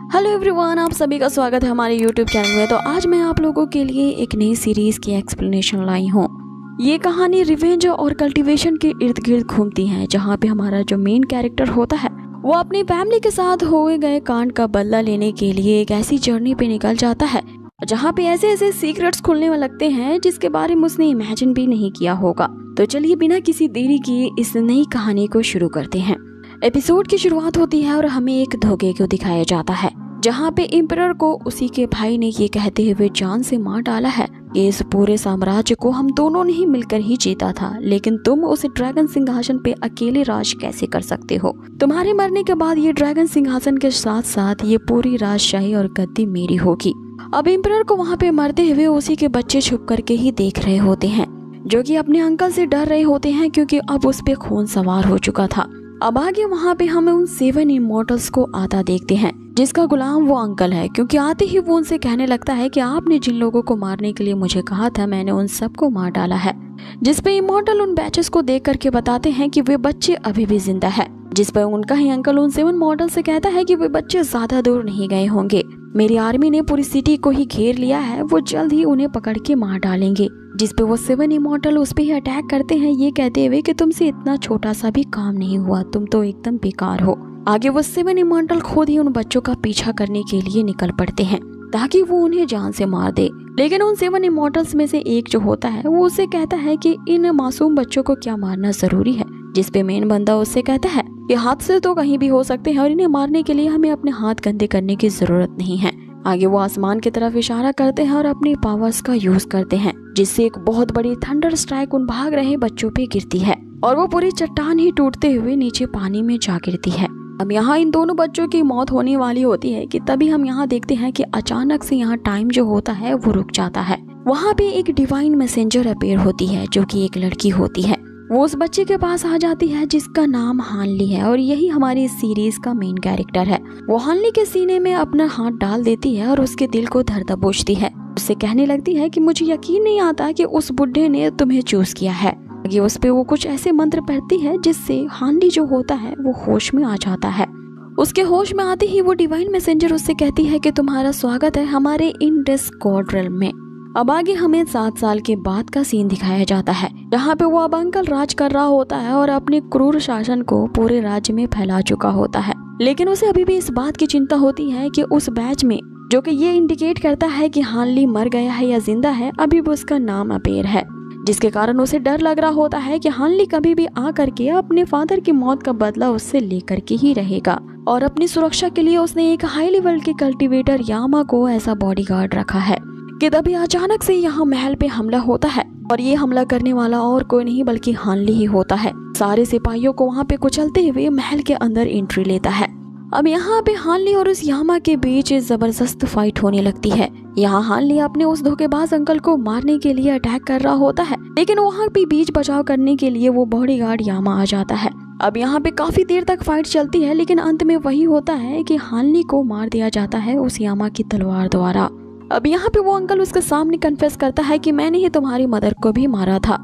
Hello everyone, आप सभी का स्वागत है हमारे यूट्यूब चैनल में। तो आज मैं आप लोगों के लिए एक नई सीरीज की एक्सप्लेनेशन लाई हूँ। ये कहानी रिवेंज और कल्टीवेशन के इर्द गिर्द घूमती है, जहाँ पे हमारा जो मेन कैरेक्टर होता है वो अपनी फैमिली के साथ हुए गए कांड का बदला लेने के लिए एक ऐसी जर्नी पे निकल जाता है जहाँ पे ऐसे ऐसे सीक्रेट्स खुलने में लगते हैं जिसके बारे में उसने इमेजिन भी नहीं किया होगा। तो चलिए बिना किसी देरी किए इस नई कहानी को शुरू करते हैं। एपिसोड की शुरुआत होती है और हमें एक धोखे को दिखाया जाता है, जहाँ पे एम्परर को उसी के भाई ने ये कहते हुए जान से मार डाला है कि इस पूरे साम्राज्य को हम दोनों ने ही मिलकर ही जीता था, लेकिन तुम उस ड्रैगन सिंहासन पे अकेले राज कैसे कर सकते हो। तुम्हारे मरने के बाद ये ड्रैगन सिंहासन के साथ साथ ये पूरी राजशाही और गद्दी मेरी होगी। अब एम्परर को वहाँ पे मरते हुए उसी के बच्चे छुप करके ही देख रहे होते हैं, जो कि अपने अंकल से डर रहे होते हैं क्योंकि अब उस पे खून सवार हो चुका था। अब आगे वहाँ पे हमें उन 7 इमॉर्टल्स को आता देखते हैं, जिसका गुलाम वो अंकल है, क्योंकि आते ही वो उनसे कहने लगता है कि आपने जिन लोगों को मारने के लिए मुझे कहा था मैंने उन सबको मार डाला है। जिसपे इमॉर्टल उन बैचेस को देख करके बताते हैं कि वे बच्चे अभी भी जिंदा है। जिस पर उनका ही अंकल उन 7 मॉडल से कहता है कि वे बच्चे ज्यादा दूर नहीं गए होंगे, मेरी आर्मी ने पूरी सिटी को ही घेर लिया है, वो जल्द ही उन्हें पकड़ के मार डालेंगे। जिस पे वो 7 इमॉर्टल उस पे ही अटैक करते हैं, ये कहते हुए कि तुमसे इतना छोटा सा भी काम नहीं हुआ, तुम तो एकदम बेकार हो। आगे वो 7 इमॉर्टल खुद ही उन बच्चों का पीछा करने के लिए निकल पड़ते हैं ताकि वो उन्हें जान से मार दे। लेकिन उन 7 इमॉर्टल्स में से एक जो होता है वो उसे कहता है कि इन मासूम बच्चों को क्या मारना जरूरी है। जिस पे मेन बंदा उससे कहता है कि हाथ से तो कहीं भी हो सकते हैं और इन्हें मारने के लिए हमें अपने हाथ गंदे करने की जरूरत नहीं है। आगे वो आसमान की तरफ इशारा करते हैं और अपनी पावर्स का यूज करते हैं, जिससे एक बहुत बड़ी थंडर स्ट्राइक उन भाग रहे बच्चों पे गिरती है और वो पूरी चट्टान ही टूटते हुए नीचे पानी में जा गिरती है। अब यहाँ इन दोनों बच्चों की मौत होने वाली होती है कि तभी हम यहाँ देखते हैं कि अचानक से यहाँ टाइम जो होता है वो रुक जाता है। वहाँ पे एक डिवाइन मैसेंजर अपीयर होती है, जो कि एक लड़की होती है। वो उस बच्चे के पास आ जाती है जिसका नाम हानली है और यही हमारी इस सीरीज का मेन कैरेक्टर है। वो हानली के सीने में अपना हाथ डाल देती है और उसके दिल को धर दबोचती है। उससे कहने लगती है कि मुझे यकीन नहीं आता कि उस बुढ़े ने तुम्हें चूज किया है। आगे उस पे वो कुछ ऐसे मंत्र पढ़ती है जिससे हानली जो होता है वो होश में आ जाता है। उसके होश में आते ही वो डिवाइन मैसेंजर उससे कहती है कि तुम्हारा स्वागत है हमारे इंडस गॉड रेल्म में। अब आगे हमें 7 साल के बाद का सीन दिखाया जाता है, जहाँ पे वो अब अंकल राज कर रहा होता है और अपने क्रूर शासन को पूरे राज्य में फैला चुका होता है। लेकिन उसे अभी भी इस बात की चिंता होती है कि उस बैच में जो कि ये इंडिकेट करता है कि हानली मर गया है या जिंदा है, अभी भी उसका नाम अपेर है, जिसके कारण उसे डर लग रहा होता है कि हानली कभी भी आ करके अपने फादर की मौत का बदला उससे लेकर के ही रहेगा। और अपनी सुरक्षा के लिए उसने एक हाई लेवल के कल्टीवेटर यामा को ऐसा बॉडीगार्ड रखा है कि तभी अचानक से यहाँ महल पे हमला होता है और ये हमला करने वाला और कोई नहीं बल्कि हानली ही होता है। सारे सिपाहियों को वहाँ पे कुचलते हुए महल के अंदर एंट्री लेता है। अब यहाँ पे हानली और उस यामा के बीच जबरदस्त फाइट होने लगती है। यहाँ हानली अपने उस धोखेबाज अंकल को मारने के लिए अटैक कर रहा होता है, लेकिन वहाँ पे बीच बचाव करने के लिए वो बॉडीगार्ड यामा आ जाता है। अब यहाँ पे काफी देर तक फाइट चलती है, लेकिन अंत में वही होता है कि हानली को मार दिया जाता है उस यामा की तलवार द्वारा। अब यहाँ पे वो अंकल उसके सामने कन्फेस करता है कि मैंने ही तुम्हारी मदर को भी मारा था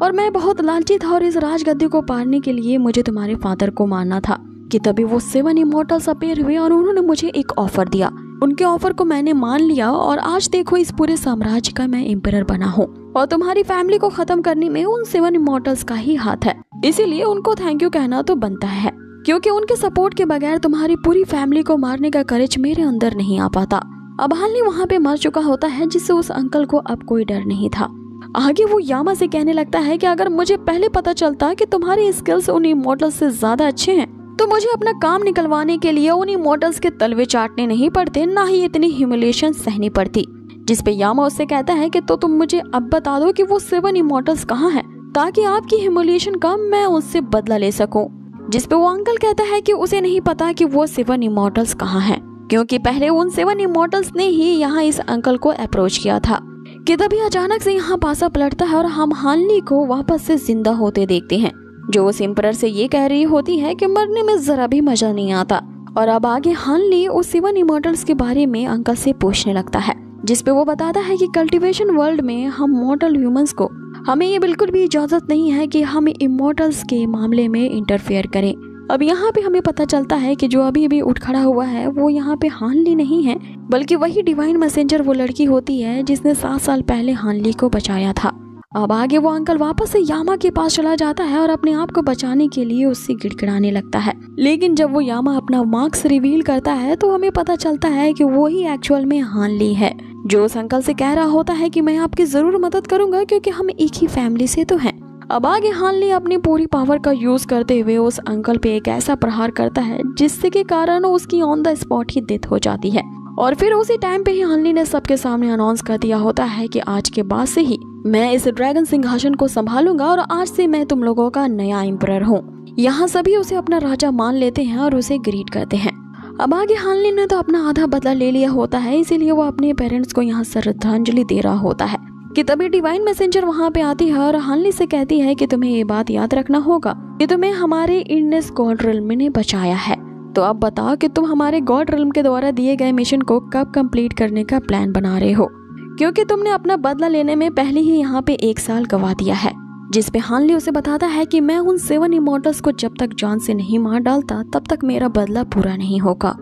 और मैं बहुत लालची था और इस राजगद्दी को पाने के लिए मुझे तुम्हारे फादर को मारना था। कि तभी वो 7 इमॉर्टल्स अपीयर हुए और उन्होंने मुझे एक ऑफर दिया। उनके ऑफर को मैंने मान लिया और आज देखो इस पूरे साम्राज्य का मैं एम्परर बना हूँ और तुम्हारी फैमिली को खत्म करने में उन 7 इमॉर्टल्स का ही हाथ है, इसीलिए उनको थैंक यू कहना तो बनता है, क्योंकि उनके सपोर्ट के बगैर तुम्हारी पूरी फैमिली को मारने का करेज मेरे अंदर नहीं आ पाता। अब हानली वहाँ पे मर चुका होता है, जिससे उस अंकल को अब कोई डर नहीं था। आगे वो यामा से कहने लगता है कि अगर मुझे पहले पता चलता कि तुम्हारे स्किल्स उन इमॉर्टल्स से ज्यादा अच्छे हैं तो मुझे अपना काम निकलवाने के लिए उन इमॉर्टल्स के तलवे चाटने नहीं पड़ते, ना ही इतनी ह्यूमिलिएशन सहनी पड़ती। जिस पे यामा उससे कहता है कि तो तुम मुझे अब बता दो कि वो 7 इमॉर्टल्स कहाँ हैं, ताकि आपकी ह्यूमिलिएशन का मैं उससे बदला ले सकूं। जिस पे वो अंकल कहता है कि उसे नहीं पता कि वो 7 इमॉर्टल्स कहाँ हैं, क्योंकि पहले उन 7 इमॉर्टल्स ने ही यहाँ इस अंकल को अप्रोच किया था। कि तभी अचानक से यहाँ पासा पलटता है और हम हानली को वापस से जिंदा होते देखते हैं, जो उस एम्परर से ये कह रही होती है कि मरने में जरा भी मजा नहीं आता। और अब आगे हानली उस 7 इमॉर्टल्स के बारे में अंकल से पूछने लगता है, जिस पे वो बताता है कि कल्टीवेशन वर्ल्ड में हम मॉर्टल ह्यूमंस को हमें ये बिल्कुल भी इजाजत नहीं है कि हम इमॉर्टल्स के मामले में इंटरफेयर करें। अब यहाँ पे हमें पता चलता है कि जो अभी अभी उठ खड़ा हुआ है वो यहाँ पे हानली नहीं है, बल्कि वही डिवाइन मैसेंजर वो लड़की होती है जिसने 7 साल पहले हानली को बचाया था। अब आगे वो अंकल वापस से यामा के पास चला जाता है और अपने आप को बचाने के लिए उससे गिड़गिड़ाने लगता है। लेकिन जब वो यामा अपना मार्क्स रिवील करता है तो हमें पता चलता है कि वो ही एक्चुअल में हानली है, जो उस अंकल से कह रहा होता है कि मैं आपकी जरूर मदद करूंगा क्योंकि हम एक ही फैमिली से तो हैं। अब आगे हानली अपनी पूरी पावर का यूज करते हुए उस अंकल पे एक ऐसा प्रहार करता है जिससे के कारण उसकी on the spot he death हो जाती है। और फिर उसी टाइम पे ही हानली ने सबके सामने अनाउंस कर दिया होता है कि आज के बाद से ही मैं इस ड्रैगन सिंहासन को संभालूंगा और आज से मैं तुम लोगों का नया एम्परर हूँ। यहाँ सभी उसे अपना राजा मान लेते हैं और उसे ग्रीट करते हैं। अब आगे हानली ने तो अपना आधा बदला ले लिया होता है, इसीलिए वो अपने पेरेंट्स को यहाँ श्रद्धांजलि दे रहा होता है कि तभी डिवाइन मैसेंजर वहाँ पे आती है और हानली से कहती है कि तुम्हें ये बात याद रखना होगा कि तुम्हें हमारे इंडस गॉड रिल्म ने बचाया है। तो अब बताओ कि तुम हमारे गॉड रिल्म के द्वारा दिए गए मिशन को कब कंप्लीट करने का प्लान बना रहे हो, क्योंकि तुमने अपना बदला लेने में पहले ही यहाँ पे 1 साल गवा दिया है। जिस पे हानली उसे बताता है कि मैं उन 7 इमॉर्टल्स को जब तक जान से नहीं मार डालता तब तक मेरा बदला पूरा नहीं होगा।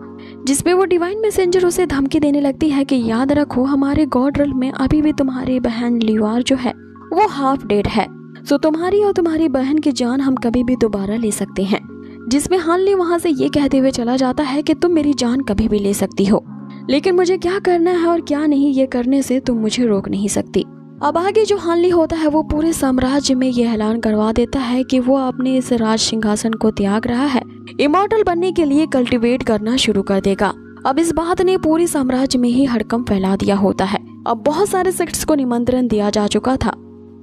जिसपे वो डिवाइन मैसेंजर उसे धमकी देने लगती है कि याद रखो हमारे गॉड रिल्म में अभी भी तुम्हारी बहन लिवार जो है वो हाफ डेड है, सो तुम्हारी और तुम्हारी बहन की जान हम कभी भी दोबारा ले सकते हैं। जिसमें हानली वहाँ से ये कहते हुए चला जाता है कि तुम मेरी जान कभी भी ले सकती हो, लेकिन मुझे क्या करना है और क्या नहीं ये करने से तुम मुझे रोक नहीं सकती। अब आगे जो हानली होता है वो पूरे साम्राज्य में ये ऐलान करवा देता है कि वो अपने इस राज सिंहासन को त्याग रहा है, इमॉर्टल बनने के लिए कल्टीवेट करना शुरू कर देगा। अब इस बात ने पूरी साम्राज्य में ही हड़कंप फैला दिया होता है। अब बहुत सारे सेक्ट्स को निमंत्रण दिया जा चुका था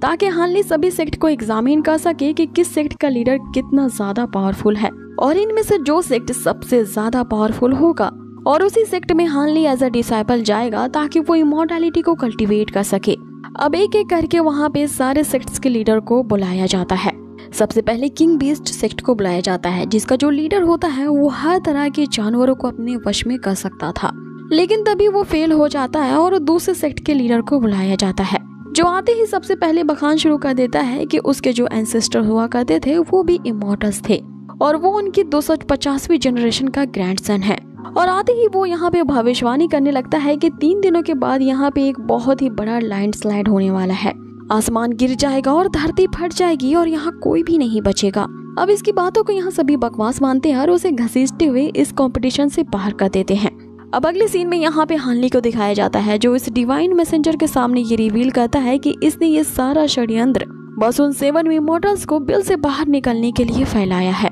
ताकि हानली सभी सेक्ट को एग्जामिन कर सके कि किस सेक्ट का लीडर कितना ज्यादा पावरफुल है और इनमें से जो सेक्ट सबसे ज्यादा पावरफुल होगा और उसी सेक्ट में हानली एज अ डिसाइपल जाएगा ताकि वो इमॉर्टैलिटी को कल्टीवेट कर सके। अब एक एक करके वहाँ पे सारे सेक्ट्स के लीडर को बुलाया जाता है। सबसे पहले किंग बीस्ट सेक्ट को बुलाया जाता है, जिसका जो लीडर होता है वो हर तरह के जानवरों को अपने वश में कर सकता था, लेकिन तभी वो फेल हो जाता है और दूसरे सेक्ट के लीडर को बुलाया जाता है, जो आते ही सबसे पहले बखान शुरू कर देता है कि उसके जो एंसेस्टर हुआ करते थे वो भी इमॉर्टल्स थे और वो उनकी 250वीं जनरेशन का ग्रैंडसन है। और आते ही वो यहाँ पे भविष्यवाणी करने लगता है कि 3 दिनों के बाद यहाँ पे एक बहुत ही बड़ा लैंडस्लाइड होने वाला है, आसमान गिर जाएगा और धरती फट जाएगी और यहाँ कोई भी नहीं बचेगा। अब इसकी बातों को यहाँ सभी बकवास मानते हैं और उसे घसीटते हुए इस कंपटीशन से बाहर कर देते हैं। अब अगले सीन में यहाँ पे हानली को दिखाया जाता है, जो इस डिवाइन मैसेंजर के सामने ये रिवील करता है कि इसने ये सारा षड्यंत्र बस उन 7 इमॉर्टल्स को बिल से बाहर निकलने के लिए फैलाया है,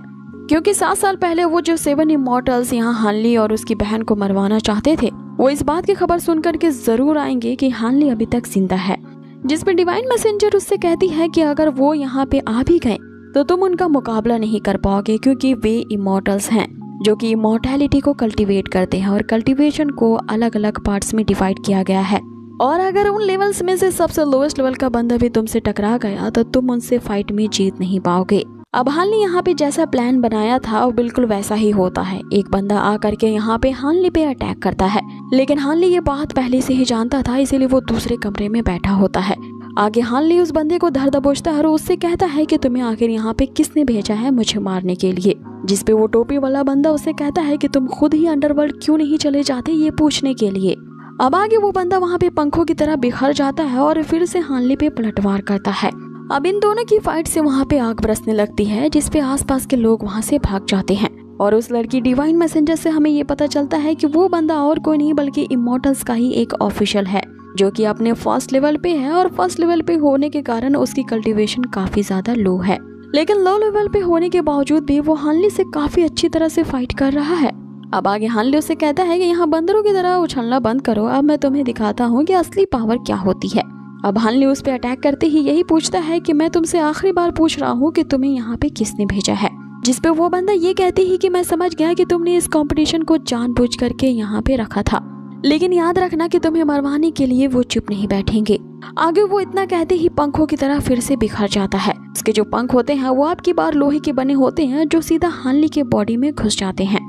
क्योंकि 7 साल पहले वो जो 7 इमॉर्टल्स यहाँ हानली और उसकी बहन को मरवाना चाहते थे वो इस बात की खबर सुनकर के जरूर आएंगे कि हानली अभी तक जिंदा है। जिसपे डिवाइन मैसेंजर उससे कहती है कि अगर वो यहाँ पे आ भी गए तो तुम उनका मुकाबला नहीं कर पाओगे, क्योंकि वे इमॉर्टल्स हैं जो कि इमॉर्टैलिटी को कल्टीवेट करते हैं और कल्टीवेशन को अलग अलग पार्ट्स में डिवाइड किया गया है। और अगर उन लेवल्स में से सबसे लोएस्ट लेवल का बंदा भी तुमसे टकरा गया तो तुम उनसे फाइट में जीत नहीं पाओगे। अब हानली यहाँ पे जैसा प्लान बनाया था वो बिल्कुल वैसा ही होता है। एक बंदा आकर के यहाँ पे हानली पे अटैक करता है, लेकिन हानली ये बात पहले से ही जानता था, इसीलिए वो दूसरे कमरे में बैठा होता है। आगे हानली उस बंदे को धर दबोचता है और उससे कहता है कि तुम्हें आखिर यहाँ पे किसने भेजा है मुझे मारने के लिए। जिसपे वो टोपी वाला बंदा उससे कहता है कि तुम खुद ही अंडरवर्ल्ड क्यों नहीं चले जाते ये पूछने के लिए। अब आगे वो बंदा वहाँ पे पंखों की तरह बिखर जाता है और फिर से हानली पे पलटवार करता है। अब इन दोनों की फाइट से वहाँ पे आग बरसने लगती है, जिसपे आसपास के लोग वहाँ से भाग जाते हैं। और उस लड़की डिवाइन मैसेंजर से हमें ये पता चलता है कि वो बंदा और कोई नहीं बल्कि इमॉर्टल्स का ही एक ऑफिशियल है, जो कि अपने फर्स्ट लेवल पे है और फर्स्ट लेवल पे होने के कारण उसकी कल्टीवेशन काफी ज्यादा लो है। लेकिन लो लेवल पे होने के बावजूद भी वो हानली से काफी अच्छी तरह से फाइट कर रहा है। अब आगे हानली उससे कहता है कि यहाँ बंदरों की तरह उछलना बंद करो, अब मैं तुम्हें दिखाता हूँ कि असली पावर क्या होती है। अब हानली उस पे अटैक करते ही यही पूछता है कि मैं तुमसे आखिरी बार पूछ रहा हूँ कि तुम्हें यहाँ पे किसने भेजा है। जिसपे वो बंदा ये कहती ही कि मैं समझ गया कि तुमने इस कंपटीशन को जानबूझ करके यहाँ पे रखा था, लेकिन याद रखना कि तुम्हें मरवाने के लिए वो चुप नहीं बैठेंगे। आगे वो इतना कहते ही पंखों की तरह फिर से बिखर जाता है। उसके जो पंख होते हैं वो आपकी बार लोहे के बने होते हैं, जो सीधा हानली के बॉडी में घुस जाते हैं।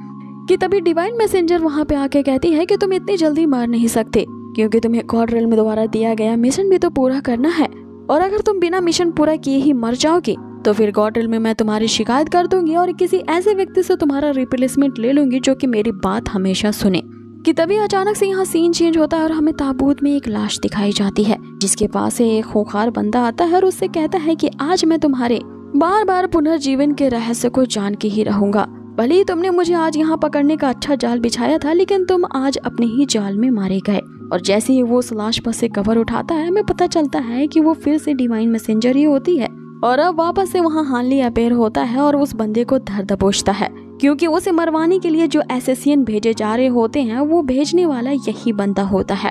कि तभी डिवाइन मैसेंजर वहाँ पे आके कहती है कि तुम इतनी जल्दी मर नहीं सकते, क्योंकि तुम्हें गॉड रिल्म द्वारा दिया गया मिशन भी तो पूरा करना है, और अगर तुम बिना मिशन पूरा किए ही मर जाओगे तो फिर गॉडरिल में मैं तुम्हारी शिकायत कर दूंगी और किसी ऐसे व्यक्ति से तुम्हारा रिप्लेसमेंट ले लूंगी जो कि मेरी बात हमेशा सुने। कि तभी अचानक से यहाँ सीन चेंज होता है और हमें ताबूत में एक लाश दिखाई जाती है, जिसके पास से एक खूंखार बंदा आता है और उससे कहता है कि आज मैं तुम्हारे बार बार पुनर्जीवन के रहस्य को जान के ही रहूंगा। भले ही तुमने मुझे आज यहाँ पकड़ने का अच्छा जाल बिछाया था, लेकिन तुम आज अपने ही जाल में मारे गए। और जैसे ही वो उस लाश पर से कवर उठाता है, हमें पता चलता है कि वो फिर से डिवाइन मैसेंजर ही होती है। और अब वापस से वहाँ हानली अपेयर होता है और उस बंदे को धर दबोचता है, क्योंकि उसे मरवाने के लिए जो एसेसियन भेजे जा रहे होते हैं वो भेजने वाला यही बंदा होता है।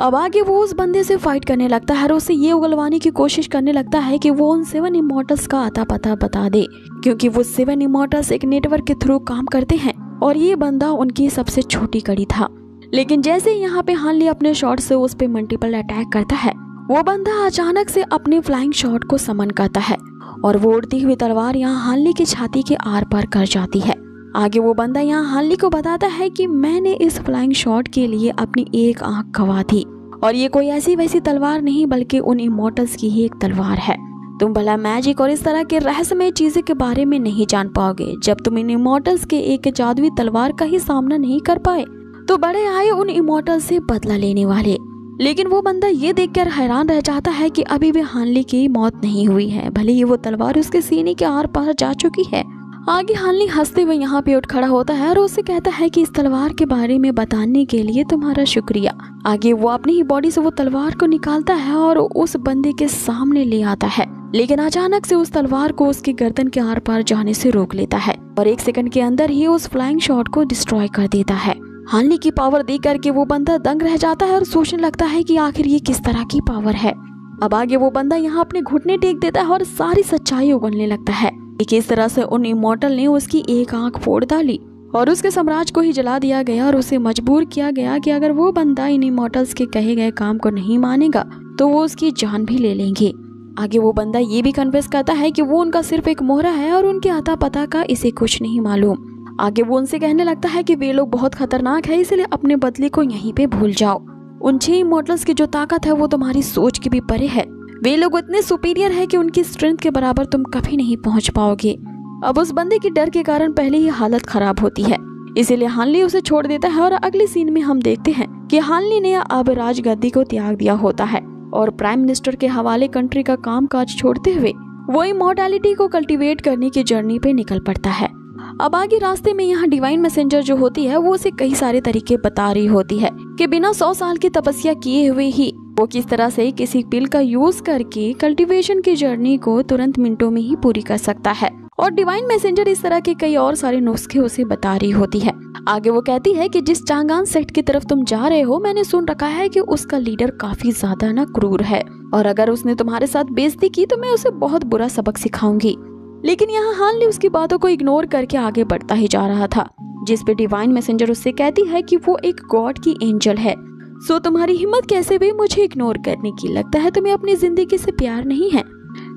अब आगे वो उस बंदे से फाइट करने लगता है और उसे ये उगलवाने की कोशिश करने लगता है कि वो उन 7 इमॉर्टल्स का अता पता बता दे, क्योंकि वो 7 इमॉर्टल्स एक नेटवर्क के थ्रू काम करते हैं और ये बंदा उनकी सबसे छोटी कड़ी था। लेकिन जैसे यहाँ पे हानली अपने शॉट से उस पे मल्टीपल अटैक करता है, वो बंदा अचानक से अपने फ्लाइंग शॉट को समन करता है और वो उड़ती हुई तलवार यहाँ हानली की छाती के आर पार कर जाती है। आगे वो बंदा यहाँ हानली को बताता है कि मैंने इस फ्लाइंग शॉट के लिए अपनी एक आंख गंवा दी और ये कोई ऐसी वैसी तलवार नहीं बल्कि उन इमॉर्टल्स की ही एक तलवार है। तुम भला मैजिक और इस तरह के रहस्यमय चीजें के बारे में नहीं जान पाओगे जब तुम इन इमॉर्टल्स के एक जादुई तलवार का ही सामना नहीं कर पाए तो बड़े आए उन इमॉर्टल्स से बदला लेने वाले। लेकिन वो बंदा ये देखकर हैरान रह जाता है कि अभी भी हानली की मौत नहीं हुई है, भले ही वो तलवार उसके सीने के आर पार जा चुकी है। आगे हानली हंसते हुए यहाँ पे उठ खड़ा होता है और उससे कहता है कि इस तलवार के बारे में बताने के लिए तुम्हारा शुक्रिया। आगे वो अपनी ही बॉडी से वो तलवार को निकालता है और उस बंदे के सामने ले आता है, लेकिन अचानक से उस तलवार को उसकी गर्दन के आर पार जाने से रोक लेता है और 1 सेकंड के अंदर ही उस फ्लाइंग शॉट को डिस्ट्रॉय कर देता है। हानली की पावर देख करके वो बंदा दंग रह जाता है और सोचने लगता है कि आखिर ये किस तरह की पावर है। अब आगे वो बंदा यहाँ अपने घुटने टेक देता है और सारी सच्चाई उगलने लगता है कि किस तरह से उन इमॉर्टल ने उसकी एक आंख फोड़ डाली और उसके साम्राज्य को ही जला दिया गया और उसे मजबूर किया गया कि अगर वो बंदा इन इमॉर्टल्स के कहे गए काम को नहीं मानेगा तो वो उसकी जान भी ले लेंगे। आगे वो बंदा ये भी कन्फेस करता है कि वो उनका सिर्फ एक मोहरा है और उनके आता पता का इसे कुछ नहीं मालूम। आगे वो उनसे कहने लगता है कि वे लोग बहुत खतरनाक है, इसलिए अपने बदले को यहीं पे भूल जाओ। उन 6 इमॉर्टल्स की जो ताकत है वो तुम्हारी सोच की भी परे है। वे लोग इतने सुपीरियर है कि उनकी स्ट्रेंथ के बराबर तुम कभी नहीं पहुंच पाओगे। अब उस बंदे की डर के कारण पहले ही हालत खराब होती है, इसीलिए हानली उसे छोड़ देता है और अगले सीन में हम देखते हैं कि हानली ने अब राजगद्दी को त्याग दिया होता है और प्राइम मिनिस्टर के हवाले कंट्री का कामकाज छोड़ते हुए वो इमॉर्टैलिटी को कल्टीवेट करने की जर्नी पे निकल पड़ता है। अब आगे रास्ते में यहाँ डिवाइन मैसेंजर जो होती है वो उसे कई सारे तरीके बता रही होती है कि बिना 100 साल की तपस्या किए हुए ही वो किस तरह से किसी पिल का यूज करके कल्टीवेशन की जर्नी को तुरंत मिनटों में ही पूरी कर सकता है। और डिवाइन मैसेंजर इस तरह के कई और सारे नुस्खे उसे बता रही होती है। आगे वो कहती है कि जिस चांगान सेक्ट की तरफ तुम जा रहे हो, मैंने सुन रखा है कि उसका लीडर काफी ज्यादा ना क्रूर है और अगर उसने तुम्हारे साथ बेइज्जती की तो मैं उसे बहुत बुरा सबक सिखाऊंगी। लेकिन यहाँ हानली उसकी बातों को इग्नोर करके आगे बढ़ता ही जा रहा था, जिस पे डिवाइन मैसेंजर उससे कहती है कि वो एक गॉड की एंजल है। सो तुम्हारी हिम्मत कैसे भी मुझे इग्नोर करने की, लगता है तुम्हें अपनी जिंदगी से प्यार नहीं है।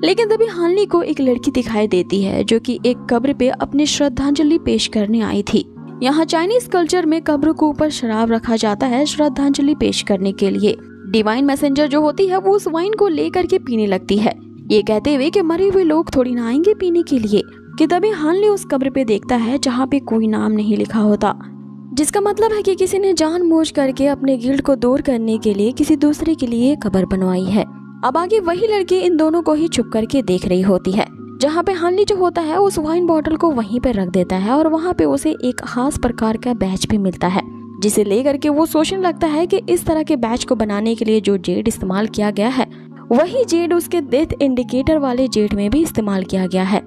लेकिन तभी हानली को एक लड़की दिखाई देती है जो कि एक कब्र पे अपनी श्रद्धांजलि पेश करने आई थी। यहाँ चाइनीज कल्चर में कब्र के ऊपर शराब रखा जाता है श्रद्धांजलि पेश करने के लिए। डिवाइन मैसेंजर जो होती है वो उस वाइन को लेकर के पीने लगती है, ये कहते हुए कि मरे हुए लोग थोड़ी ना आएंगे पीने के लिए। कि तभी हानली उस कब्र पे देखता है जहाँ पे कोई नाम नहीं लिखा होता, जिसका मतलब है कि किसी ने जानबूझ करके अपने गिल्ड को दूर करने के लिए किसी दूसरे के लिए कब्र बनवाई है। अब आगे वही लड़की इन दोनों को ही छुप करके देख रही होती है, जहाँ पे हानली जो होता है उस वाइन बॉटल को वहीं पे रख देता है और वहाँ पे उसे एक खास प्रकार का बैच भी मिलता है, जिसे लेकर के वो सोचने लगता है कि इस तरह के बैच को बनाने के लिए जो जेड इस्तेमाल किया गया है वही जेड उसके डेथ इंडिकेटर वाले जेड में भी इस्तेमाल किया गया है।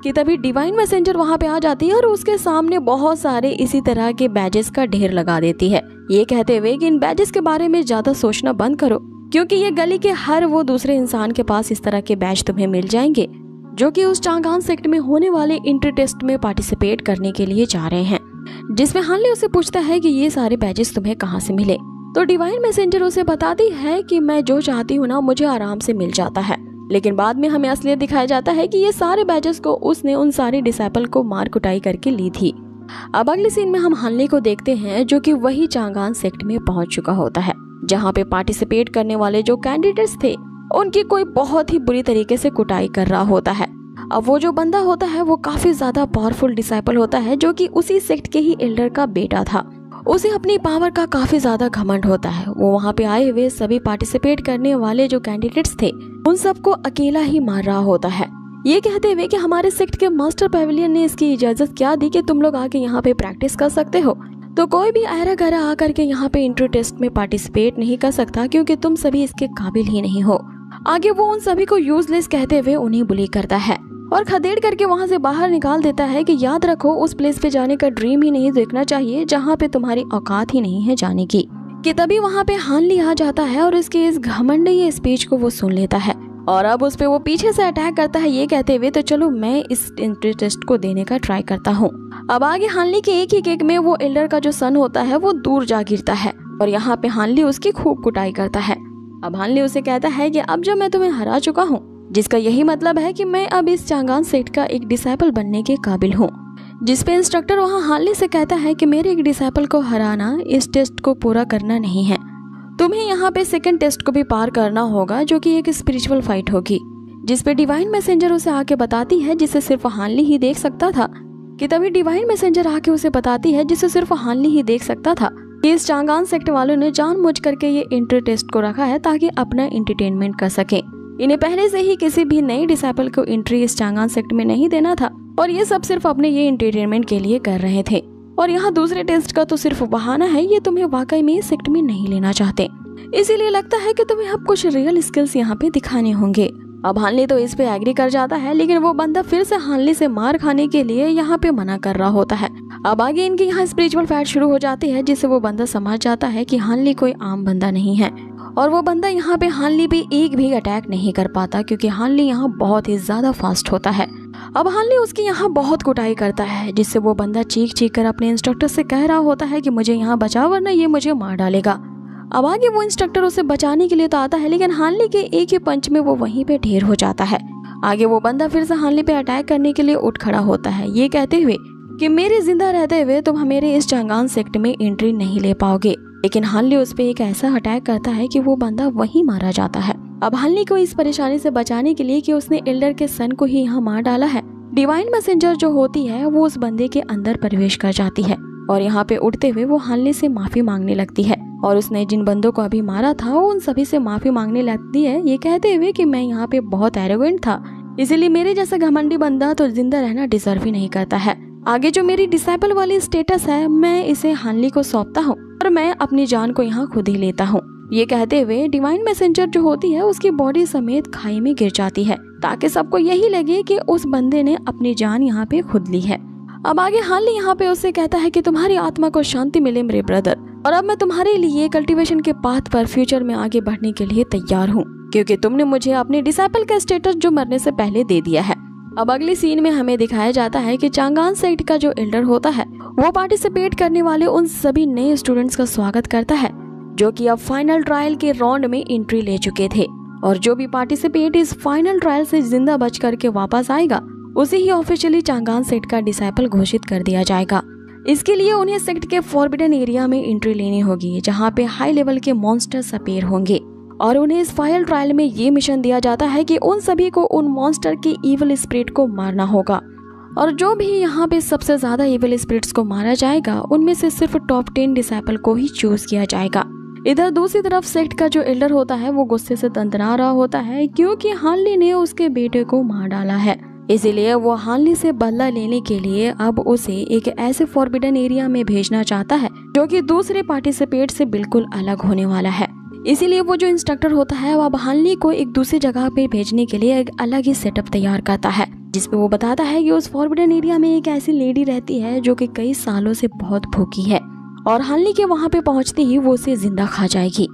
कि तभी डिवाइन मैसेंजर वहाँ पे आ जाती है और उसके सामने बहुत सारे इसी तरह के बैजेस का ढेर लगा देती है, ये कहते हुए कि इन बैजेस के बारे में ज्यादा सोचना बंद करो, क्योंकि ये गली के हर वो दूसरे इंसान के पास इस तरह के बैज तुम्हें मिल जाएंगे जो कि उस चांगान सेक्ट में होने वाले इंटर टेस्ट में पार्टिसिपेट करने के लिए जा रहे हैं। जिसमें हानली उसे पूछता है कि ये सारे बैजेस तुम्हें कहाँ से मिले, तो डिवाइन मैसेंजर उसे बताती है कि मैं जो चाहती हूँ ना मुझे आराम से मिल जाता है। लेकिन बाद में हमें असलियत दिखाया जाता है कि ये सारे बैजेस को उसने उन सारे डिसाइपल को मार कुटाई करके ली थी। अब अगले सीन में हम हानली को देखते हैं जो कि वही चांगान सेक्ट में पहुंच चुका होता है, जहां पे पार्टिसिपेट करने वाले जो कैंडिडेट्स थे उनकी कोई बहुत ही बुरी तरीके से कुटाई कर रहा होता है। अब वो जो बंदा होता है वो काफी ज्यादा पावरफुल डिसाइपल होता है, जो कि उसी सेक्ट के ही एल्डर का बेटा था। उसे अपनी पावर का काफी ज्यादा घमंड होता है। वो वहाँ पे आए हुए सभी पार्टिसिपेट करने वाले जो कैंडिडेट्स थे उन सबको अकेला ही मार रहा होता है, ये कहते हुए कि हमारे सेक्ट के मास्टर पेविलियन ने इसकी इजाजत क्या दी कि तुम लोग आके यहाँ पे प्रैक्टिस कर सकते हो, तो कोई भी आयरा गहरा आकर के यहाँ पे इंट्री टेस्ट में पार्टिसिपेट नहीं कर सकता क्योंकि तुम सभी इसके काबिल ही नहीं हो। आगे वो उन सभी को यूजलेस कहते हुए उन्हें बुली करता है और खदेड़ करके वहाँ से बाहर निकाल देता है कि याद रखो उस प्लेस पे जाने का ड्रीम ही नहीं देखना चाहिए जहाँ पे तुम्हारी औकात ही नहीं है जाने की। कि तभी वहाँ पे हानली आ जाता है और इसके इस घमंडी स्पीच को वो सुन लेता है और अब उस पे वो पीछे से अटैक करता है, ये कहते हुए तो चलो मैं इस एंट्री टेस्ट को देने का ट्राई करता हूँ। अब आगे हानली के एक ही किक में वो एल्डर का जो सन होता है वो दूर जा गिरता है और यहाँ पे हानली उसकी खूब कुटाई करता है। अब हानली उसे कहता है कि अब जब मैं तुम्हें हरा चुका हूँ, जिसका यही मतलब है कि मैं अब इस चांगान सेक्ट का एक डिसाइपल बनने के काबिल हूँ। जिसपे इंस्ट्रक्टर वहाँ हानली से कहता है कि मेरे एक डिसाइपल को हराना इस टेस्ट को पूरा करना नहीं है, तुम्हें यहाँ पे सेकंड टेस्ट को भी पार करना होगा जो कि एक स्पिरिचुअल फाइट होगी। जिसपे डिवाइन मैसेंजर उसे आके बताती है जिसे सिर्फ हानली ही देख सकता था। कि तभी डिवाइन मैसेंजर आके उसे बताती है जिसे सिर्फ हानली ही देख सकता था कि इस चांगान सेक्ट वालों ने जानबूझ करके ये एंट्री टेस्ट को रखा है ताकि अपना एंटरटेनमेंट कर सके। इन्हें पहले से ही किसी भी नए डिसाइपल को एंट्री इस चांगान सेक्ट में नहीं देना था और ये सब सिर्फ अपने ये एंटरटेनमेंट के लिए कर रहे थे। और यहाँ दूसरे टेस्ट का तो सिर्फ बहाना है, ये तुम्हें वाकई में सेक्ट में नहीं लेना चाहते, इसीलिए लगता है कि तुम्हें अब कुछ रियल स्किल्स यहाँ पे दिखाने होंगे। अब हानली तो इस पे एग्री कर जाता है, लेकिन वो बंदा फिर से हानली से मार खाने के लिए यहाँ पे मना कर रहा होता है। अब आगे इनकी यहाँ स्पिरिचुअल फाइट शुरू हो जाती है, जिससे वो बंदा समझ जाता है कि हानली कोई आम बंदा नहीं है और वो बंदा यहाँ पे हानली पे एक भी अटैक नहीं कर पाता क्योंकि हानली यहाँ बहुत ही ज्यादा फास्ट होता है। अब हानली उसकी यहाँ बहुत कुटाई करता है, जिससे वो बंदा चीख चीख कर अपने इंस्ट्रक्टर से कह रहा होता है कि मुझे यहाँ बचाओ वरना ये मुझे मार डालेगा। अब आगे वो इंस्ट्रक्टर उसे बचाने के लिए तो आता है, लेकिन हानली के एक ही पंच में वो वहीं पे ढेर हो जाता है। आगे वो बंदा फिर से हानली पे अटैक करने के लिए उठ खड़ा होता है, ये कहते हुए कि मेरे जिंदा रहते हुए तुम मेरे इस चांगान सेक्ट में एंट्री नहीं ले पाओगे। लेकिन हानली उस पे एक ऐसा अटैक करता है कि वो बंदा वहीं मारा जाता है। अब हानली को इस परेशानी से बचाने के लिए कि उसने एल्डर के सन को ही यहाँ मार डाला है, डिवाइन मैसेंजर जो होती है वो उस बंदे के अंदर प्रवेश कर जाती है और यहाँ पे उठते हुए वो हानली से माफी मांगने लगती है और उसने जिन बंदों को अभी मारा था उन सभी से माफी मांगने लगती है, ये कहते हुए कि मैं यहाँ पे बहुत एरोगेंट था, इसीलिए मेरे जैसा घमंडी बंदा तो जिंदा रहना डिजर्व ही नहीं करता है। आगे जो मेरी डिसाइपल वाली स्टेटस है मैं इसे हानली को सौंपता हूँ और मैं अपनी जान को यहाँ खुद ही लेता हूँ। ये कहते हुए डिवाइन मैसेंजर जो होती है उसकी बॉडी समेत खाई में गिर जाती है ताकि सबको यही लगे कि उस बंदे ने अपनी जान यहाँ पे खुद ली है। अब आगे हानली यहाँ पे उससे कहता है कि तुम्हारी आत्मा को शांति मिले मेरे ब्रदर, और अब मैं तुम्हारे लिए कल्टीवेशन के पाथ पर फ्यूचर में आगे बढ़ने के लिए तैयार हूँ क्योंकि तुमने मुझे अपने डिसाइपल का स्टेटस जो मरने से पहले दे दिया है। अब अगले सीन में हमें दिखाया जाता है कि चांगान सेक्ट का जो एल्डर होता है वो पार्टिसिपेट करने वाले उन सभी नए स्टूडेंट्स का स्वागत करता है जो कि अब फाइनल ट्रायल के राउंड में एंट्री ले चुके थे, और जो भी पार्टिसिपेट इस फाइनल ट्रायल से जिंदा बच करके वापस आएगा उसे ही ऑफिशियली चांगान सेक्ट का डिसाइपल घोषित कर दिया जाएगा। इसके लिए उन्हें सेक्ट के फॉरबिडन एरिया में एंट्री लेनी होगी जहाँ पे हाई लेवल के मॉन्स्टर्स अपीयर होंगे, और उन्हें इस फाइनल ट्रायल में ये मिशन दिया जाता है कि उन सभी को उन मॉन्स्टर की इविल स्पिरिट को मारना होगा, और जो भी यहाँ पे सबसे ज्यादा इविल स्पिरिट्स को मारा जाएगा उनमें से सिर्फ टॉप 10 डिसाइपल को ही चूज किया जाएगा। इधर दूसरी तरफ सेक्ट का जो एल्डर होता है वो गुस्से से तंतना रहा होता है क्योंकि हानली ने उसके बेटे को मार डाला है, इसीलिए वो हानली से बदला लेने के लिए अब उसे एक ऐसे फॉरबिडन एरिया में भेजना चाहता है जो कि दूसरे पार्टिसिपेट से बिल्कुल अलग होने वाला है। इसीलिए वो जो इंस्ट्रक्टर होता है वो अब हानली को एक दूसरी जगह पे भेजने के लिए एक अलग ही सेटअप तैयार करता है, जिसपे वो बताता है कि उस फॉरबिडन एरिया में एक ऐसी लेडी रहती है जो कि कई सालों से बहुत भूखी है और हानली के वहाँ पे पहुँचते ही वो उसे जिंदा खा जाएगी।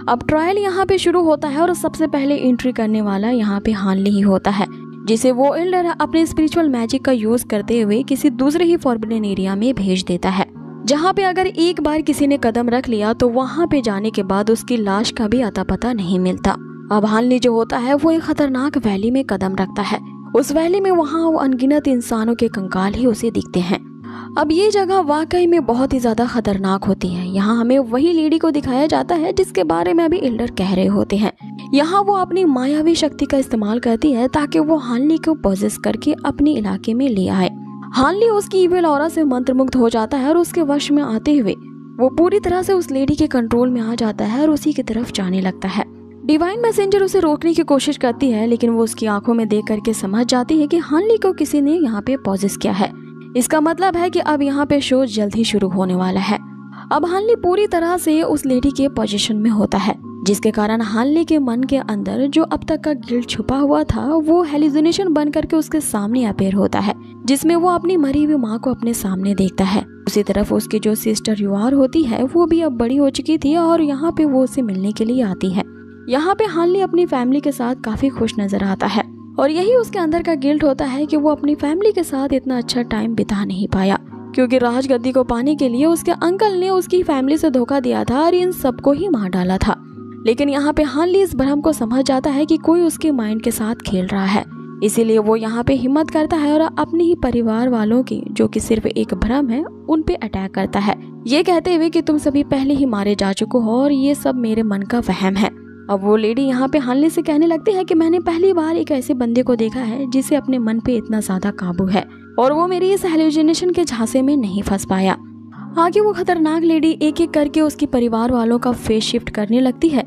अब ट्रायल यहाँ पे शुरू होता है और सबसे पहले एंट्री करने वाला यहाँ पे हानली ही होता है, जिसे वो एल्डर अपने स्पिरिचुअल मैजिक का यूज करते हुए किसी दूसरे ही फॉरबिडन एरिया में भेज देता है, जहाँ पे अगर एक बार किसी ने कदम रख लिया तो वहाँ पे जाने के बाद उसकी लाश का भी अता पता नहीं मिलता। अब हानली जो होता है वो एक खतरनाक वैली में कदम रखता है। उस वैली में वहाँ वो अनगिनत इंसानों के कंकाल ही उसे दिखते हैं। अब ये जगह वाकई में बहुत ही ज्यादा खतरनाक होती है। यहाँ हमें वही लेडी को दिखाया जाता है जिसके बारे में अभी एल्डर कह रहे होते हैं। यहाँ वो अपनी मायावी शक्ति का इस्तेमाल करती है ताकि वो हानली को पॉजेस करके अपने इलाके में ले आए। हानली उसकी इविल ऑरा से मंत्रमुग्ध हो जाता है और उसके वश में आते हुए वो पूरी तरह से उस लेडी के कंट्रोल में आ जाता है और उसी की तरफ जाने लगता है। डिवाइन मैसेंजर उसे रोकने की कोशिश करती है, लेकिन वो उसकी आंखों में देख करके समझ जाती है कि हानली को किसी ने यहाँ पे पॉजेस किया है। इसका मतलब है कि अब यहाँ पे शो जल्द ही शुरू होने वाला है। अब हानली पूरी तरह से उस लेडी के पोजीशन में होता है, जिसके कारण हानली के मन के अंदर जो अब तक का गिल्ट छुपा हुआ था वो हेलुसिनेशन बन करके उसके सामने अपीयर होता है, जिसमें वो अपनी मरी हुई माँ को अपने सामने देखता है। उसी तरफ उसकी जो सिस्टर युआर होती है वो भी अब बड़ी हो चुकी थी और यहाँ पे वो उसे मिलने के लिए आती है। यहाँ पे हानली अपनी फैमिली के साथ काफी खुश नजर आता है और यही उसके अंदर का गिल्ट होता है कि वो अपनी फैमिली के साथ इतना अच्छा टाइम बिता नहीं पाया, क्योंकि राजगद्दी को पाने के लिए उसके अंकल ने उसकी फैमिली से धोखा दिया था और इन सबको ही मार डाला था। लेकिन यहाँ पे हानली इस भ्रम को समझ जाता है कि कोई उसके माइंड के साथ खेल रहा है, इसीलिए वो यहाँ पे हिम्मत करता है और अपने ही परिवार वालों की, जो कि सिर्फ एक भ्रम है, उन पे अटैक करता है, ये कहते हुए कि तुम सभी पहले ही मारे जा चुके हो और ये सब मेरे मन का वहम है। अब वो लेडी यहाँ पे हानली से कहने लगती है कि मैंने पहली बार एक ऐसे बंदे को देखा है जिसे अपने मन पे इतना ज्यादा काबू है और वो मेरी इस हेलुसिनेशन के झांसे में नहीं फंस पाया। आगे वो खतरनाक लेडी एक एक करके उसके परिवार वालों का फेस शिफ्ट करने लगती है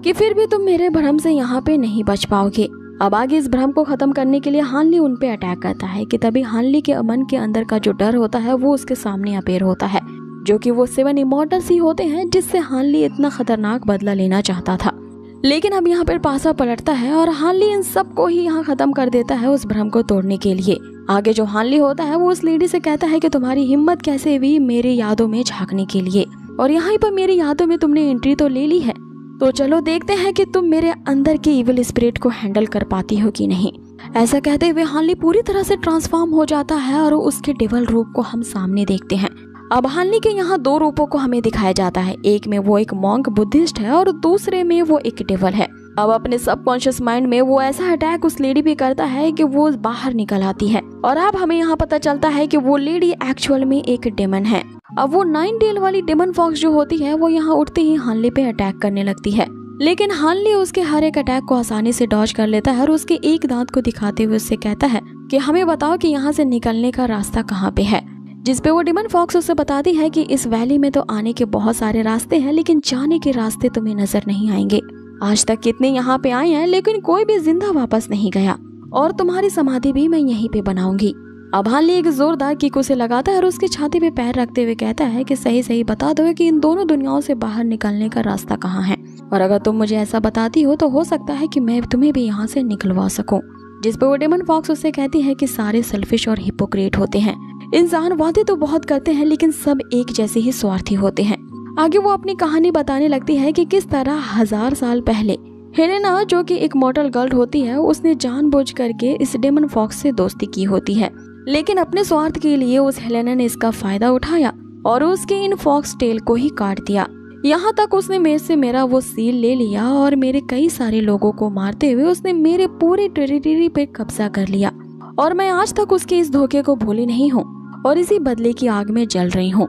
कि फिर भी तुम मेरे भ्रम से यहाँ पे नहीं बच पाओगे। अब आगे इस भ्रम को खत्म करने के लिए हानली उन पे अटैक करता है कि तभी हानली के मन के अंदर का जो डर होता है वो उसके सामने अपीयर होता है, जो कि वो 7 इमॉर्टल्स ही होते हैं जिससे हानली इतना खतरनाक बदला लेना चाहता था। लेकिन अब यहाँ पर पासा पलटता है और हानली इन सबको ही यहाँ खत्म कर देता है उस भ्रम को तोड़ने के लिए। आगे जो हानली होता है वो उस लेडी से कहता है कि तुम्हारी हिम्मत कैसे हुई मेरे यादों में झांकने के लिए, और यहाँ पर मेरी यादों में तुमने एंट्री तो ले ली है, तो चलो देखते हैं कि तुम मेरे अंदर के इविल स्पिरिट को हैंडल कर पाती हो कि नहीं। ऐसा कहते हुए हानली पूरी तरह से ट्रांसफॉर्म हो जाता है और उसके डेविल रूप को हम सामने देखते हैं। अब हानली के यहाँ 2 रूपों को हमें दिखाया जाता है, एक में वो एक मॉन्क बुद्धिस्ट है और दूसरे में वो एक डेविल है। अब अपने सबकॉन्शियस माइंड में वो ऐसा अटैक उस लेडी पे करता है कि वो बाहर निकल आती है और अब हमें यहाँ पता चलता है कि वो लेडी एक्चुअल में एक डेमन है। अब वो 9 टेल वाली डेमन फॉक्स जो होती है वो यहाँ उठते ही हानली पे अटैक करने लगती है, लेकिन हानली उसके हर एक अटैक को आसानी से डॉज कर लेता है और उसके एक दांत को दिखाते हुए उससे कहता है कि हमें बताओ कि यहाँ से निकलने का रास्ता कहाँ पे है। जिसपे वो डेमन फॉक्स उसे बताती है कि इस वैली में तो आने के बहुत सारे रास्ते हैं, लेकिन जाने के रास्ते तुम्हें नजर नहीं आएंगे। आज तक कितने यहाँ पे आए हैं लेकिन कोई भी जिंदा वापस नहीं गया, और तुम्हारी समाधि भी मैं यहीं पे बनाऊंगी। अब हानली एक जोरदार किक उसे लगाता है और उसके छाती पे पैर रखते हुए कहता है कि सही सही बता दो कि इन दोनों दुनियाओं से बाहर निकलने का रास्ता कहाँ है, और अगर तुम मुझे ऐसा बताती हो तो हो सकता है कि मैं तुम्हें भी यहाँ से निकलवा सकूं। जिस पे वो डेमन फॉक्स उससे कहती है कि सारे सेल्फिश और हिपोक्रेट होते हैं, इंसान वादे तो बहुत करते हैं लेकिन सब एक जैसे ही स्वार्थी होते हैं। आगे वो अपनी कहानी बताने लगती है कि किस तरह 1000 साल पहले हेलेना, जो कि एक मॉर्टल गर्ल होती है, उसने जानबूझ करके इस डेमन फॉक्स से दोस्ती की होती है, लेकिन अपने स्वार्थ के लिए उस हेलेना ने इसका फायदा उठाया और उसके इन फॉक्स टेल को ही काट दिया। यहाँ तक उसने मेरे से मेरा वो सील ले लिया और मेरे कई सारे लोगों को मारते हुए उसने मेरे पूरे टेरिटरी पे कब्जा कर लिया, और मैं आज तक उसके इस धोखे को भूली नहीं हूँ और इसी बदले की आग में जल रही हूँ।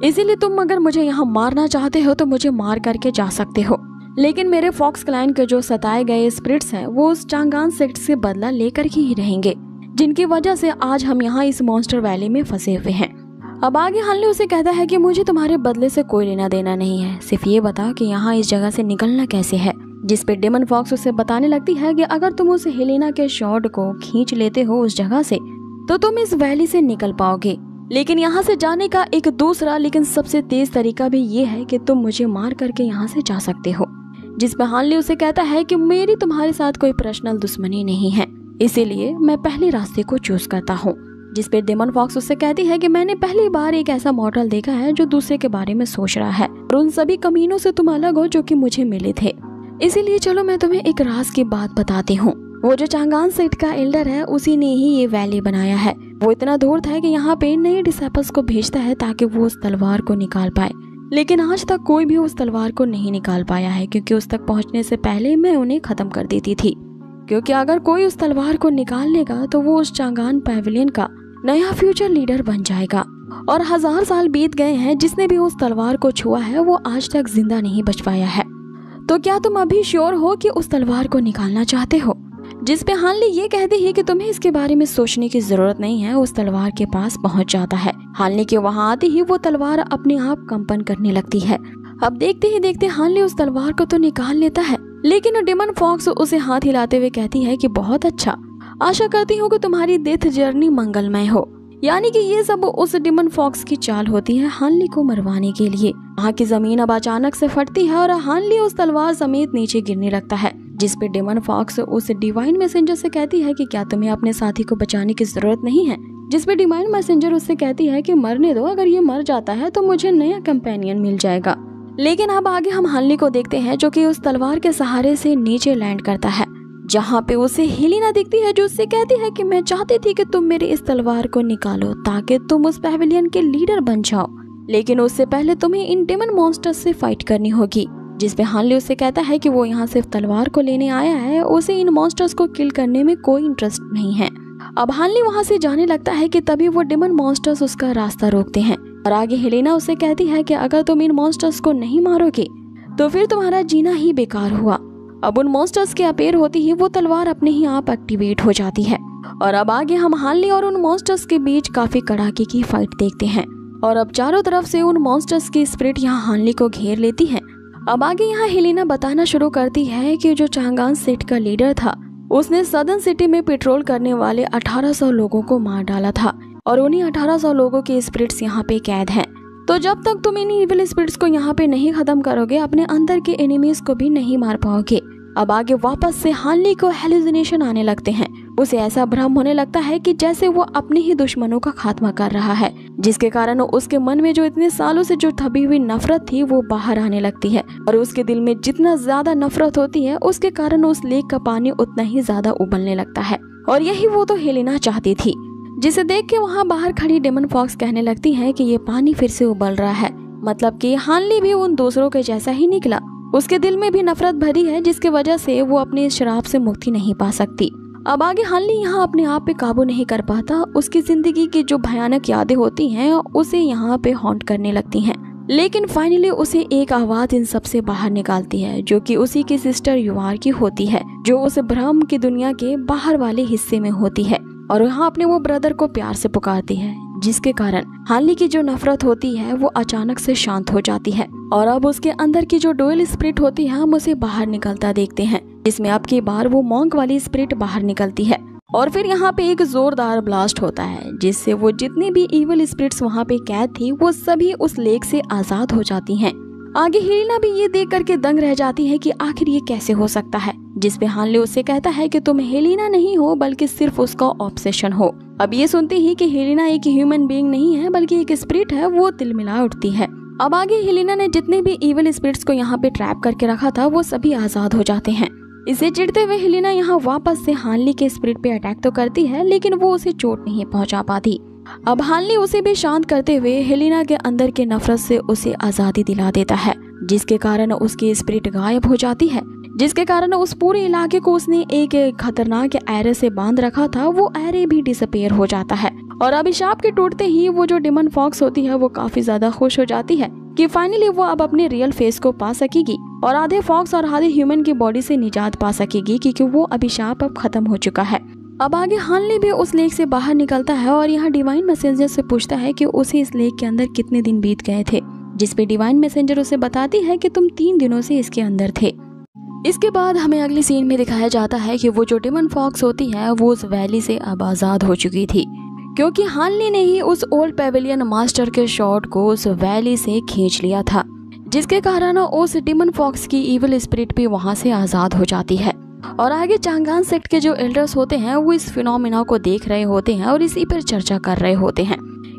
इसीलिए तुम अगर मुझे यहाँ मारना चाहते हो तो मुझे मार करके जा सकते हो, लेकिन मेरे फॉक्स क्लाइन के जो सताए गए स्पिरिट्स हैं वो उस चांगान सेक्ट से बदला लेकर ही रहेंगे, जिनकी वजह से आज हम यहाँ इस मॉन्स्टर वैली में फंसे हुए हैं। अब आगे हानली उसे कहता है कि मुझे तुम्हारे बदले से कोई लेना देना नहीं है, सिर्फ ये बता कि यहाँ इस जगह से निकलना कैसे है। जिस पे डेमन फॉक्स उसे बताने लगती है कि अगर तुम उस हेलेना के शॉर्ट को खींच लेते हो उस जगह से तो तुम इस वैली से निकल पाओगे, लेकिन यहाँ से जाने का एक दूसरा लेकिन सबसे तेज तरीका भी ये है कि तुम मुझे मार करके यहाँ से जा सकते हो। जिस पे हानली उसे कहता है कि मेरी तुम्हारे साथ कोई पर्सनल दुश्मनी नहीं है, इसीलिए मैं पहले रास्ते को चूज करता हूँ। जिस पे डेमन फॉक्स उससे कहती है कि मैंने पहली बार एक ऐसा मॉडल देखा है जो दूसरे के बारे में सोच रहा है, और उन सभी कमीनों से तुम अलग हो जो कि मुझे मिले थे। इसीलिए चलो मैं तुम्हें एक राज की बात बताती हूँ। वो जो चांगान सेक्ट का एल्डर है उसी ने ही ये वैली बनाया है। वो इतना धूर्त है कि यहाँ पे नए डिसेपल्स को भेजता है ताकि वो उस तलवार को निकाल पाए, लेकिन आज तक कोई भी उस तलवार को नहीं निकाल पाया है, क्योंकि उस तक पहुँचने से पहले मैं उन्हें खत्म कर देती थी। क्योंकि अगर कोई उस तलवार को निकाल लेगा तो वो उस चांगान पैविलियन का नया फ्यूचर लीडर बन जाएगा। और 1000 साल बीत गए हैं, जिसने भी उस तलवार को छुआ है वो आज तक जिंदा नहीं बच पाया है। तो क्या तुम अभी श्योर हो कि उस तलवार को निकालना चाहते हो? जिस पे हानली ये कहती है कि तुम्हें इसके बारे में सोचने की जरूरत नहीं है, उस तलवार के पास पहुंच जाता है। हानली के वहां आते ही वो तलवार अपने आप कंपन करने लगती है। अब देखते ही देखते हानली उस तलवार को तो निकाल लेता है, लेकिन डेमन फॉक्स उसे हाथ हिलाते हुए कहती है कि बहुत अच्छा, आशा करती हूँ कि तुम्हारी डेथ जर्नी मंगलमय हो। यानी कि ये सब उस डेमन फॉक्स की चाल होती है हानली को मरवाने के लिए। वहाँ की जमीन अब अचानक से फटती है और हानली उस तलवार समेत नीचे गिरने लगता है, जिस पे डेमन फॉक्स उस डिवाइन मैसेंजर से कहती है कि क्या तुम्हें अपने साथी को बचाने की जरूरत नहीं है? जिस पे डिवाइन मैसेंजर उससे कहती है कि मरने दो, अगर ये मर जाता है तो मुझे नया कंपेनियन मिल जाएगा। लेकिन अब आगे हम हानली को देखते हैं जो कि उस तलवार के सहारे से नीचे लैंड करता है, जहाँ पे उसे हेलिना दिखती है जो उससे कहती है कि मैं चाहती थी कि तुम मेरे इस तलवार को निकालो ताकि तुम उस पैवेलियन के लीडर बन जाओ, लेकिन उससे पहले तुम्हें इन डेमन मॉन्स्टर्स से फाइट करनी होगी। जिस पे हानली उससे कहता है कि वो यहाँ सिर्फ तलवार को लेने आया है, उसे इन मॉन्स्टर्स को किल करने में कोई इंटरेस्ट नहीं है। अब हानली वहाँ से जाने लगता है कि तभी वो डेमन मॉन्स्टर्स उसका रास्ता रोकते हैं और आगे हेलेना उससे कहती है कि अगर तुम इन मॉन्स्टर्स को नहीं मारोगे तो फिर तुम्हारा जीना ही बेकार हुआ। अब उन मॉन्स्टर्स के अपीयर होती ही वो तलवार अपने ही आप एक्टिवेट हो जाती है और अब आगे हम हानली और उन मॉन्स्टर्स के बीच काफी कड़ाके की फाइट देखते हैं और अब चारों तरफ से उन मॉन्स्टर्स की स्पिरिट यहाँ हानली को घेर लेती है। अब आगे यहाँ हेलेना बताना शुरू करती है कि जो चांगान सेट का लीडर था उसने सदर्न सिटी में पेट्रोल करने वाले 1800 लोगों को मार डाला था और उन्हीं 1800 लोगों के स्पिरिट्स यहाँ पे कैद हैं। तो जब तक तुम इन इविल स्पिरिट्स को यहाँ पे नहीं खत्म करोगे, अपने अंदर के एनिमीज को भी नहीं मार पाओगे। अब आगे वापस से हानली को हेलुसिनेशन आने लगते हैं। उसे ऐसा भ्रम होने लगता है कि जैसे वो अपने ही दुश्मनों का खात्मा कर रहा है, जिसके कारण उसके मन में जो इतने सालों से जो दबी हुई नफरत थी वो बाहर आने लगती है और उसके दिल में जितना ज्यादा नफरत होती है उसके कारण उस लेक का पानी उतना ही ज्यादा उबलने लगता है। और यही वो तो हेलेना चाहती थी, जिसे देख के वहाँ बाहर खड़ी डेमन फॉक्स कहने लगती है कि ये पानी फिर से उबल रहा है, मतलब कि हानली भी उन दूसरों के जैसा ही निकला। उसके दिल में भी नफरत भरी है जिसकी वजह से वो अपने शराब से मुक्ति नहीं पा सकती। अब आगे हानली यहाँ अपने आप पे काबू नहीं कर पाता। उसकी जिंदगी की जो भयानक यादें होती हैं उसे यहाँ पे हॉन्ट करने लगती हैं, लेकिन फाइनली उसे एक आवाज इन सब से बाहर निकालती है जो कि उसी की सिस्टर युवार की होती है, जो उस भ्रम की दुनिया के बाहर वाले हिस्से में होती है और यहाँ अपने वो ब्रदर को प्यार से पुकारती है, जिसके कारण हानली की जो नफरत होती है वो अचानक से शांत हो जाती है और अब उसके अंदर की जो डुअल स्पिरिट होती है हम उसे बाहर निकलता देखते हैं, जिसमें अब की बार वो मॉन्क वाली स्पिरिट बाहर निकलती है और फिर यहाँ पे एक जोरदार ब्लास्ट होता है जिससे वो जितने भी इविल स्पिरिट्स वहाँ पे कैद थी वो सभी उस लेक से आजाद हो जाती हैं। आगे हेलेना भी ये देख करके दंग रह जाती है कि आखिर ये कैसे हो सकता है, जिस पे हानली उससे कहता है कि तुम हेलेना नहीं हो बल्कि सिर्फ उसका ऑब्सेशन हो। अब ये सुनते ही कि हेलेना एक ह्यूमन बीइंग नहीं है बल्कि एक स्पिरिट है, वो तिलमिला उठती है। अब आगे हेलेना ने जितने भी इविल स्पिरिट्स को यहाँ पे ट्रैप करके रखा था वो सभी आजाद हो जाते हैं। इसे चिढ़ते हुए हेलेना यहाँ वापस से हानली के स्पिरिट पे अटैक तो करती है, लेकिन वो उसे चोट नहीं पहुंचा पाती। अब हानली उसे भी शांत करते हुए हेलेना के अंदर के नफरत से उसे आजादी दिला देता है, जिसके कारण उसकी स्पिरिट गायब हो जाती है, जिसके कारण उस पूरे इलाके को उसने एक खतरनाक एरे से बांध रखा था वो एरे भी डिसअपीयर हो जाता है। और अभिशाप के टूटते ही वो जो डेमन फॉक्स होती है वो काफी ज्यादा खुश हो जाती है कि फाइनली वो अब अपने रियल फेस को पा सकेगी और आधे फॉक्स और आधे ह्यूमन की बॉडी से निजात पा सकेगी, क्योंकि वो अभिशाप अब खत्म हो चुका है। अब आगे हानली भी उस लेक से बाहर निकलता है और यहाँ डिवाइन मैसेंजर से पूछता है कि उसे इस लेक के अंदर कितने दिन बीत गए थे, जिसपे डिवाइन मैसेंजर उसे बताती है कि तुम 3 दिनों से इसके अंदर थे। इसके बाद हमें अगली सीन में दिखाया जाता है कि वो जो डेमन फॉक्स होती है वो उस वैली से अब आजाद हो चुकी थी, क्योंकि हानली ने ही उस ओल्ड पैवेलियन मास्टर के शॉट को उस वैली से खींच लिया था, जिसके कारण उस डेमन फॉक्स की इविल स्पिरिट भी वहां से आजाद हो जाती है। और आगे चांगान सेक्ट के जो एल्डर्स होते हैं वो इस फिनोमिना को देख रहे होते हैं और इसी पर चर्चा कर रहे होते हैं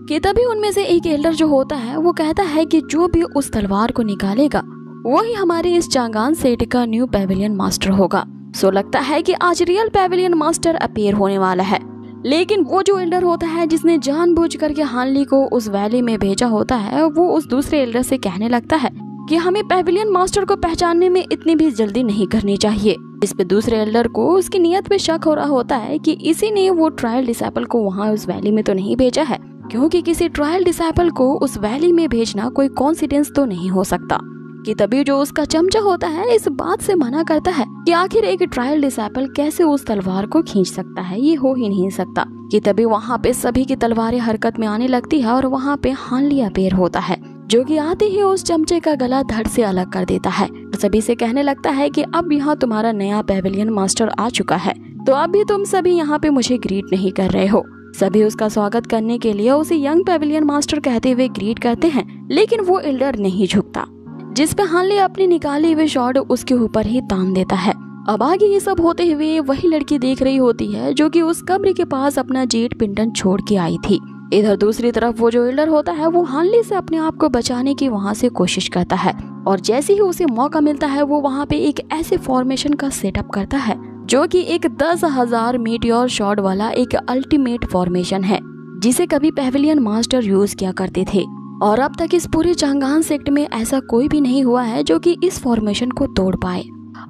कि तभी उनमें से एक एल्डर जो होता है वो कहता है कि जो भी उस तलवार को निकालेगा वही हमारे इस चांगान सेट का न्यू पैवेलियन मास्टर होगा। सो लगता है कि आज रियल पैवेलियन मास्टर अपीयर होने वाला है। लेकिन वो जो एल्डर होता है जिसने जानबूझ करके हानली को उस वैली में भेजा होता है वो उस दूसरे एल्डर से कहने लगता है कि हमें पैवेलियन मास्टर को पहचानने में इतनी भी जल्दी नहीं करनी चाहिए। इस पे दूसरे एल्डर को उसकी नियत पे शक हो रहा होता है कि इसी ने वो ट्रायल डिसेबल को वहाँ उस वैली में तो नहीं भेजा है, क्योंकि किसी ट्रायल डिसाइपल को उस वैली में भेजना कोई कॉन्सिडेंस तो नहीं हो सकता। कि तभी जो उसका चमचा होता है इस बात से मना करता है कि आखिर एक ट्रायल डिसाइपल कैसे उस तलवार को खींच सकता है, ये हो ही नहीं सकता। कि तभी वहाँ पे सभी की तलवारें हरकत में आने लगती है और वहाँ पे हानली अपेयर होता है, जो कि आते ही उस चमचे का गला धड़ से अलग कर देता है और सभी से कहने लगता है कि अब यहाँ तुम्हारा नया पेविलियन मास्टर आ चुका है, तो अब भी तुम सभी यहाँ पे मुझे ग्रीट नहीं कर रहे हो। सभी उसका स्वागत करने के लिए उसे यंग पेविलियन मास्टर कहते हुए ग्रीट करते हैं, लेकिन वो एल्डर नहीं झुकता, जिस पे हानली अपनी निकाली हुई शॉर्ट उसके ऊपर ही तान देता है। अब आगे ये सब होते हुए वही लड़की देख रही होती है जो कि उस कब्र के पास अपना जेट पिंडन छोड़ के आई थी। इधर दूसरी तरफ वो जो एल्डर होता है वो हानली से अपने आप को बचाने की वहाँ से कोशिश करता है और जैसे ही उसे मौका मिलता है वो वहाँ पे एक ऐसे फॉर्मेशन का सेटअप करता है जो कि एक 10,000 मीटियोर शॉट वाला एक अल्टीमेट फॉर्मेशन है, जिसे कभी पेविलियन मास्टर यूज किया करते थे। और अब तक इस पूरे चांगान सेक्ट में ऐसा कोई भी नहीं हुआ है जो कि इस फॉर्मेशन को तोड़ पाए।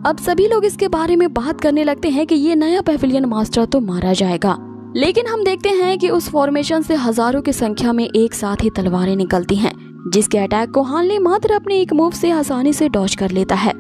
अब सभी लोग इसके बारे में बात करने लगते हैं कि ये नया पेविलियन मास्टर तो मारा जाएगा, लेकिन हम देखते हैं कि उस फॉर्मेशन से हजारों की संख्या में एक साथ ही तलवारें निकलती हैं, जिसके अटैक को हानली मात्र अपने एक मूव से आसानी से डॉज कर लेता है।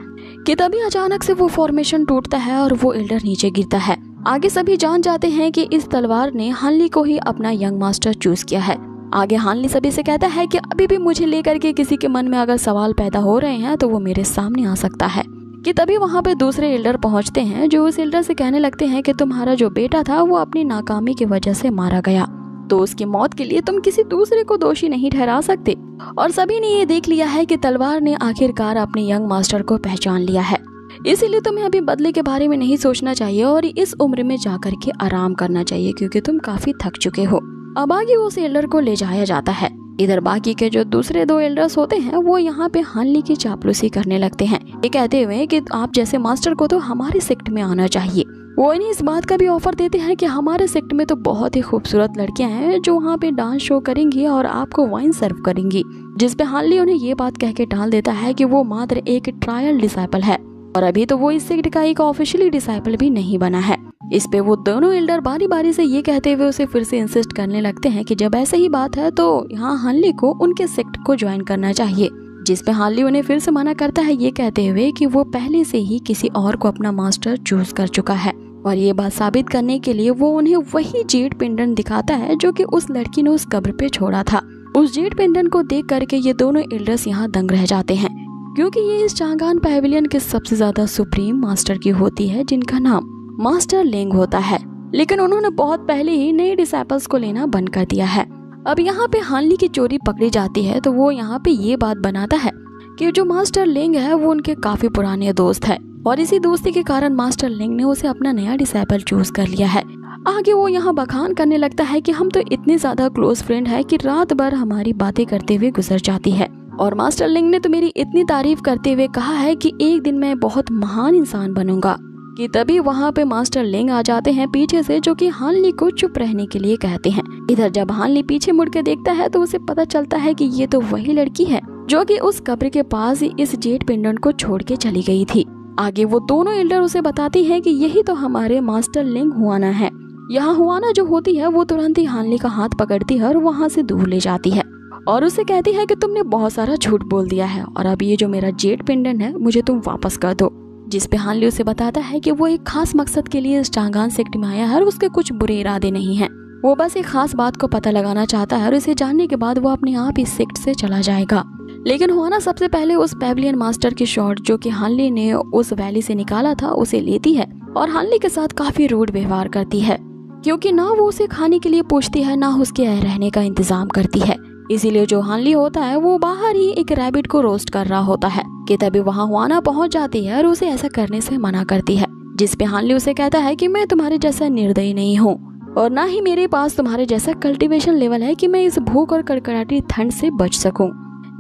कि तभी अचानक से वो फॉर्मेशन टूटता है और वो एल्डर नीचे गिरता है। आगे सभी जान जाते हैं कि इस तलवार ने हानली को ही अपना यंग मास्टर चूज किया है। आगे हानली सभी से कहता है कि अभी भी मुझे लेकर के किसी के मन में अगर सवाल पैदा हो रहे हैं तो वो मेरे सामने आ सकता है। कि तभी वहाँ पे दूसरे एल्डर पहुँचते हैं जो उस एल्डर से कहने लगते हैं कि तुम्हारा जो बेटा था वो अपनी नाकामी की वजह से मारा गया, तो उसकी मौत के लिए तुम किसी दूसरे को दोषी नहीं ठहरा सकते। और सभी ने ये देख लिया है कि तलवार ने आखिरकार अपने यंग मास्टर को पहचान लिया है, इसीलिए तुम्हें अभी बदले के बारे में नहीं सोचना चाहिए और इस उम्र में जाकर के आराम करना चाहिए क्योंकि तुम काफी थक चुके हो। अब आगे उस एल्डर को ले जाया जाता है। इधर बाकी के जो दूसरे 2 एल्डर्स होते हैं वो यहाँ पे हानली की चापलूसी करने लगते हैं, ये कहते हुए कि आप जैसे मास्टर को तो हमारे सेक्ट में आना चाहिए। वो इन्हें इस बात का भी ऑफर देते हैं कि हमारे सेक्ट में तो बहुत ही खूबसूरत लड़कियां हैं जो वहाँ पे डांस शो करेंगी और आपको वाइन सर्व करेंगी, जिस पे हानली उन्हें ये बात कह के टाल देता है कि वो मात्र एक ट्रायल डिसाइपल है और अभी तो वो इस सेक्ट का एक ऑफिशियली डिसाइपल भी नहीं बना है। इस पे वो दोनों एल्डर बारी बारी से ये कहते हुए उसे फिर से इंसिस्ट करने लगते हैं कि जब ऐसा ही बात है तो यहाँ हानली को उनके सेक्ट को ज्वाइन करना चाहिए, जिस पे हानली उन्हें फिर से मना करता है ये कहते हुए कि वो पहले से ही किसी और को अपना मास्टर चूज कर चुका है। और ये बात साबित करने के लिए वो उन्हें वही जेट पेंडेंट दिखाता है जो कि उस लड़की ने उस कब्र पे छोड़ा था। उस जेट पेंडेंट को देख करके ये दोनों एल्डर्स यहाँ दंग रह जाते हैं, क्योंकि ये इस चांगान पेविलियन के सबसे ज्यादा सुप्रीम मास्टर की होती है जिनका नाम मास्टर लेंग होता है, लेकिन उन्होंने बहुत पहले ही नए डिसाइपल्स को लेना बंद कर दिया है। अब यहाँ पे हानली की चोरी पकड़ी जाती है तो वो यहाँ पे ये बात बनाता है कि जो मास्टर लेंग है वो उनके काफी पुराने दोस्त है और इसी दोस्ती के कारण मास्टर लेंग ने उसे अपना नया डिसाइपल चूज कर लिया है। आगे वो यहाँ बखान करने लगता है कि हम तो इतने ज्यादा क्लोज फ्रेंड है कि रात भर हमारी बातें करते हुए गुजर जाती है और मास्टर लेंग ने तो मेरी इतनी तारीफ करते हुए कहा है कि एक दिन मैं बहुत महान इंसान बनूंगा। कि तभी वहाँ पे मास्टर लेंग आ जाते हैं पीछे से, जो कि हानली को चुप रहने के लिए कहते हैं। इधर जब हानली पीछे मुड़ के देखता है तो उसे पता चलता है कि ये तो वही लड़की है जो कि उस कब्र के पास इस जेट पेंडेंट को छोड़ के चली गई थी। आगे वो दोनों एल्डर उसे बताती है कि यही तो हमारे मास्टर लेंग हुआना है। यहाँ हुआना जो होती है वो तुरंत ही हानली का हाथ पकड़ती है और वहाँ से दूर ले जाती है और उसे कहती है कि तुमने बहुत सारा झूठ बोल दिया है और अब ये जो मेरा जेट पेंडेंट है मुझे तुम वापस कर दो। जिस पे हानली उसे बताता है कि वो एक खास मकसद के लिए इस चांगान सेक्ट में आया है और उसके कुछ बुरे इरादे नहीं हैं। वो बस एक खास बात को पता लगाना चाहता है और इसे जानने के बाद वो अपने आप इस सेक्ट से चला जाएगा। लेकिन हुआना सबसे पहले उस पेविलियन मास्टर की शॉट जो कि हानली ने उस वैली से निकाला था उसे लेती है और हानली के साथ काफी रूड व्यवहार करती है, क्योंकि ना वो उसे खाने के लिए पूछती है ना उसके रहने का इंतजाम करती है। इसीलिए जो हानली होता है वो बाहर ही एक रैबिट को रोस्ट कर रहा होता है कि तभी वहाँ हुआना पहुंच जाती है और उसे ऐसा करने से मना करती है। जिस पे हानली उसे कहता है कि मैं तुम्हारे जैसा निर्दयी नहीं हूँ और ना ही मेरे पास तुम्हारे जैसा कल्टीवेशन लेवल है कि मैं इस भूख और कड़कड़ाती ठंड से बच सकूं।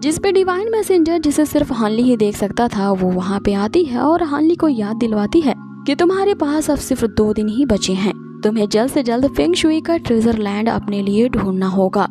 जिस पे डिवाइन मैसेंजर, जिसे सिर्फ हानली ही देख सकता था, वो वहाँ पे आती है और हानली को याद दिलवाती है कि तुम्हारे पास अब सिर्फ 2 दिन ही बचे हैं, तुम्हें जल्द से जल्द फेंग शुई का ट्रेजर लैंड अपने लिए ढूंढना होगा।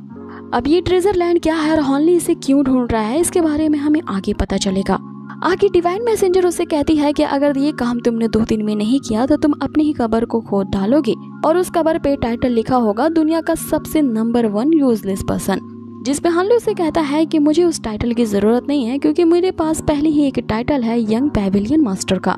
अब ये ट्रेजर लैंड क्या है और हानली इसे क्यों ढूंढ रहा है इसके बारे में हमें आगे पता चलेगा। आगे डिवाइन मैसेंजर उससे कहती है कि अगर ये काम तुमने 2 दिन में नहीं किया तो तुम अपनी ही कब्र को खोद डालोगे और उस कब्र पे टाइटल लिखा होगा दुनिया का सबसे नंबर 1 यूजलेस पर्सन। जिसपे हानली उसे कहता है कि मुझे उस टाइटल की जरूरत नहीं है क्योंकि मेरे पास पहले ही एक टाइटल है यंग पैविलियन मास्टर का।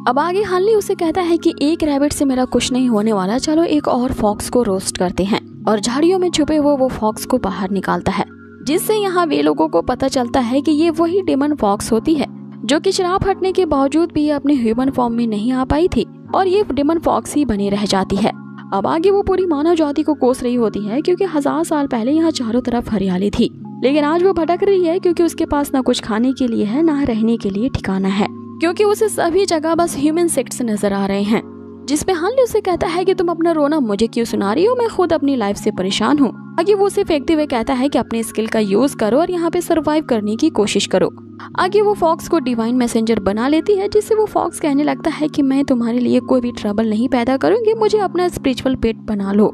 अब आगे हानली उसे कहता है कि एक रैबिट से मेरा कुछ नहीं होने वाला, चलो एक और फॉक्स को रोस्ट करते हैं। और झाड़ियों में छुपे वो फॉक्स को बाहर निकालता है, जिससे यहाँ वे लोगों को पता चलता है कि ये वही डेमन फॉक्स होती है जो कि शराब हटने के बावजूद भी अपने ह्यूमन फॉर्म में नहीं आ पाई थी और ये डेमन फॉक्स ही बनी रह जाती है। अब आगे वो पूरी मानव जाति को कोस रही होती है क्योंकि 1000 साल पहले यहाँ चारों तरफ हरियाली थी, लेकिन आज वो भटक रही है क्योंकि उसके पास ना कुछ खाने के लिए है ना रहने के लिए ठिकाना है, क्योंकि उसे सभी जगह बस ह्यूमन सेक्ट्स नजर आ रहे हैं। जिसपे हानली उसे कहता है कि तुम अपना रोना मुझे क्यों सुना रही हो, मैं खुद अपनी लाइफ से परेशान हूँ। आगे वो उसे फेंकते हुए कहता है कि अपने स्किल का यूज करो और यहाँ पे सरवाइव करने की कोशिश करो। आगे वो फॉक्स को डिवाइन मैसेंजर बना लेती है, जिससे वो फॉक्स कहने लगता है कि मैं तुम्हारे लिए कोई भी ट्रबल नहीं पैदा करूंगी, मुझे अपना स्पिरिचुअल पेट बना लो।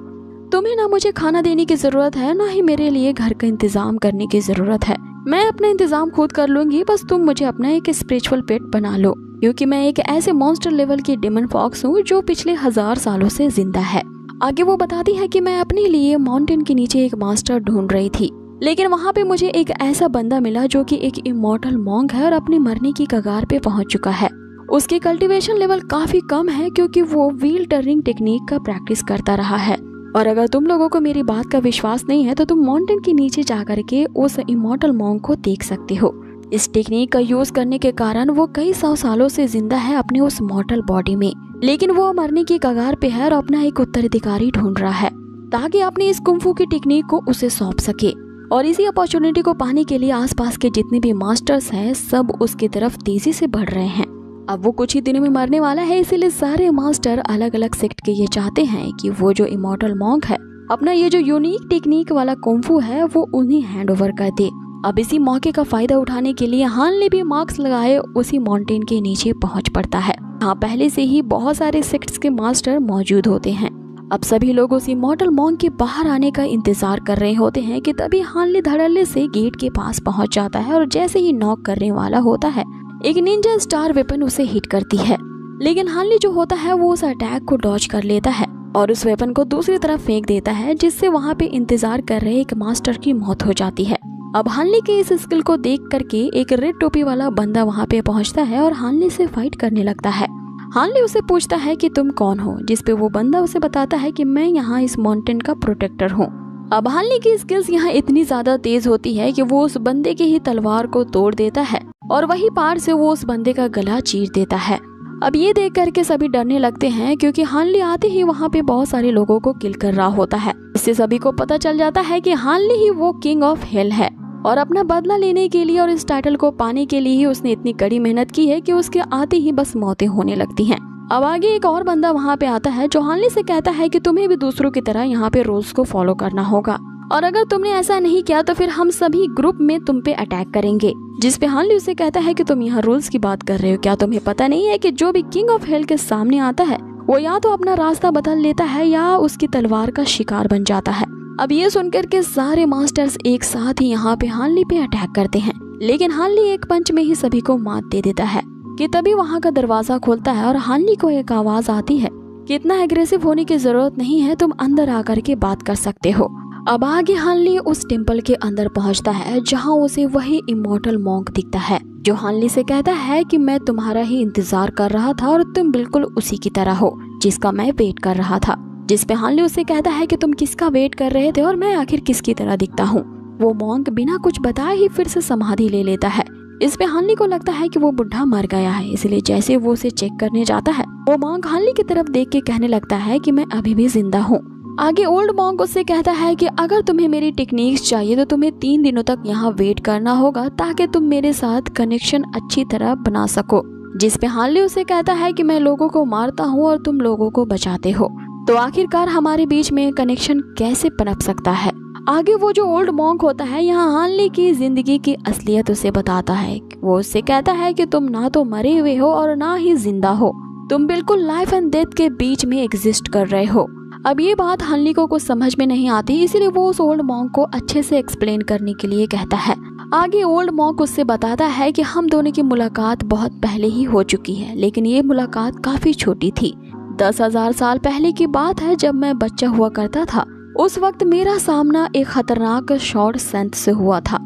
तुम्हें ना मुझे खाना देने की जरूरत है ना ही मेरे लिए घर का इंतजाम करने की जरूरत है, मैं अपना इंतजाम खुद कर लूंगी, बस तुम मुझे अपना एक स्पिरिचुअल पेट बना लो, क्योंकि मैं एक ऐसे मॉन्स्टर लेवल की डेमन फॉक्स हूँ जो पिछले 1000 सालों से जिंदा है। आगे वो बताती है कि मैं अपने लिए माउंटेन के नीचे एक मास्टर ढूंढ रही थी, लेकिन वहाँ पे मुझे एक ऐसा बंदा मिला जो कि एक इमॉर्टल मॉन्क है और अपने मरने की कगार पे पहुंच चुका है। उसकी कल्टीवेशन लेवल काफी कम है क्योंकि वो व्हील टर्निंग टेक्निक का प्रैक्टिस करता रहा है। और अगर तुम लोगों को मेरी बात का विश्वास नहीं है तो तुम माउंटेन के नीचे जाकर के उस इमॉर्टल मॉन्क को देख सकते हो। इस टेक्निक का यूज करने के कारण वो कई 100 सालों से जिंदा है अपने उस मॉर्टल बॉडी में, लेकिन वो मरने की कगार पे है और अपना एक उत्तराधिकारी ढूंढ रहा है ताकि अपनी इस कुंफू की टेक्निक को उसे सौंप सके। और इसी अपॉर्चुनिटी को पाने के लिए आसपास के जितने भी मास्टर्स हैं सब उसकी तरफ तेजी से बढ़ रहे हैं। अब वो कुछ ही दिनों में मरने वाला है, इसीलिए सारे मास्टर अलग अलग सेक्ट के ये चाहते हैं कि वो जो इमॉर्टल मॉन्क है अपना ये जो यूनिक टेक्निक वाला कुंफू है वो उन्हें हैंड ओवर कर दे। अब इसी मौके का फायदा उठाने के लिए हानली भी मार्क्स लगाए उसी माउंटेन के नीचे पहुंच पड़ता है। यहाँ पहले से ही बहुत सारे सेक्ट्स के मास्टर मौजूद होते हैं। अब सभी लोग उसी इमॉर्टल मॉन्क के बाहर आने का इंतजार कर रहे होते हैं कि तभी हानली धड़ल्ले से गेट के पास पहुंच जाता है और जैसे ही नॉक करने वाला होता है एक निंजा स्टार वेपन उसे हिट करती है, लेकिन हानली जो होता है वो उस अटैक को डॉज कर लेता है और उस वेपन को दूसरी तरफ फेंक देता है, जिससे वहाँ पे इंतजार कर रहे एक मास्टर की मौत हो जाती है। अब हानली के इस स्किल को देख करके एक रेड टोपी वाला बंदा वहाँ पे पहुँचता है और हानली से फाइट करने लगता है। हानली उसे पूछता है कि तुम कौन हो, जिसपे वो बंदा उसे बताता है कि मैं यहाँ इस माउंटेन का प्रोटेक्टर हूँ। अब हानली की स्किल्स यहाँ इतनी ज्यादा तेज होती है कि वो उस बंदे की ही तलवार को तोड़ देता है और वही पार से वो उस बंदे का गला चीर देता है। अब ये देख करके सभी डरने लगते हैं क्योंकि हानली आते ही वहाँ पे बहुत सारे लोगों को किल कर रहा होता है। इससे सभी को पता चल जाता है कि हानली ही वो किंग ऑफ हेल है और अपना बदला लेने के लिए और इस टाइटल को पाने के लिए ही उसने इतनी कड़ी मेहनत की है कि उसके आते ही बस मौतें होने लगती हैं। अब आगे एक और बंदा वहाँ पे आता है जो हानली से कहता है कि तुम्हें भी दूसरों की तरह यहाँ पे रूल्स को फॉलो करना होगा और अगर तुमने ऐसा नहीं किया तो फिर हम सभी ग्रुप में तुम पे अटैक करेंगे। जिसपे हानली उसे कहता है कि तुम यहाँ रूल्स की बात कर रहे हो, क्या तुम्हें पता नहीं है कि जो भी किंग ऑफ हेल के सामने आता है वो या तो अपना रास्ता बदल लेता है या उसकी तलवार का शिकार बन जाता है। अब ये सुनकर के सारे मास्टर्स एक साथ ही यहाँ पे हानली पे अटैक करते हैं, लेकिन हानली एक पंच में ही सभी को मात दे देता है कि तभी वहाँ का दरवाजा खुलता है और हानली को एक आवाज आती है कि इतना एग्रेसिव होने की जरूरत नहीं है, तुम अंदर आकर के बात कर सकते हो। अब आगे हानली उस टेम्पल के अंदर पहुंचता है जहां उसे वही इमॉर्टल मॉन्क दिखता है जो हानली से कहता है कि मैं तुम्हारा ही इंतजार कर रहा था और तुम बिल्कुल उसी की तरह हो जिसका मैं वेट कर रहा था। जिसपे हानली उसे कहता है कि तुम किसका वेट कर रहे थे और मैं आखिर किसकी तरह दिखता हूँ। वो मॉन्क बिना कुछ बताए ही फिर से समाधि ले लेता है। इस पे हानली को लगता है कि वो बुढ़ा मर गया है, इसलिए जैसे वो उसे चेक करने जाता है वो मॉन्क हानली की तरफ देख के कहने लगता है कि मैं अभी भी जिंदा हूँ। आगे ओल्ड मॉन्क उससे कहता है कि अगर तुम्हें मेरी टेक्निक्स चाहिए तो तुम्हें 3 दिनों तक यहाँ वेट करना होगा ताकि तुम मेरे साथ कनेक्शन अच्छी तरह बना सको। जिसपे हानली उसे कहता है कि मैं लोगों को मारता हूँ और तुम लोगों को बचाते हो, तो आखिरकार हमारे बीच में कनेक्शन कैसे पनप सकता है। आगे वो जो ओल्ड मॉन्क होता है यहाँ हानली की जिंदगी की असलियत उसे बताता है। वो उससे कहता है कि तुम ना तो मरे हुए हो और ना ही जिंदा हो, तुम बिल्कुल लाइफ एंड डेथ के बीच में एग्जिस्ट कर रहे हो। अब ये बात हानली को कुछ समझ में नहीं आती, इसीलिए वो उस ओल्ड मॉन्क को अच्छे से एक्सप्लेन करने के लिए कहता है। आगे ओल्ड मॉन्क उससे बताता है कि हम दोनों की मुलाकात बहुत पहले ही हो चुकी है, लेकिन ये मुलाकात काफी छोटी थी। 10,000 साल पहले की बात है, जब मैं बच्चा हुआ करता था। उस वक्त मेरा सामना एक खतरनाक शॉर्ट संत से हुआ था।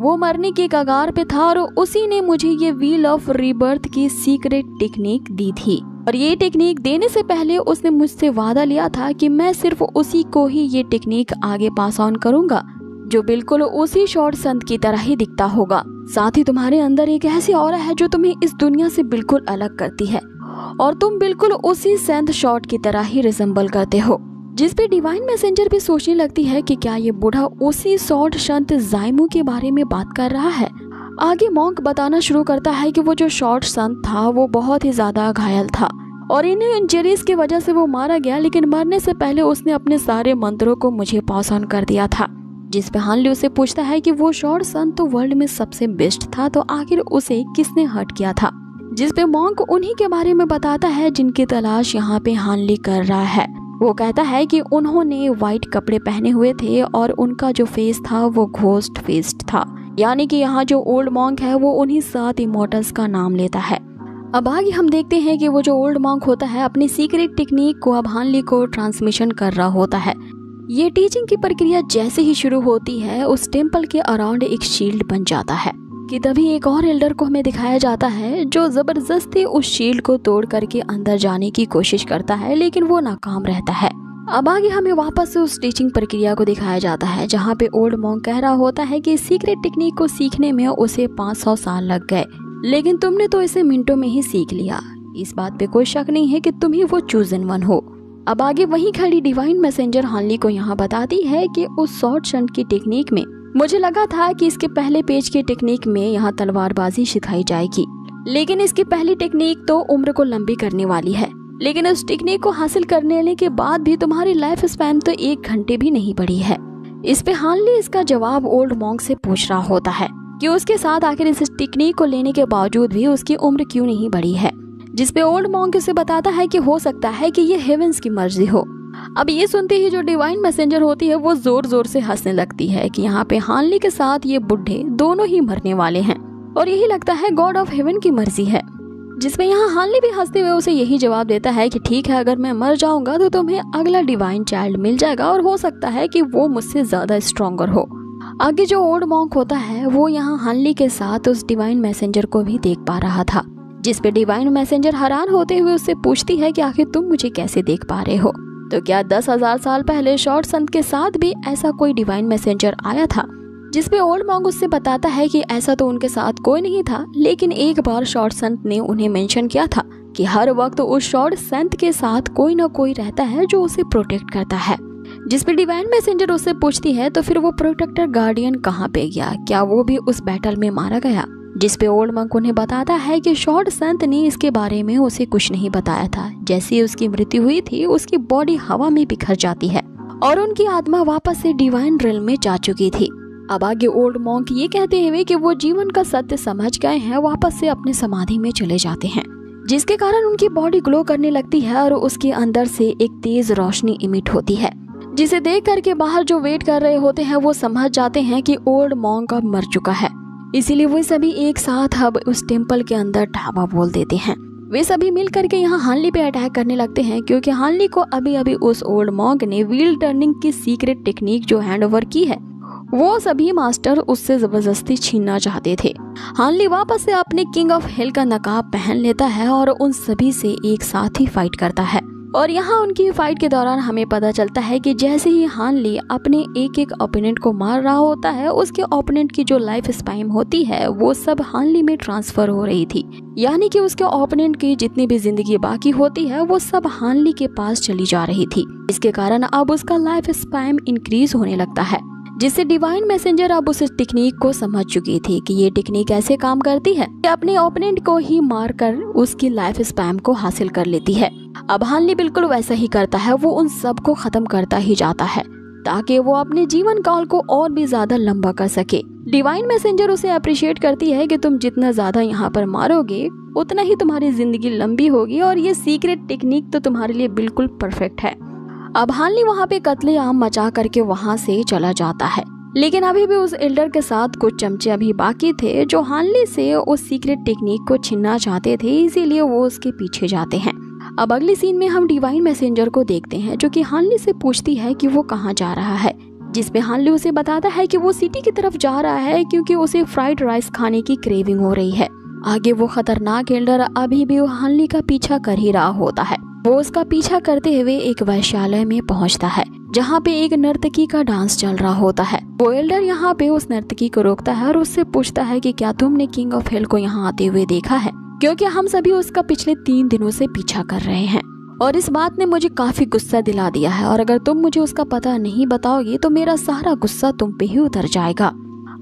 वो मरने की कगार पे था और उसी ने मुझे ये व्हील ऑफ रीबर्थ की सीक्रेट टेक्निक दी थी। और ये टेक्निक देने से पहले उसने मुझसे वादा लिया था कि मैं सिर्फ उसी को ही ये टेक्निक आगे पास ऑन करूंगा, जो बिल्कुल उसी शॉर्ट संत की तरह ही दिखता होगा। साथ ही तुम्हारे अंदर एक ऐसी ऑरा है जो तुम्हें इस दुनिया से बिल्कुल अलग करती है, और तुम बिल्कुल उसी सेंथ शॉर्ट की तरह ही रिजेंबल करते हो। जिस पे डिवाइन मैसेंजर भी सोचने लगती है कि क्या ये बूढ़ा उसी शॉर्ट संत जाइमू के बारे में बात कर रहा है। आगे मॉन्क बताना शुरू करता है कि वो जो शॉर्ट संत था वो बहुत ही ज्यादा घायल था और इन्हें इंजरीज की वजह से वो मारा गया, लेकिन मरने से पहले उसने अपने सारे मंत्रों को मुझे पास ऑन कर दिया था। जिस पे हानली उसे पूछता है कि वो शॉर्ट संत तो वर्ल्ड में सबसे बेस्ट था, तो आखिर उसे किसने हर्ट किया था। जिस पे मॉन्क उन्हीं के बारे में बताता है जिनकी तलाश यहाँ पे हानली कर रहा है। वो कहता है कि उन्होंने व्हाइट कपड़े पहने हुए थे और उनका जो फेस था वो घोस्ट फेस्ड था, यानी कि यहाँ जो ओल्ड मॉन्क है वो उन्हीं 7 इमॉर्टल्स का नाम लेता है। अब आगे हम देखते हैं कि वो जो ओल्ड मॉन्क होता है अपनी सीक्रेट टेक्निक को अब हानली को ट्रांसमिशन कर रहा होता है। ये टीचिंग की प्रक्रिया जैसे ही शुरू होती है, उस टेम्पल के अराउंड एक शील्ड बन जाता है कि तभी एक और एल्डर को हमें दिखाया जाता है जो जबरदस्ती उस शील्ड को तोड़ करके अंदर जाने की कोशिश करता है, लेकिन वो नाकाम रहता है। अब आगे हमें वापस से उस टीचिंग प्रक्रिया को दिखाया जाता है जहाँ पे ओल्ड मॉन्क कह रहा होता है कि सीक्रेट टेक्निक को सीखने में उसे 500 साल लग गए, लेकिन तुमने तो इसे मिनटों में ही सीख लिया। इस बात पे कोई शक नहीं है कि तुम ही वो चूजन वन हो। अब आगे वहीं खड़ी डिवाइन मैसेंजर हानली को यहाँ बताती है कि उस शॉर्ट संत की टेक्निक में मुझे लगा था कि इसके पहले पेज की टेक्निक में यहाँ तलवारबाजी सिखाई जाएगी, लेकिन इसकी पहली टेक्निक तो उम्र को लंबी करने वाली है। लेकिन उस टेक्निक को हासिल करने के बाद भी तुम्हारी लाइफ स्पैन तो 1 घंटे भी नहीं बढ़ी है। इस पे हानली इसका जवाब ओल्ड मॉन्क से पूछ रहा होता है कि उसके साथ आखिर इस टेक्निक को लेने के बावजूद भी उसकी उम्र क्यों नहीं बढ़ी है। जिस पे ओल्ड मॉन्क उसे बताता है कि हो सकता है कि ये हेवेंस की मर्जी हो। अब ये सुनते ही जो डिवाइन मैसेंजर होती है वो जोर जोर से हंसने लगती है कि यहाँ पे हानली के साथ ये बुढ़े दोनों ही मरने वाले हैं और यही लगता है गॉड ऑफ हेवन की मर्जी है। जिसमें यहाँ हानली भी हंसते हुए उसे यही जवाब देता है कि ठीक है, अगर मैं मर जाऊंगा तो तुम्हें अगला डिवाइन चाइल्ड मिल जाएगा और हो सकता है कि वो मुझसे ज्यादा स्ट्रॉन्गर हो। आगे जो ओल्ड मॉन्क होता है वो यहाँ हानली के साथ उस डिवाइन मैसेंजर को भी देख पा रहा था। जिस पे डिवाइन मैसेंजर हैरान होते हुए उससे पूछती है कि आखिर तुम मुझे कैसे देख पा रहे हो। तो क्या 10,000 साल पहले शॉर्ट संत के साथ भी ऐसा कोई डिवाइन मैसेंजर आया था। जिस पे ओल्ड मॉन्क उससे बताता है कि ऐसा तो उनके साथ कोई नहीं था, लेकिन एक बार शॉर्ट संत ने उन्हें मेंशन किया था कि हर वक्त उस शॉर्ट संत के साथ कोई ना कोई रहता है जो उसे प्रोटेक्ट करता है। जिस पे डिवाइन मैसेंजर उससे पूछती है तो फिर वो प्रोटेक्टर गार्डियन कहाँ पे गया, क्या वो भी उस बैटल में मारा गया। जिस पे ओल्ड मॉन्क उन्हें बताता है कि शॉर्ट संत ने इसके बारे में उसे कुछ नहीं बताया था। जैसे ही उसकी मृत्यु हुई थी उसकी बॉडी हवा में बिखर जाती है और उनकी आत्मा वापस से डिवाइन रियल में जा चुकी थी। अब आगे ओल्ड मॉन्क ये कहते हुए कि वो जीवन का सत्य समझ गए हैं, वापस से अपने समाधि में चले जाते हैं, जिसके कारण उनकी बॉडी ग्लो करने लगती है और उसके अंदर से एक तेज रोशनी इमिट होती है, जिसे देख करके बाहर जो वेट कर रहे होते हैं वो समझ जाते हैं कि ओल्ड मॉन्क अब मर चुका है। इसीलिए वे सभी एक साथ अब उस टेम्पल के अंदर ढाबा बोल देते हैं। वे सभी मिल करके यहाँ हानली पे अटैक करने लगते हैं, क्योंकि हानली को अभी अभी उस ओल्ड मॉन्क ने व्हील टर्निंग की सीक्रेट टेक्निक जो हैंड ओवर की है वो सभी मास्टर उससे जबरदस्ती छीनना चाहते थे। हानली वापस से अपने किंग ऑफ हेल का नकाब पहन लेता है और उन सभी से एक साथ ही फाइट करता है। और यहाँ उनकी फाइट के दौरान हमें पता चलता है कि जैसे ही हानली अपने एक एक ओपोनेंट को मार रहा होता है, उसके ओपोनेंट की जो लाइफ स्पैन होती है वो सब हानली में ट्रांसफर हो रही थी, यानी कि उसके ओपोनेंट की जितनी भी जिंदगी बाकी होती है वो सब हानली के पास चली जा रही थी। इसके कारण अब उसका लाइफ स्पैन इंक्रीज होने लगता है, जिससे डिवाइन मैसेंजर अब उस टेक्निक को समझ चुकी थी कि ये टेक्निक ऐसे काम करती है कि अपने ओपोनेंट को ही मारकर उसकी लाइफ स्पैन को हासिल कर लेती है। अब हानली बिल्कुल वैसा ही करता है, वो उन सब को खत्म करता ही जाता है ताकि वो अपने जीवन काल को और भी ज्यादा लंबा कर सके। डिवाइन मैसेंजर उसे अप्रिशिएट करती है कि तुम जितना ज्यादा यहाँ पर मारोगे उतना ही तुम्हारी जिंदगी लंबी होगी और ये सीक्रेट टेक्निक तो तुम्हारे लिए बिल्कुल परफेक्ट है। अब हानली वहाँ पे कत्लेआम मचा करके वहाँ से चला जाता है, लेकिन अभी भी उस एल्डर के साथ कुछ चमचे अभी बाकी थे जो हानली से उस सीक्रेट टेक्निक को छीनना चाहते थे, इसीलिए वो उसके पीछे जाते हैं। अब अगली सीन में हम डिवाइन मैसेंजर को देखते हैं जो कि हानली से पूछती है कि वो कहाँ जा रहा है, जिसमें हानली उसे बताता है कि वो सिटी की तरफ जा रहा है क्योंकि उसे फ्राइड राइस खाने की क्रेविंग हो रही है। आगे वो खतरनाक एल्डर अभी भी हानली का पीछा कर ही रहा होता है। वो उसका पीछा करते हुए एक वैश्यालय में पहुंचता है जहां पे एक नर्तकी का डांस चल रहा होता है। वो एल्डर यहाँ पे उस नर्तकी को रोकता है और उससे पूछता है कि क्या तुमने किंग ऑफ हेल को यहाँ आते हुए देखा है, क्योंकि हम सभी उसका पिछले 3 दिनों से पीछा कर रहे हैं और इस बात ने मुझे काफी गुस्सा दिला दिया है और अगर तुम मुझे उसका पता नहीं बताओगे तो मेरा सारा गुस्सा तुम पे ही उतर जाएगा।